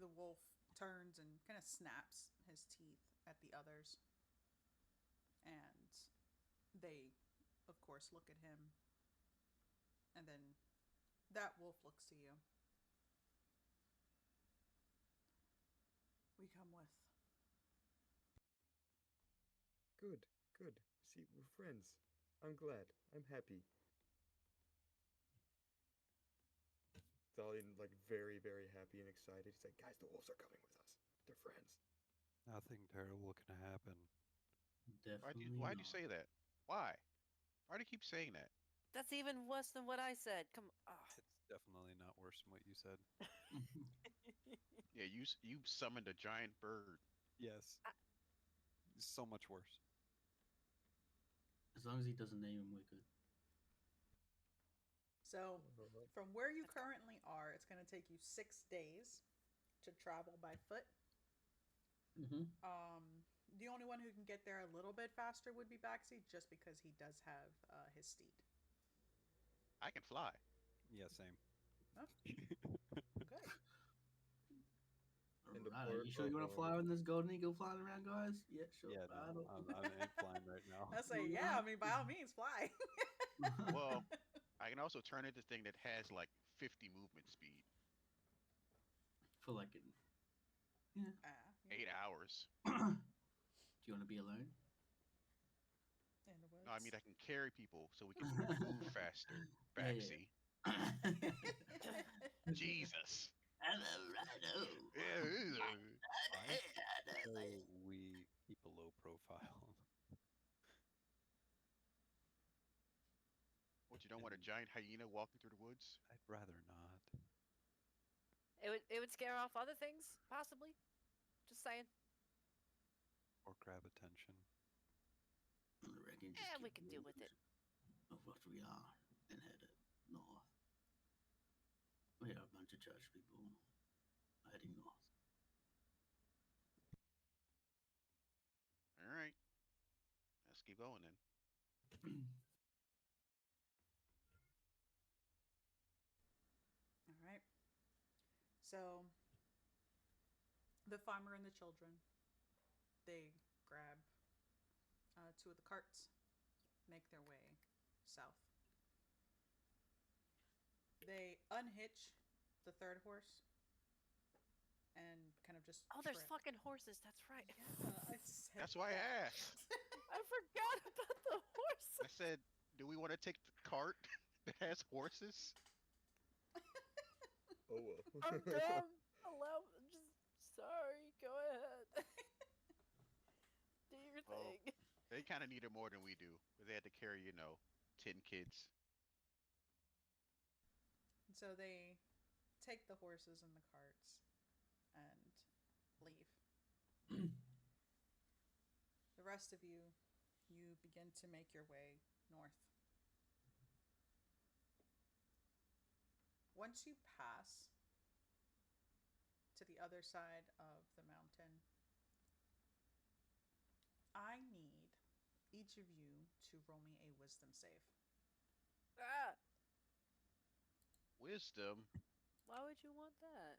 The wolf turns and kind of snaps his teeth at the others. And they, of course, look at him. And then that wolf looks to you. we come with. Good, good. See, we're friends. I'm glad. I'm happy. Dalian, like, very, very happy and excited. He's like, guys, the wolves are coming with us. They're friends. Nothing terrible can happen. Definitely Why'd you not. say that? Why? Why do you keep saying that? That's even worse than what I said. Come on. It's definitely not worse than what you said. Yeah, you summoned a giant bird. Yes. So much worse. As long as he doesn't name him, we're good. So, from where you currently are, it's going to take you 6 days to travel by foot. Mm-hmm. The only one who can get there a little bit faster would be Baxi, just because he does have his steed. I can fly. Yeah, same. Oh, good. And the Alright, are part you sure you want to of, fly on this golden eagle flying around, guys? Yeah, sure. Yeah, no, I ain't flying right now. I say, yeah. I mean, by all means, fly. Well, I can also turn into thing that has like 50 movement speed. For like yeah. 8 hours. Do you want to be alone? In the woods. No, I mean I can carry people so we can move faster. Yeah, Baxi. Jesus. Hello, So we keep a low profile. What, you don't want a giant hyena walking through the woods? I'd rather not. It would scare off other things, possibly. Just saying. Or grab attention. I reckon just We keep can deal with it. of what we are and head north. We are a bunch of church people heading north. All right. Let's keep going then. All right. So, the farmer and the children, they grab 2 of the carts, make their way south. They unhitch the 3rd horse and kind of just. Oh, there's trip. fucking horses. That's right. Yeah, I said That's why I that. asked. I forgot about the horses. I said, do we want to take the cart that has horses? oh well. I'm dumb. Just sorry. Go ahead. Do your Well, thing. They kind of need it more than we do. Because they had to carry, 10 kids. So they take the horses and the carts and leave. The rest of you begin to make your way north. Once you pass to the other side of the mountain, I need each of you to roll me a wisdom save. Ah, Wisdom. why would you want that?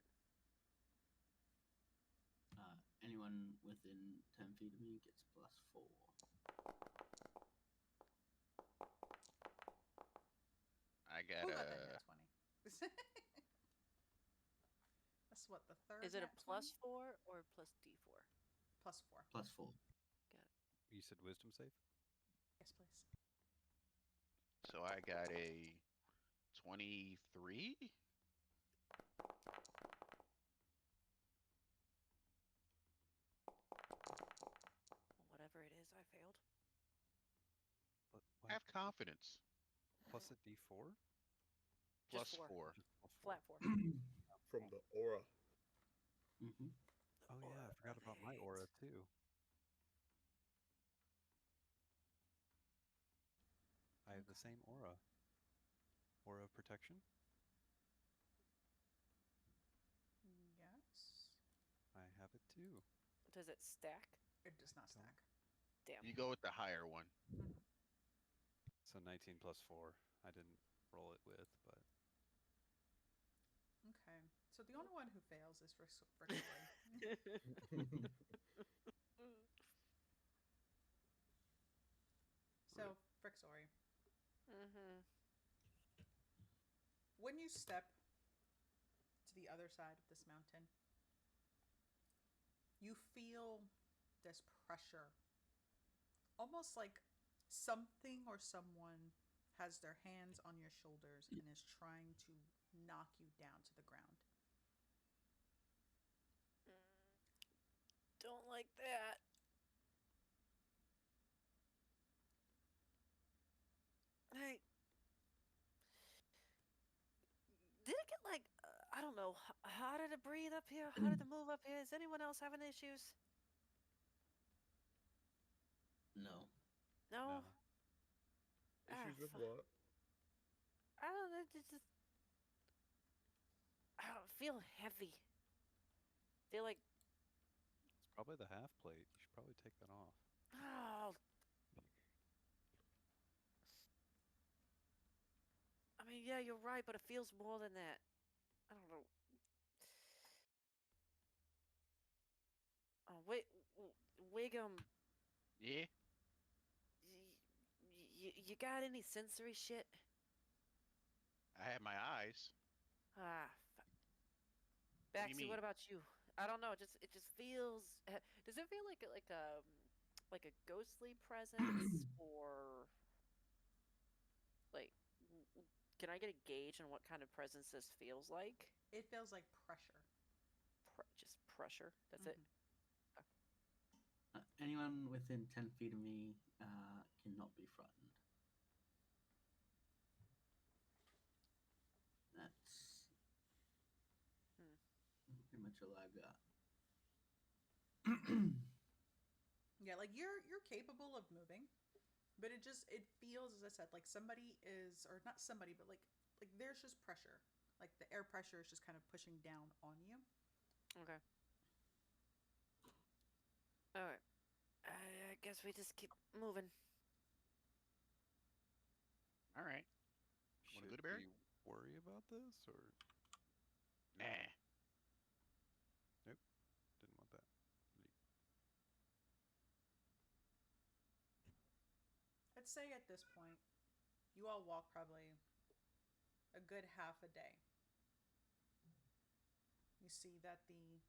Anyone within 10 feet of me gets +4. I got Who got that nat 20? That's what, the 3rd Is it a nat 20? +4 or +d4? +4. +4. You said wisdom save? Yes, please. So I got a 23. Well, whatever it is, I failed. What? Have confidence. Plus a d4? Plus Just 4. 4. Just plus 4. Flat 4. From the aura. Mm-hmm. Oh yeah, I forgot about my aura too. I have the same aura. Aura of protection? Yes. I have it too. Does it stack? It does not stack. Damn. You go with the higher one. So 19 plus 4. I didn't roll it with, but Okay. So the only one who fails is Fricksory. So, Fricksory, Mm-hmm. when you step to the other side of this mountain, you feel this pressure, almost like something or someone has their hands on your shoulders and is trying to knock you down to the ground. Don't like that. Hey, did it get like I don't know, harder to breathe up here, harder to move up here? Is anyone else having issues? No. No. Issues with fuck. what? I don't know. Just I don't feel heavy. Feel like It's probably the half plate. You should probably take that off. oh. I mean, yeah, you're right, but it feels more than that. I don't know. Oh, wait, Wiggum, Yeah. you got any sensory shit? I have my eyes. Ah, What do you Baxi, mean? what about you? I don't know. It just feels. Does it feel like a ghostly presence or like? Can I get a gauge on what kind of presence this feels like? It feels like pressure. Just pressure. That's it. Anyone within 10 feet of me cannot be frightened. That's pretty much all I got. Yeah, like you're capable of moving, but it feels, as I said, like somebody is, or not somebody, but like there's just pressure. Like the air pressure is just kind of pushing down on you. Okay. All right. I guess we just keep moving. All right. Want to Should go to bear? we worry about this or Nah. nope? Didn't want that. I'd say at this point, you all walk probably a good half a day. You see that the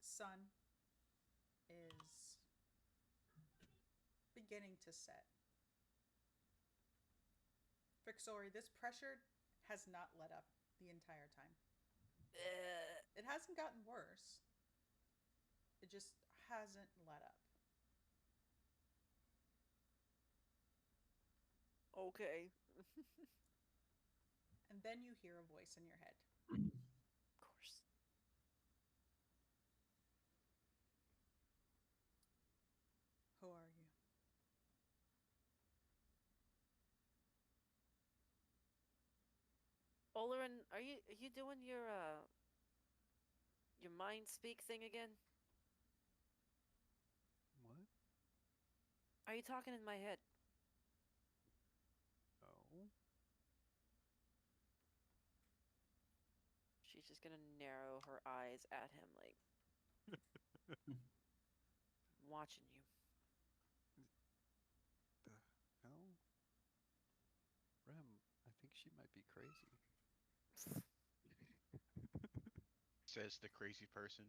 sun is beginning to set. Vixori, this pressure has not let up the entire time. It hasn't gotten worse. It just hasn't let up. Okay. And then you hear a voice in your head. Of course. Who are you? Olerin, are you doing your mind speak thing again? What? Are you talking in my head? No. She's just gonna narrow her eyes at him like I'm watching you. The hell? Rem, I think she might be crazy. Says the crazy person.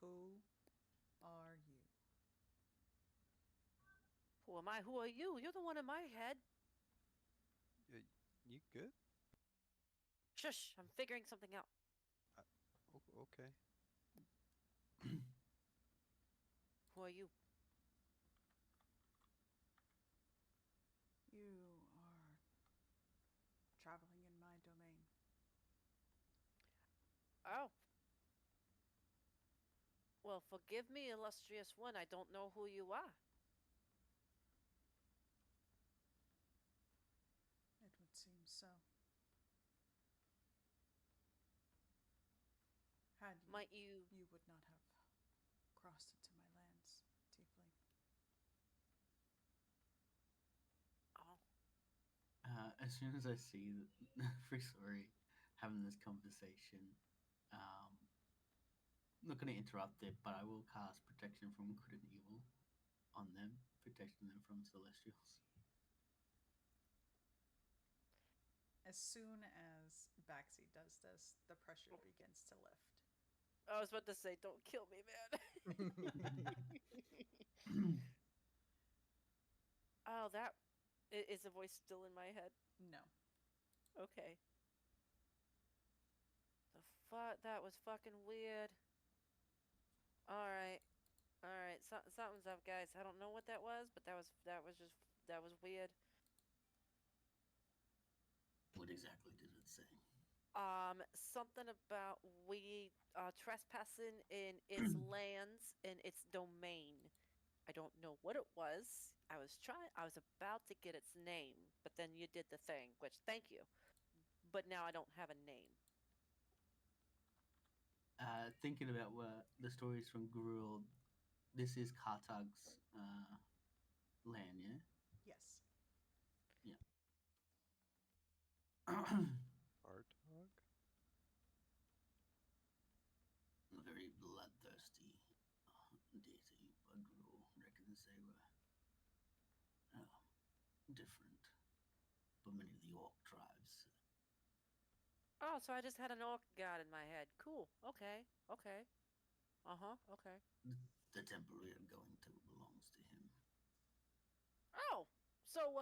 Who are you? Who am I? Who are you? You're the one in my head. You good? Shush! I'm figuring something out. Okay. Who are you? You are traveling in my domain. Oh. Well, forgive me, illustrious one. I don't know who you are. It would seem so. Had you, Might you? you would not have crossed into my lands, tiefling. Oh. As soon as I see Frisori having this conversation, I'm not going to interrupt it, but I will cast Protection from Good and Evil on them, protecting them from Celestials. As soon as Baxi does this, the pressure begins to lift. I was about to say, don't kill me, man. Oh, that is the voice still in my head? No. Okay. The fuck? That was fucking weird. All right. All right. Something's up, guys. I don't know what that was, but that was weird. What exactly did it say? Something about we trespassing in its lands in its domain. I don't know what it was. I was about to get its name, but then you did the thing, which thank you. But now I don't have a name. Thinking about the stories from Gruel, this is Kartag's land, yeah? Yes. Yeah. Artog? A very bloodthirsty deity, but Gruel reckons they were different. But many of the orc tribes, Oh, so I just had an orc god in my head. Cool. Okay. Okay. Okay. the temple we are going to belongs to him. Oh, so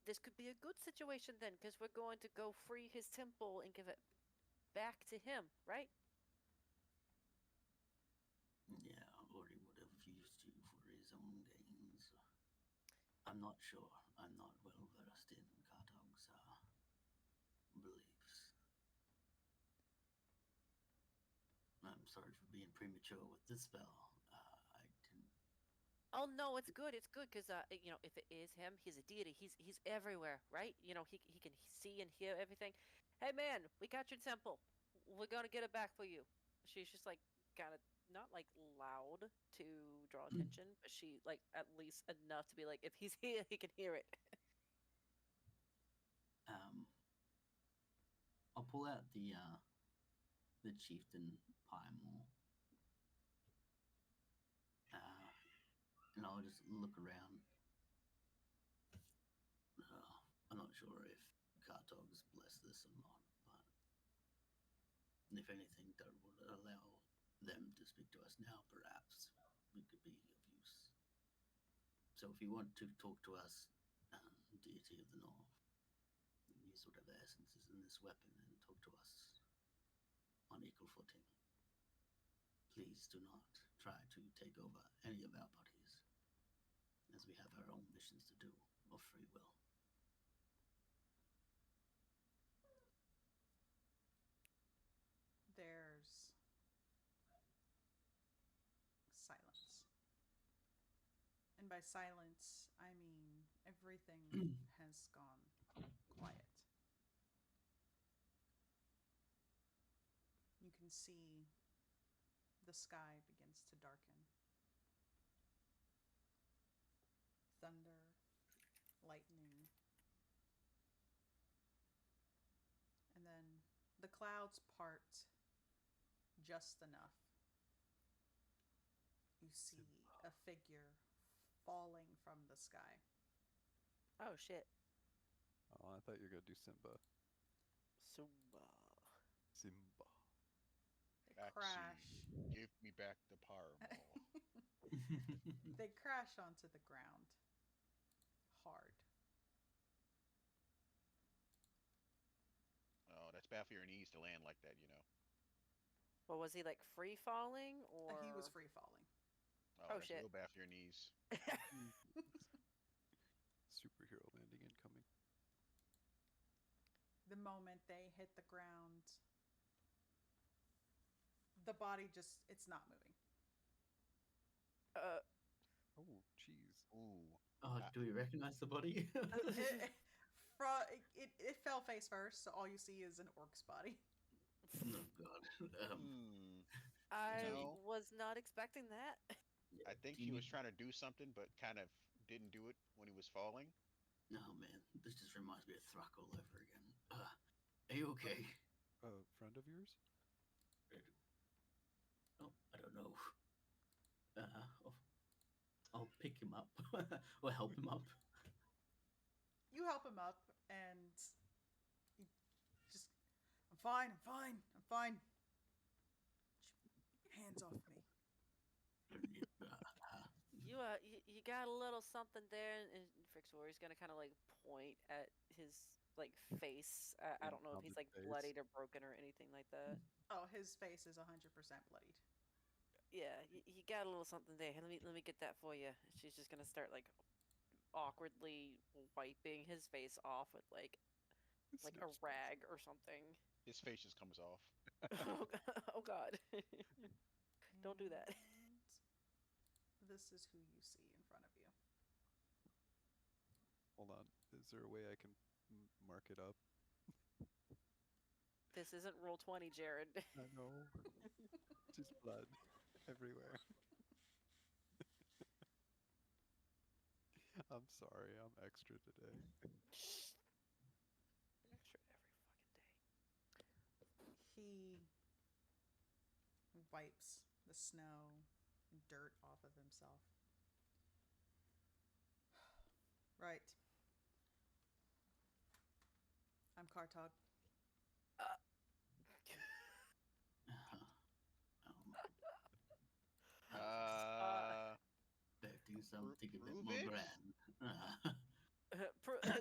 this could be a good situation then, because we're going to go free his temple and give it back to him, right? Yeah, or he would have used you for his own gains. I'm not sure. I'm not well versed in Kartag's beliefs. I'm sorry for being premature with the spell. I didn't. Oh no, it's good. It's good because if it is him, he's a deity. He's everywhere, right? He can see and hear everything. Hey man, we got your temple. We're gonna get it back for you. She's just like kind of not like loud to draw attention, but she like at least enough to be like, if he's here, he can hear it. I'll pull out the chieftain Piemore, and I'll just look around. I'm not sure if Kartog's blessed this or not, but if anything, that would allow them to speak to us now, perhaps we could be of use. So if you want to talk to us, deity of the North, use whatever essence is in this weapon and talk to us on equal footing. Please do not try to take over any of our bodies, as we have our own missions to do of free will. There's silence. And by silence, I mean everything has gone quiet. You can see the sky begins to darken. Thunder, lightning, and then the clouds part just enough. You see a figure falling from the sky. Oh shit. Oh, I thought you were gonna do Simba. Simba. Simba. They Baxi, crash. give me back the power ball. They crash onto the ground hard. Oh, that's bad for your knees to land like that, Well, was he like free falling or? He was free falling. Oh, Oh, that's shit. real bad for your knees. Superhero landing incoming. The moment they hit the ground, the body just, it's not moving. Oh, jeez. Ooh. Do we recognize the body? It fell face first, so all you see is an orc's body. Oh God. I No. was not expecting that. I think he was trying to do something, but kind of didn't do it when he was falling. Oh man, this just reminds me of Thruck all over again. Are you okay? Friend of yours? Oh, I don't know. I'll pick him up or help him up. You help him up, and fine. I'm fine. I'm fine. Hands off me. You got a little something there, and Frixor is gonna kind of like point at his like face. I don't know if he's like Impounded face. bloodied or broken or anything like that. Oh, his face is 100% bloodied. Yeah, you got a little something there. Let me get that for you. She's just gonna start like awkwardly wiping his face off with like a Snip, snip. rag or something. His face just comes off. Oh God! Don't do that. And this is who you see in front of you. Hold on. Is there a way I can mark it up? This isn't roll 20, Jared. I know. Just blood everywhere. I'm sorry. I'm extra today. Extra every fucking day. He wipes the snow and dirt off of himself. Right. I'm Kartog. Expecting something a bit prove more it? grand.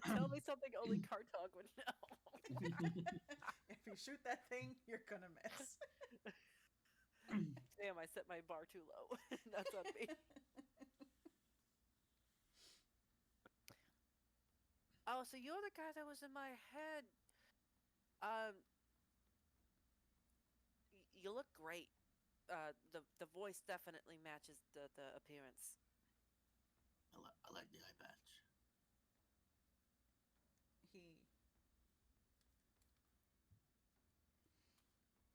Tell me something only Kartog would know. If you shoot that thing, you're gonna miss. Damn, I set my bar too low. That's on me. Oh, so you're the guy that was in my head. You look great. The voice definitely matches the appearance. I like the eye patch.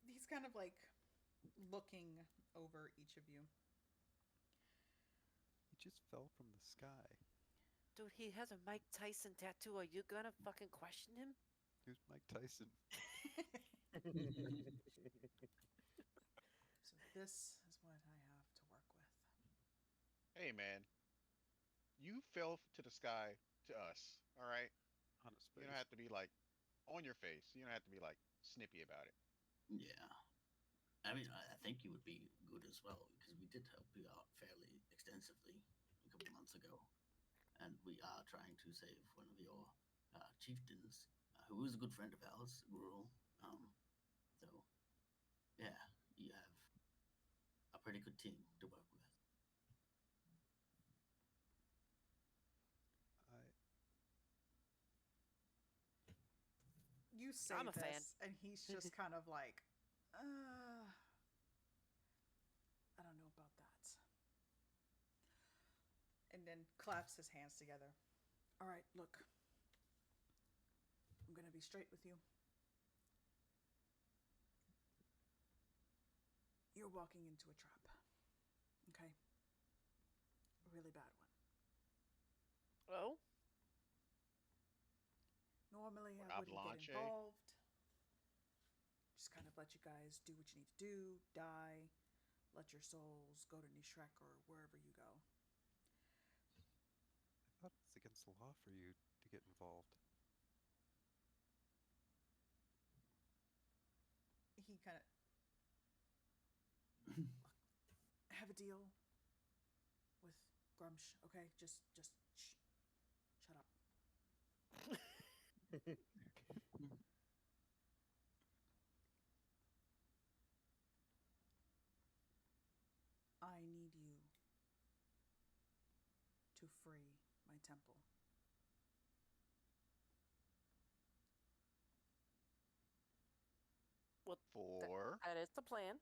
He's kind of like looking over each of you. He just fell from the sky. Dude, he has a Mike Tyson tattoo. Are you gonna fucking question him? Who's Mike Tyson? So this is what I have to work with. Hey, man. You fell to the sky to us, all right? On his You face. don't have to be like on your face. You don't have to be like snippy about it. Yeah. I mean, I think you would be good as well, because we did help you out fairly extensively a couple months ago. And we are trying to save one of your chieftains, who is a good friend of ours, Rural. So, yeah, you have a pretty good team to work with. You say I'm a this, fan. and he's just kind of like, I don't know about that. And then claps his hands together. All right, look. I'm going to be straight with you. You're walking into a trap. Okay? A really bad one. Oh? Normally, Or I wouldn't avalanche. get involved. Just kind of let you guys do what you need to do, die, let your souls go to Nishrek or wherever you go. I thought it's against the law for you to get involved. He kind of have a deal with Grumsh, okay? Just shh. Shut up. I need you to free my temple. Well, For that is the plan.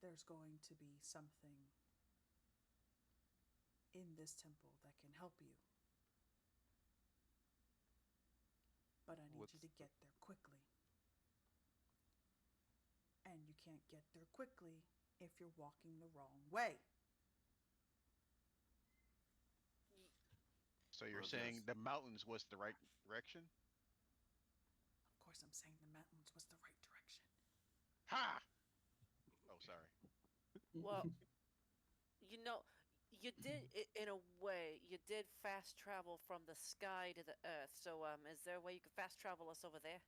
There's going to be something in this temple that can help you. But I need you to get there quickly. And you can't get there quickly if you're walking the wrong way. so you're Well, saying that's- the mountains was the right direction? Of course, I'm saying the mountains was the right direction. Ha! Oh, sorry. Well, you know, you did in a way. You did fast travel from the sky to the earth. So, is there a way you could fast travel us over there?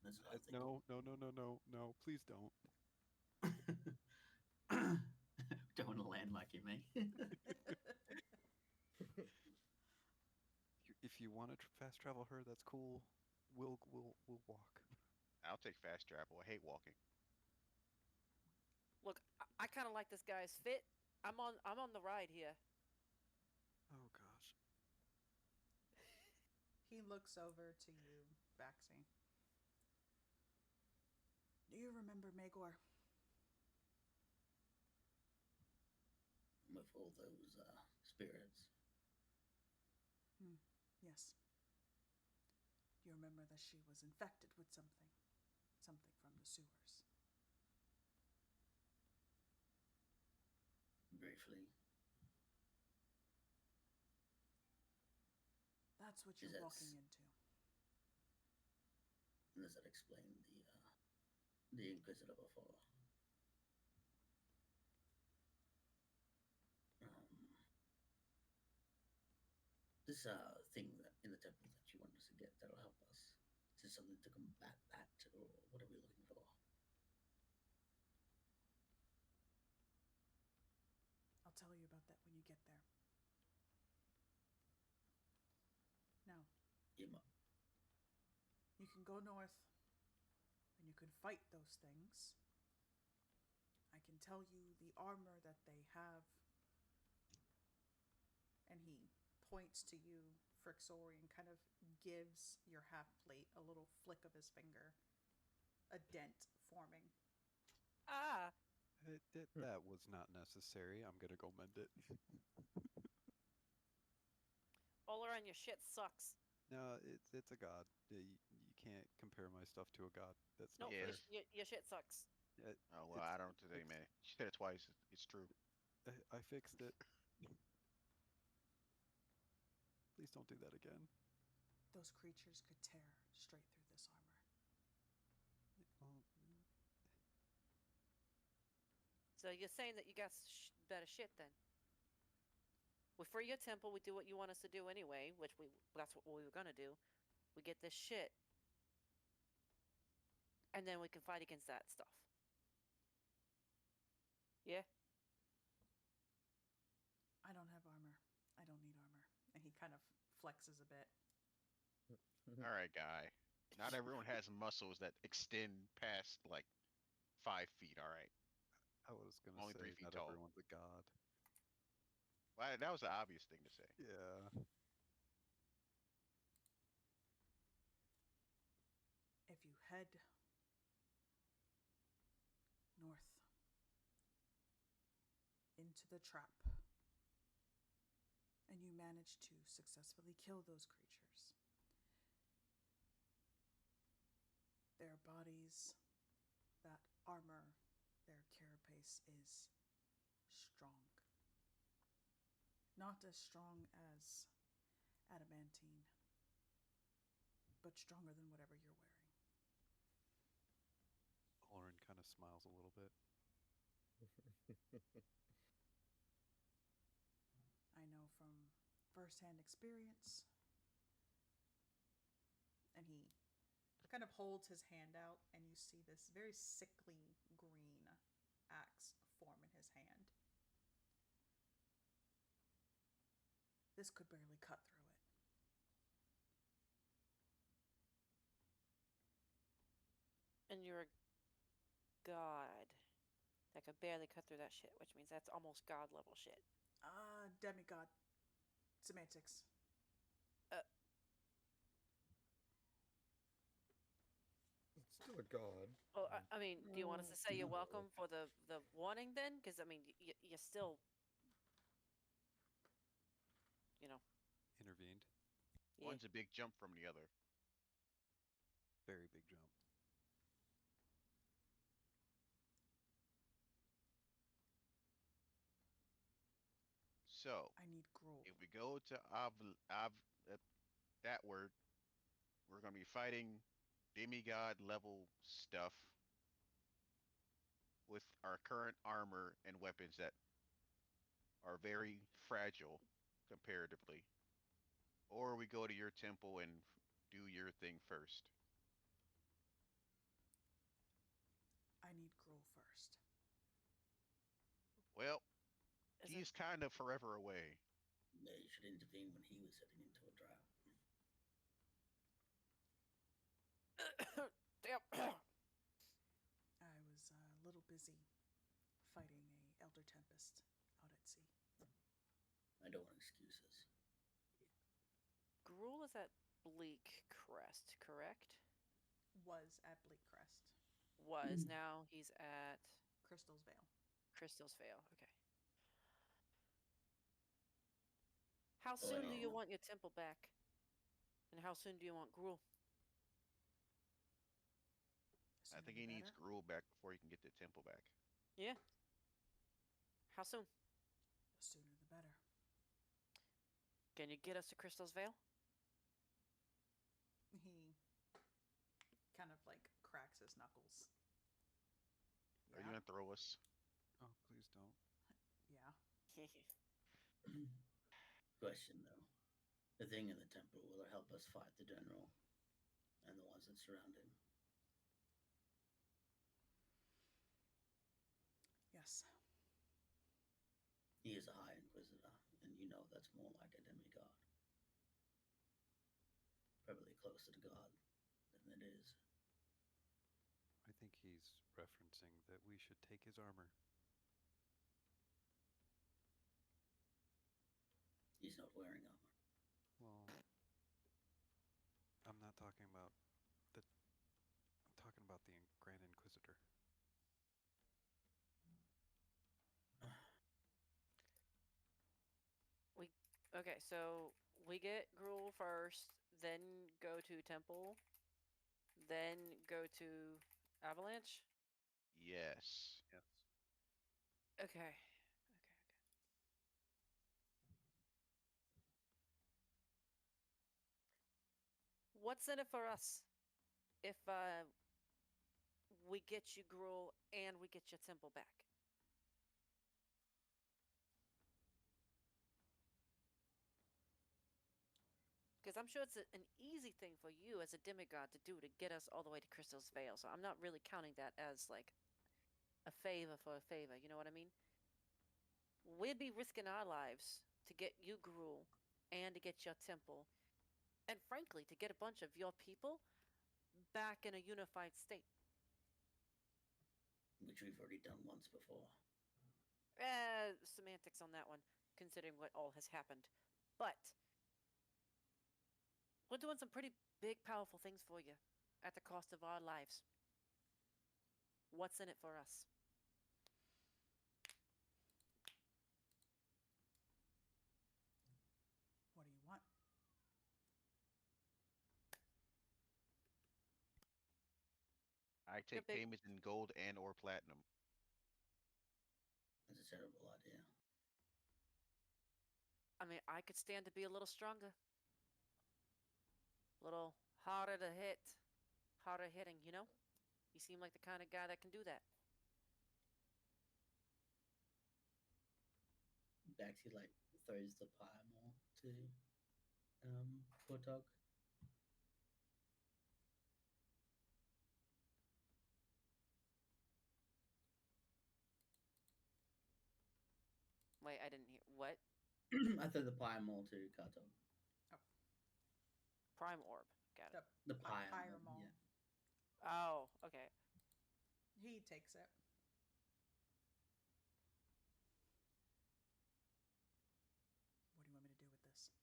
That's what I think. No, no, no, no, no, no. Please don't. Don't want to land like you, mate. If you want to fast travel her, that's cool. We'll walk. I'll take fast travel. I hate walking. Look, I kind of like this guy's fit. I'm on the ride here. Oh gosh. He looks over to you, Baxi. Do you remember Magor? With all those spirits. Yes. You remember that she was infected with something. Something from the sewers. Briefly. That's what you're walking into. Does that explain the Inquisitor before? This thing that in the temple that you want us to get that'll help us. Is this something to combat that, or what are we looking for? I'll tell you about that when you get there. Now, you can go north and you can fight those things. I can tell you the armor that they have. And he points to you, Frixori, and kind of gives your half plate a little flick of his finger. A dent forming. Ah! That was not necessary. I'm gonna go mend it. All around your shit sucks. No, it's a god. You can't compare my stuff to a god. That's No, not Yeah. fair. your shit sucks. Oh well, I don't today, man. She said it twice. It's true. I fixed it. Please don't do that again. Those creatures could tear straight through this armor. Well, So you're saying that you got better shit then? We free your temple. We do what you want us to do anyway, which that's what we were gonna do. We get this shit, and then we can fight against that stuff. Yeah. I don't have armor. I don't need armor. And he kind of flexes a bit. All right, guy. Not everyone has muscles that extend past like 5 feet. All right. I was gonna Only say 3 feet not tall. everyone's a god. Well, that was the obvious thing to say. Yeah. If you head north into the trap and you manage to successfully kill those creatures, their bodies, that armor, their carapace is strong. Not as strong as adamantine, but stronger than whatever you're wearing. Lauren kind of smiles a little bit. I know from firsthand experience. And he kind of holds his hand out, and you see this very sickly green axe form in his hand. This could barely cut through it. And you're a god that could barely cut through that shit, which means that's almost god level shit. Demigod. Semantics. It's still a god. Well, I mean, do you want us to say you're welcome for the warning then? Because I mean, you're still, Intervened. Yeah. One's a big jump from the other. Very big jump. So I need gruel. if we go to that word, we're gonna be fighting demigod level stuff with our current armor and weapons that are very fragile comparatively. Or we go to your temple and do your thing first. Well, Is he's kind of forever away. Yeah, you should intervene when he was heading into a drought. it? Damn. I was a little busy fighting a elder tempest out at sea. I don't want excuses. Gruul is at Bleak Crest, correct? Was at Bleak Crest, Was. Now he's at Crystal's Vale. Crystal's Vale. Okay. How Oh, I soon do you know. want your temple back? And how soon do you want Gruul? I Sooner think the he needs better. Gruul back before he can get the temple back. Yeah. How soon? The sooner the better. Can you get us to Crystal's Vale? He kind of like cracks his knuckles. Are you gonna throw us? Oh, please don't. Yeah. Question though. The thing in the temple, will it help us fight the general and the ones that surround him? Yes. He is a High Inquisitor, and you know that's more like a demigod. Probably closer to God than it is. I think he's referencing that we should take his armor. He's not wearing armor. Well, I'm not talking about the. I'm talking about the Grand Inquisitor. Okay, so we get Gruul first, then go to Temple, then go to Avalanche. Yes. Yes. Okay. What's in it for us if we get you Gruul and we get your temple back? Because I'm sure it's an easy thing for you as a demigod to do to get us all the way to Crystal's Vale. So I'm not really counting that as like a favor for a favor. You know what I mean? We'd be risking our lives to get you Gruul and to get your temple, and frankly, to get a bunch of your people back in a unified state. Which we've already done once before. Semantics on that one, considering what all has happened. But we're doing some pretty big, powerful things for you at the cost of our lives. What's in it for us? What do you want? I take big- payments in gold and or platinum. That's a terrible idea. I mean, I could stand to be a little stronger. A little harder to hit. Harder hitting, you know? You seem like the kind of guy that can do that. Baxi like throws the pie more to Portog. Wait, I didn't hear. What? I throw the pie more to Kartog. Prime Orb. Got it. The pie. Pyramol. Yeah. Oh, okay. He takes it. What do you want me to do with this?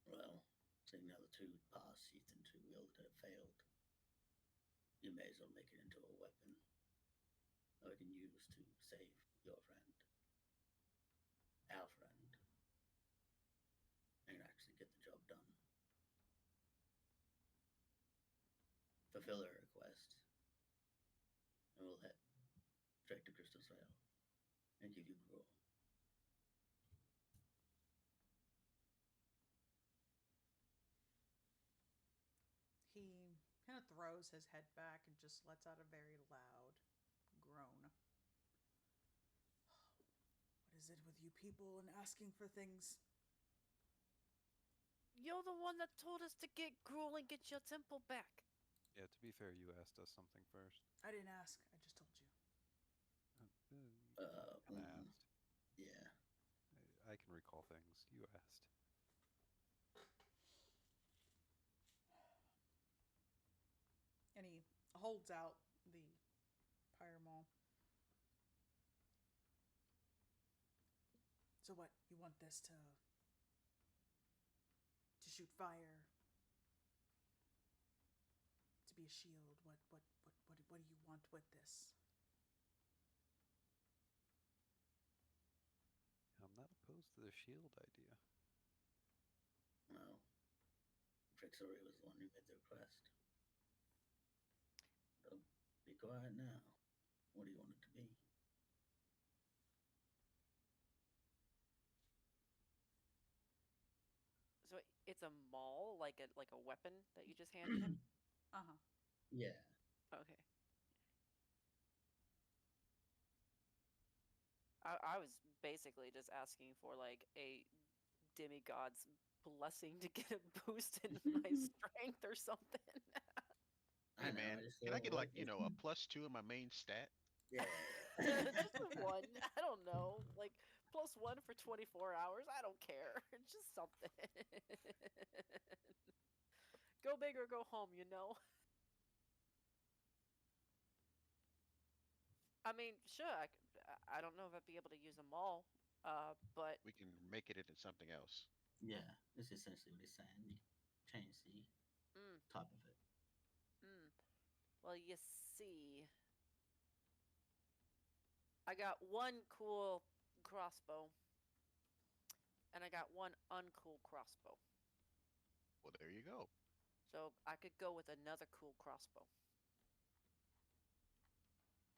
Well, seeing now the two paths you and two wielded have failed, you may as well make it into a weapon that we can use to save your friend, our friend, and actually get the job done. Fulfill her request, and we'll head straight to Crystal's Vale and give you Gruul. He kind of throws his head back and just lets out a very loud groan. What is it with you people and asking for things? You're the one that told us to get Gruul and get your temple back. Yeah, to be fair, you asked us something first. I didn't ask. I just told you. I mm, asked. yeah. I can recall things. You asked. And he holds out the pyre maul. So what? You want this to shoot fire? To be a shield? What do you want with this? I'm not opposed to the shield idea. Well, Frixory was the one who made the request. Don't be quiet now. What do you want it to be? So it's a maul, like a weapon that you just handed him. Uh-huh. Yeah. Okay. I was basically just asking for like a demigod's blessing to get a boost in my strength or something. I Hey know. man, I just can I get what like, a +2 in my main stat? Yeah. Just one. I don't know. Like +1 for 24 hours. I don't care. Just something. Go big or go home, you know? I mean, sure. I don't know if I'd be able to use them all. But We can make it into something else. Yeah. That's essentially what he's saying. You change the mm, top of it. well, you see, I got one cool crossbow, and I got one uncool crossbow. Well, there you go. So I could go with another cool crossbow.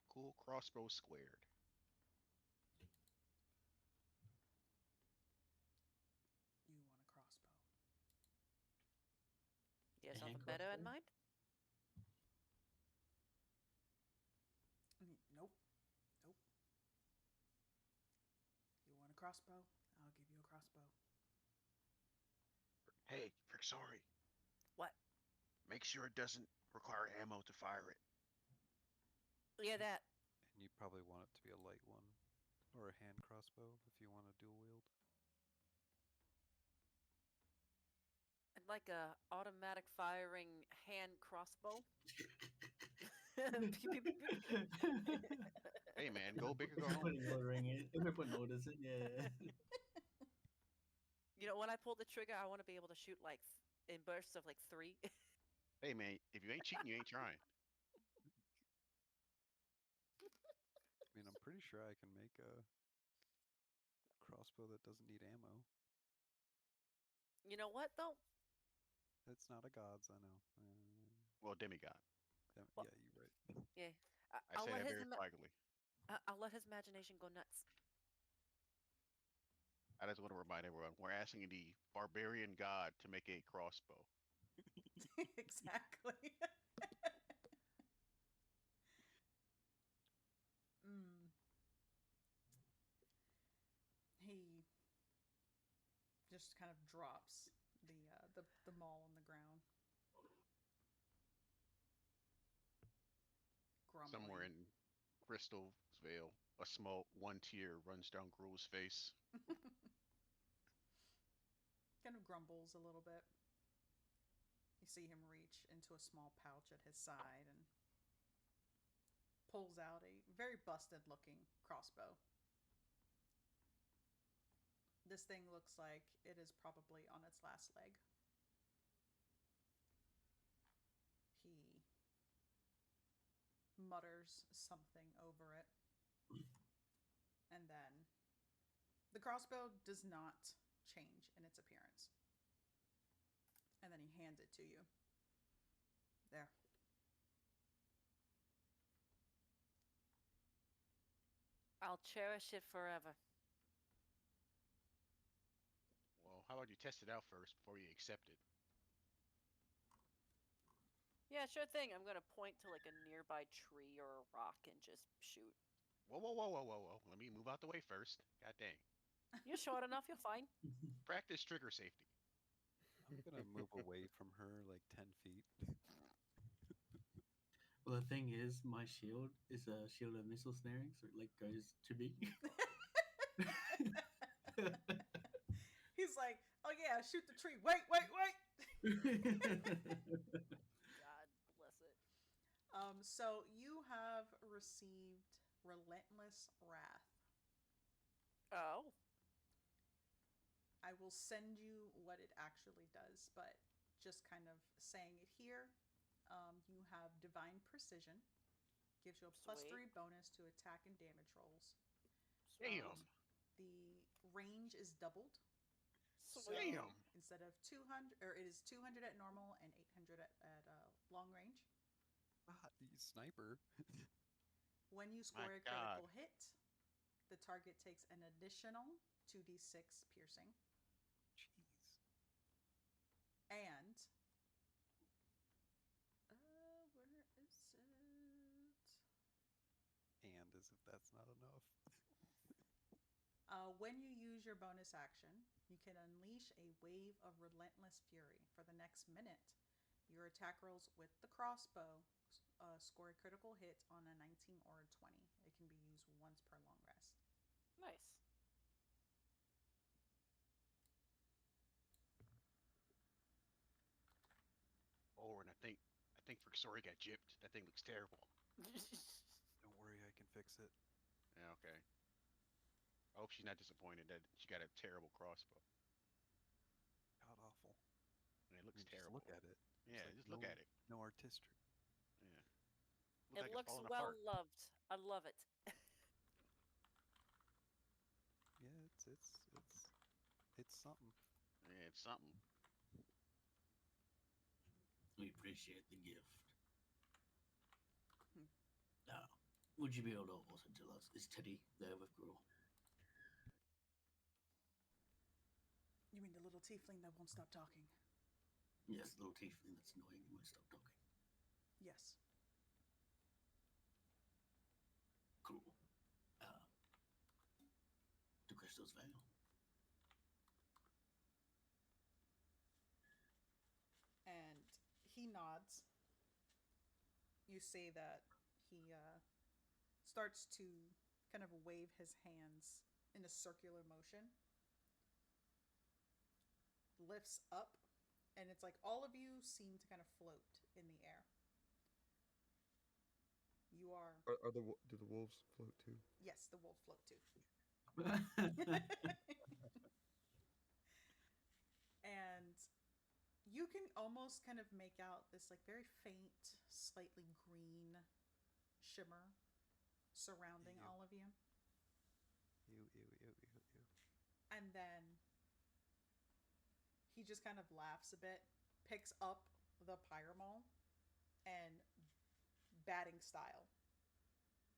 Cool crossbow squared. You want a crossbow. You have A hand something better in crossbow? mind? Nope. Nope. You want a crossbow? I'll give you a crossbow. Hey, Frick, sorry. What? Make sure it doesn't require ammo to fire it. Yeah, that. And you probably want it to be a light one. Or a hand crossbow if you want to dual wield. I'd like a automatic firing hand crossbow. Hey man, go big or go home. Putting ordering it. Everyone orders it. Yeah. You know, when I pull the trigger, I want to be able to shoot like in bursts of like 3. Hey man, if you ain't cheating, you ain't trying. I mean, I'm pretty sure I can make a crossbow that doesn't need ammo. You know what though? It's not a god's, I know. Well, demigod. Well- Yeah, you're right. Yeah, I I'll say let that his very quietly. I'll let his imagination go nuts. I just want to remind everyone, we're asking the barbarian god to make a crossbow. Exactly. mm. He just kind of drops the maul on the ground, grumbling. Somewhere in Crystal's Vale, a small one tear runs down Gruel's face. Kind of grumbles a little bit. You see him reach into a small pouch at his side and pulls out a very busted looking crossbow. This thing looks like it is probably on its last leg. He mutters something over it. And then the crossbow does not change in its appearance. And then he hands it to you. There. I'll cherish it forever. Well, how about you test it out first before you accept it? Yeah, sure thing. I'm gonna point to like a nearby tree or a rock and just shoot. Whoa, whoa, whoa, whoa, whoa, whoa. Let me move out the way first. God dang. You're short enough. You're fine. Practice trigger safety. I'm gonna move away from her like 10 feet. Well, the thing is, my shield is a shield of missile snaring, so it like goes to me. He's like, oh yeah, shoot the tree. Wait, wait, wait. God bless it. So you have received Relentless Wrath. Oh. I will send you what it actually does, but just kind of saying it here. You have Divine Precision. Gives you a Sweet. +3 bonus to attack and damage rolls. Damn. The range is doubled. So Sweet. Damn. instead of 200, or it is 200 at normal and 800 at long range. Ah, you sniper. When you score My a critical God. hit, the target takes an additional 2d6 piercing. Jeez. And where is it? And as if that's not enough. When you use your bonus action, you can unleash a wave of relentless fury. For the next minute, your attack rolls with the crossbow score a critical hit on a 19 or a 20. It can be used once per long rest. Nice. Oh, and I think Frixori got gypped. That thing looks terrible. Don't worry, I can fix it. Yeah, okay. I hope she's not disappointed that she got a terrible crossbow. God awful. And it looks I mean, terrible. Just look at it. Yeah, It's like just look at it. No artistry. Yeah. It Like it's looks falling well apart. loved. I love it. Yeah, it's something. Yeah, it's something. We appreciate the gift. Hmm. Now, would you be able to also tell us, is Teddy there with Gruel? You mean the little tiefling that won't stop talking? Yes, the little tiefling that's annoying and won't stop talking. Yes. Cool. To Crystal's Vale. And he nods. You say that he starts to kind of wave his hands in a circular motion. Lifts up, and it's like all of you seem to kind of float in the air. You are. Do the wolves float too? Yes, the wolf float too. And you can almost kind of make out this like very faint, slightly green shimmer surrounding Ew. all of you. Ew. And then he just kind of laughs a bit, picks up the pyramol, and batting style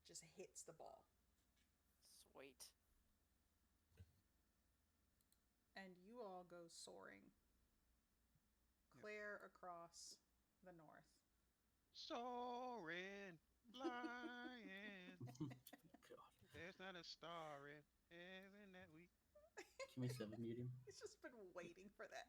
just hits the ball. Sweet. And you all go soaring. Clear across the north. Soaring, flying. God. There's not a star in heaven that we. Can we 7 mute him? He's just been waiting for that.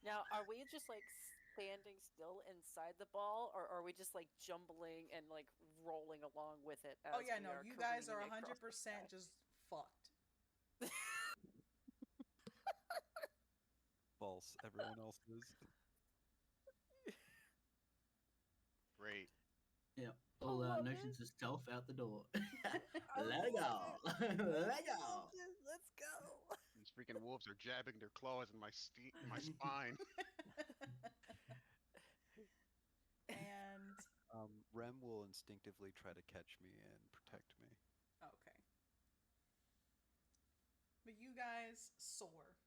Now, are we just like standing still inside the ball, or are we just like jumbling and like rolling along with it? As Oh yeah, we no, are you guys are careening across the 100% sky? just fucked. False. Everyone else is. Great. Yeah. I All love notions of stealth out the door. I Let it love go. Let it go. Let's go. These freaking wolves are jabbing their claws in my my spine. And Rem will instinctively try to catch me and protect me. okay. But you guys soar.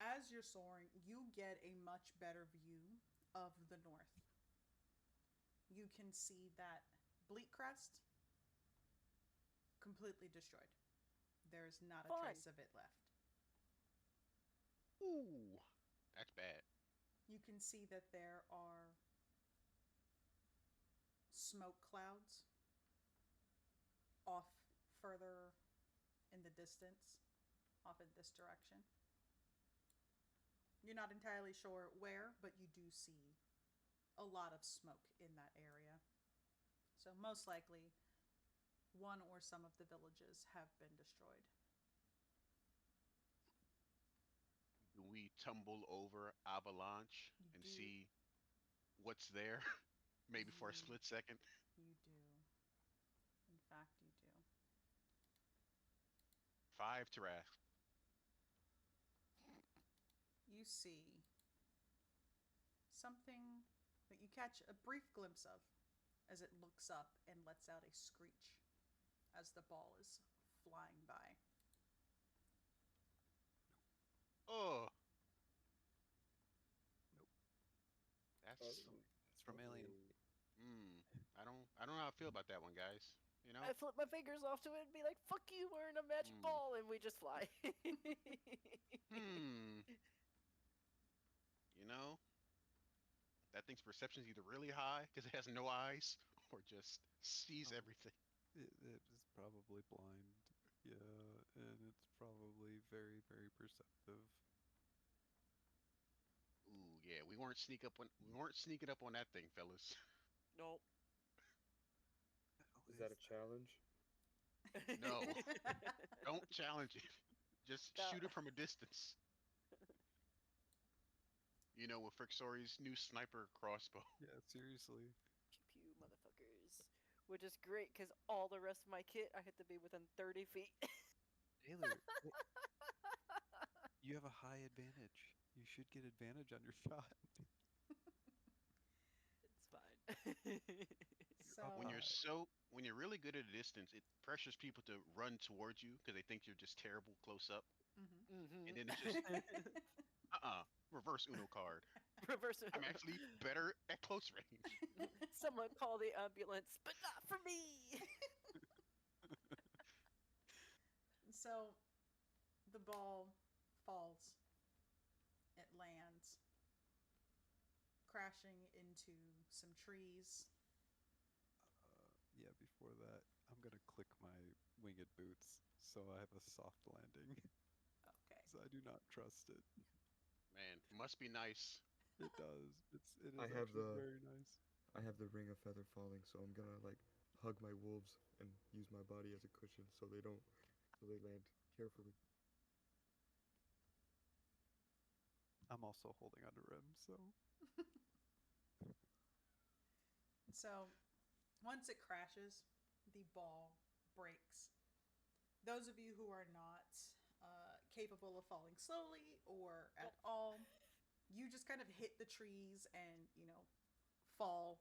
As you're soaring, you get a much better view of the north. You can see that Bleak Crest completely destroyed. There's not a Fun. trace of it left. Ooh, that's bad. You can see that there are smoke clouds off further in the distance, off in this direction. You're not entirely sure where, but you do see a lot of smoke in that area. So most likely, one or some of the villages have been destroyed. Do we tumble over Avalanche You and do. see what's there? Maybe for a You, split second. you do. In fact, you do. 5 to wrath. You see something that you catch a brief glimpse of as it looks up and lets out a screech as the ball is flying by. Oh, Nope. that's It's from Alien. mm, I don't know how I feel about that one, guys. You know? I flip my fingers off to it and be like, "Fuck you, we're in a magic Hmm. ball," and we just fly. Hmm. You know, that thing's perception is either really high because it has no eyes, or just sees Oh. everything. It is probably blind. Yeah, and it's probably very, very perceptive. Ooh, yeah, we weren't sneaking up on that thing, fellas. Nope. Hell Is that a challenge? No, don't challenge it. Just shoot it from a distance. You know, with Frixori's new sniper crossbow. Yeah, seriously. Pew pew, motherfuckers. Which is great because all the rest of my kit, I have to be within 30 feet. Taylor, you have a high advantage. You should get advantage on your shot. It's fine. You're up When you're high. when you're really good at a distance, it pressures people to run towards you because they think you're just terrible close up, and then it's just reverse Uno card. Reverse I'm actually better at close range. Someone call the ambulance, but not for me. So the ball falls. It lands, crashing into some trees. Yeah, before that, I'm gonna click my winged boots so I have a soft landing. Okay. Because I do not trust it. Man, must be nice. It does. It is I have actually the very nice. I have the ring of feather falling, so I'm gonna like hug my wolves and use my body as a cushion so they land carefully. I'm also holding onto Rim, so So once it crashes, the ball breaks. Those of you who are not capable of falling slowly or at all, you just kind of hit the trees and, fall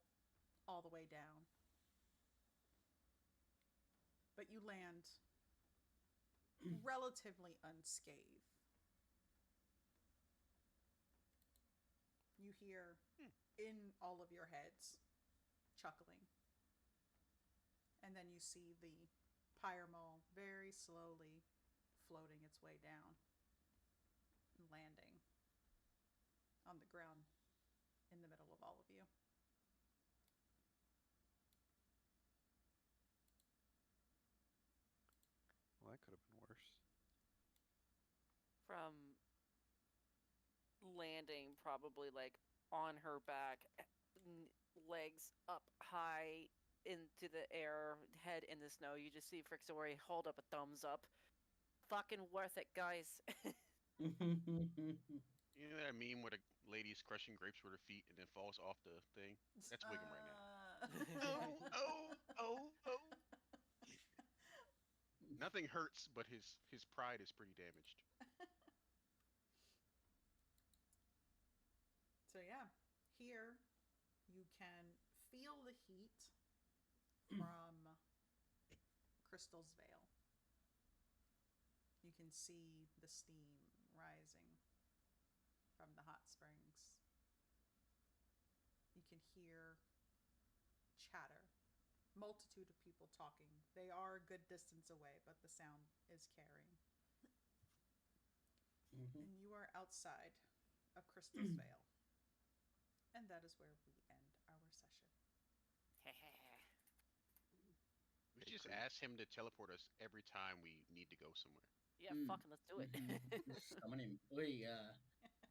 all the way down. But you land relatively unscathed. You hear in all of your heads chuckling. And then you see the pyre very slowly floating its way down and landing on the ground in the middle of all of you. well, that could have been worse. From landing, probably like on her back, legs up high into the air, head in the snow. You just see Frixori hold up a thumbs up. Fucking worth it, guys. You know that meme where the lady's crushing grapes with her feet and then falls off the thing? That's Wiggum right now. Oh, oh, oh, oh. Nothing hurts, but his pride is pretty damaged. So yeah, here you can feel the heat from Crystal's Veil. You can see the steam rising from the hot springs. You can hear chatter, multitude of people talking. They are a good distance away, but the sound is carrying. And you are outside of Crystal's Veil. And that is where we end our session. We should just ask him to teleport us every time we need to go somewhere. Yeah, fucking let's do it. Summoning.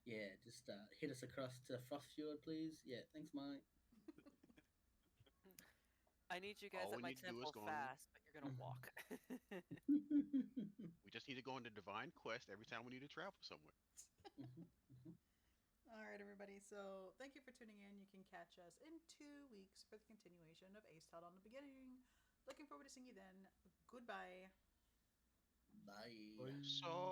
Yeah, just hit us across to Frostfjord, please. Yeah, thanks, mate. I need you guys All at we my need to do is temple go on. fast, but you're gonna walk. We just need to go on the divine quest every time we need to travel somewhere. All right, everybody. So thank you for tuning in. You can catch us in 2 weeks for the continuation of Aes'Taldon the beginning. Looking forward to seeing you then. Goodbye. Bye. Bye. So